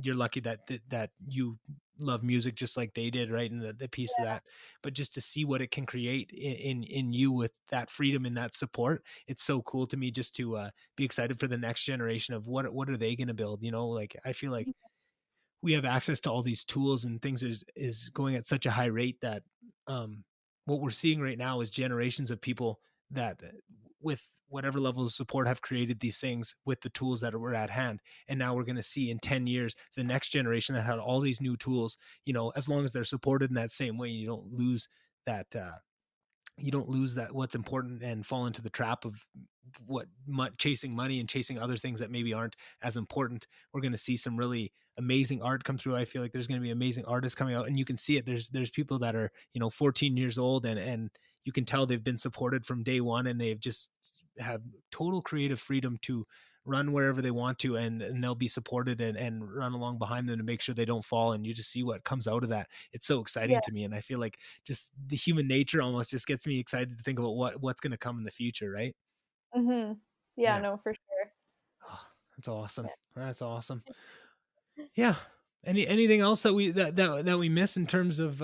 you're lucky that you love music just like they did, right? And the piece of that, but just to see what it can create in you with that freedom and that support, it's so cool to me just to be excited for the next generation of what are they going to build, like I feel like we have access to all these tools and things is going at such a high rate that what we're seeing right now is generations of people that with whatever level of support have created these things with the tools that were at hand. And now we're going to see in 10 years the next generation that had all these new tools, as long as they're supported in that same way, that you don't lose that what's important and fall into the trap of chasing money and chasing other things that maybe aren't as important. We're going to see some really amazing art come through. I feel like there's going to be amazing artists coming out, and you can see it. There's people that are 14 years old, and you can tell they've been supported from day one, and they've just have total creative freedom to run wherever they want to, and they'll be supported and run along behind them to make sure they don't fall, and you just see what comes out of that. It's so yeah, exciting to me, and I feel like just the human nature almost just gets me excited to think about what's going to come in the future, right? mhm, yeah, Yeah. no, for sure. Oh, that's awesome. Yeah. That's awesome. Yeah. Anything else that we miss in terms of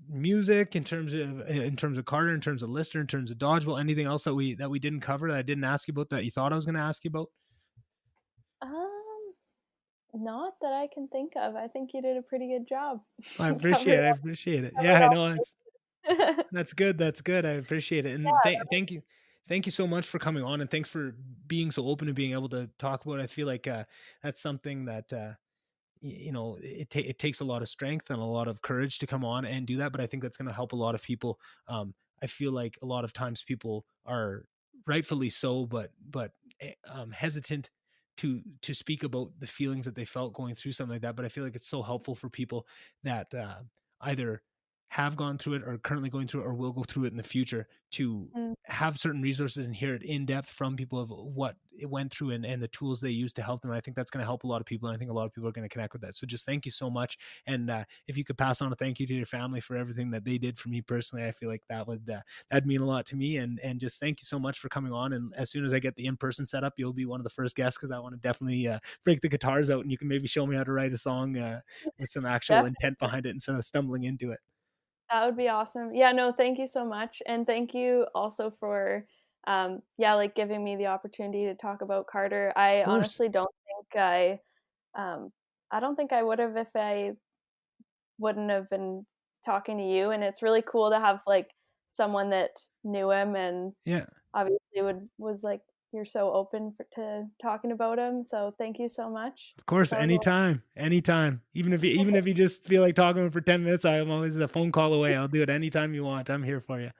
music, in terms of Carter, in terms of Lister, in terms of dodgeball? Anything else that we didn't cover that I didn't ask you about that you thought I was going to ask you about? Um, Not that I can think of. I think you did a pretty good job. I Covered appreciate it. I appreciate it. Yeah, covered I all know. bases. That's good. That's good. I appreciate it. And Yeah, thank you so much for coming on, and thanks for being so open and being able to talk about it. I feel like that's something that it takes a lot of strength and a lot of courage to come on and do that, but I think that's going to help a lot of people. I feel like a lot of times people are rightfully so, but hesitant to speak about the feelings that they felt going through something like that. But I feel like it's so helpful for people that either have gone through it or currently going through it or will go through it in the future, to mm, have certain resources and hear it in depth from people of what it went through and the tools they use to help them. And I think that's going to help a lot of people, and I think a lot of people are going to connect with that. So just thank you so much. And if you could pass on a thank you to your family for everything that they did for me personally, I feel like that'd mean a lot to me. And just thank you so much for coming on. And as soon as I get the in-person setup, you'll be one of the first guests, because I want to definitely break the guitars out, and you can maybe show me how to write a song with some actual definitely. intent behind it instead of stumbling into it. That would be awesome. Yeah, no, thank you so much. And thank you also for yeah, like giving me the opportunity to talk about Carter. Of I course. honestly um I don't think I would have if I wouldn't have been talking to you, and it's really cool to have like someone that knew him and Yeah. obviously would was like you're so open to talking about him. So thank you so much. Of course, That was a lot. anytime. Even if you just feel like talking for 10 minutes, I'm always a phone call away. I'll do it anytime you want. I'm here for you.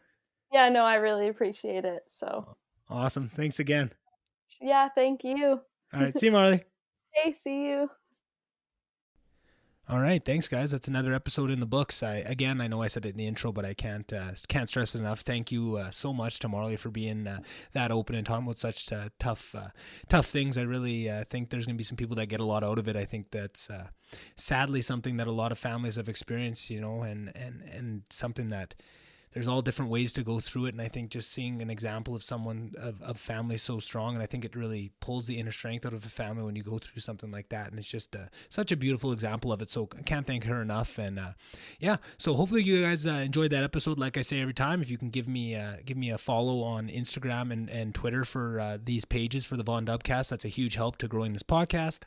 Yeah, no, I really appreciate it. So Awesome. Thanks again. yeah, thank you. All right. See you, Marley. Hey, see you. All right, thanks, guys. That's another episode in the books. I know I said it in the intro, but I can't stress it enough. Thank you so much to Marley for being that open and talking about such tough things. I really think there's going to be some people that get a lot out of it. I think that's sadly something that a lot of families have experienced, and something that there's all different ways to go through it. And I think just seeing an example of someone of family so strong, and I think it really pulls the inner strength out of a family when you go through something like that. And it's just such a beautiful example of it. So I can't thank her enough. And so hopefully you guys enjoyed that episode. Like I say every time, if you can give me a follow on Instagram and Twitter for these pages for the VonDubCast, that's a huge help to growing this podcast.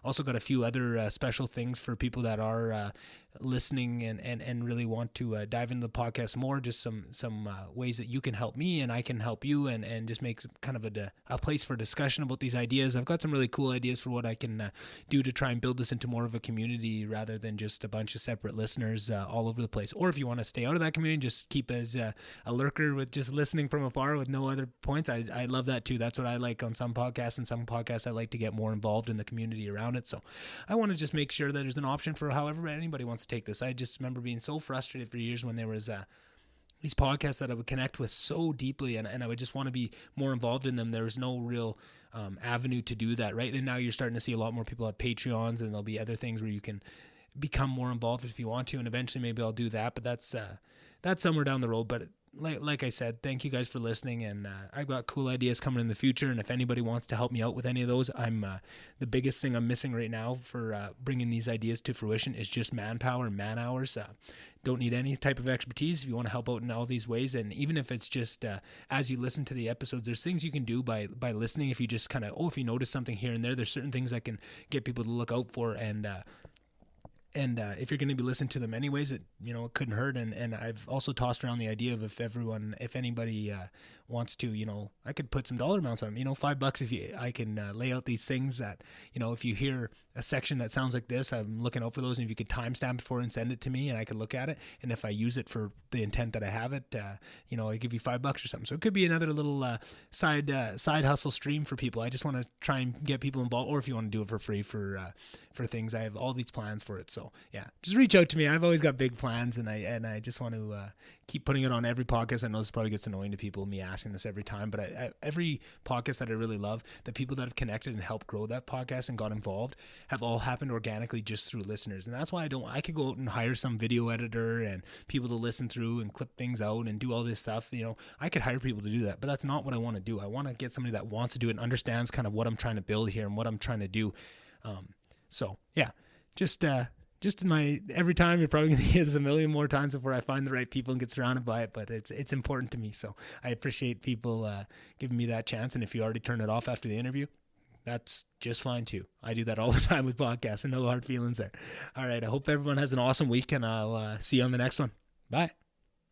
Also got a few other special things for people that are listening and really want to dive into the podcast more, just some ways that you can help me and I can help you, and just make kind of a place for discussion about these ideas. I've got some really cool ideas for what I can do to try and build this into more of a community rather than just a bunch of separate listeners all over the place. Or if you want to stay out of that community, just keep as a lurker with just listening from afar with no other points. I love that too. That's what I like on some podcasts, and some podcasts I like to get more involved in the community around it. So I want to just make sure that there's an option for however anybody wants to take this. I just remember being so frustrated for years when there was these podcasts that I would connect with so deeply, and I would just want to be more involved in them. There was no real avenue to do that, right? And now you're starting to see a lot more people have Patreons, and there'll be other things where you can become more involved if you want to, and eventually maybe I'll do that, but that's somewhere down the road. But like I said, thank you guys for listening, and I've got cool ideas coming in the future, and if anybody wants to help me out with any of those, I'm the biggest thing I'm missing right now for bringing these ideas to fruition is just manpower and man hours. Don't need any type of expertise if you want to help out in all these ways. And even if it's just as you listen to the episodes, there's things you can do by listening. If you just kind of if you notice something here and there's certain things I can get people to look out for, and if you're going to be listening to them anyways, it couldn't hurt. And I've also tossed around the idea of if anybody wants to, I could put some dollar amounts on them, $5 I can lay out these things that, if you hear a section that sounds like this, I'm looking out for those. And if you could timestamp it for it and send it to me and I could look at it. And if I use it for the intent that I have it, I give you $5 or something. So it could be another little side hustle stream for people. I just want to try and get people involved, or if you want to do it for free for things, I have all these plans for it. So yeah, just reach out to me. I've always got big plans, and I just want to keep putting it on every podcast. I know this probably gets annoying to people, me asking this every time, but every podcast that I really love, the people that have connected and helped grow that podcast and got involved have all happened organically just through listeners. And that's why I could go out and hire some video editor and people to listen through and clip things out and do all this stuff. I could hire people to do that, but that's not what I want to do. I want to get somebody that wants to do it and understands kind of what I'm trying to build here and what I'm trying to do. So yeah, just in my every time, you're probably going to hear this a million more times before I find the right people and get surrounded by it, but it's important to me. So I appreciate people giving me that chance. And if you already turn it off after the interview, that's just fine too. I do that all the time with podcasts, and no hard feelings there. All right. I hope everyone has an awesome week, and I'll see you on the next one. Bye.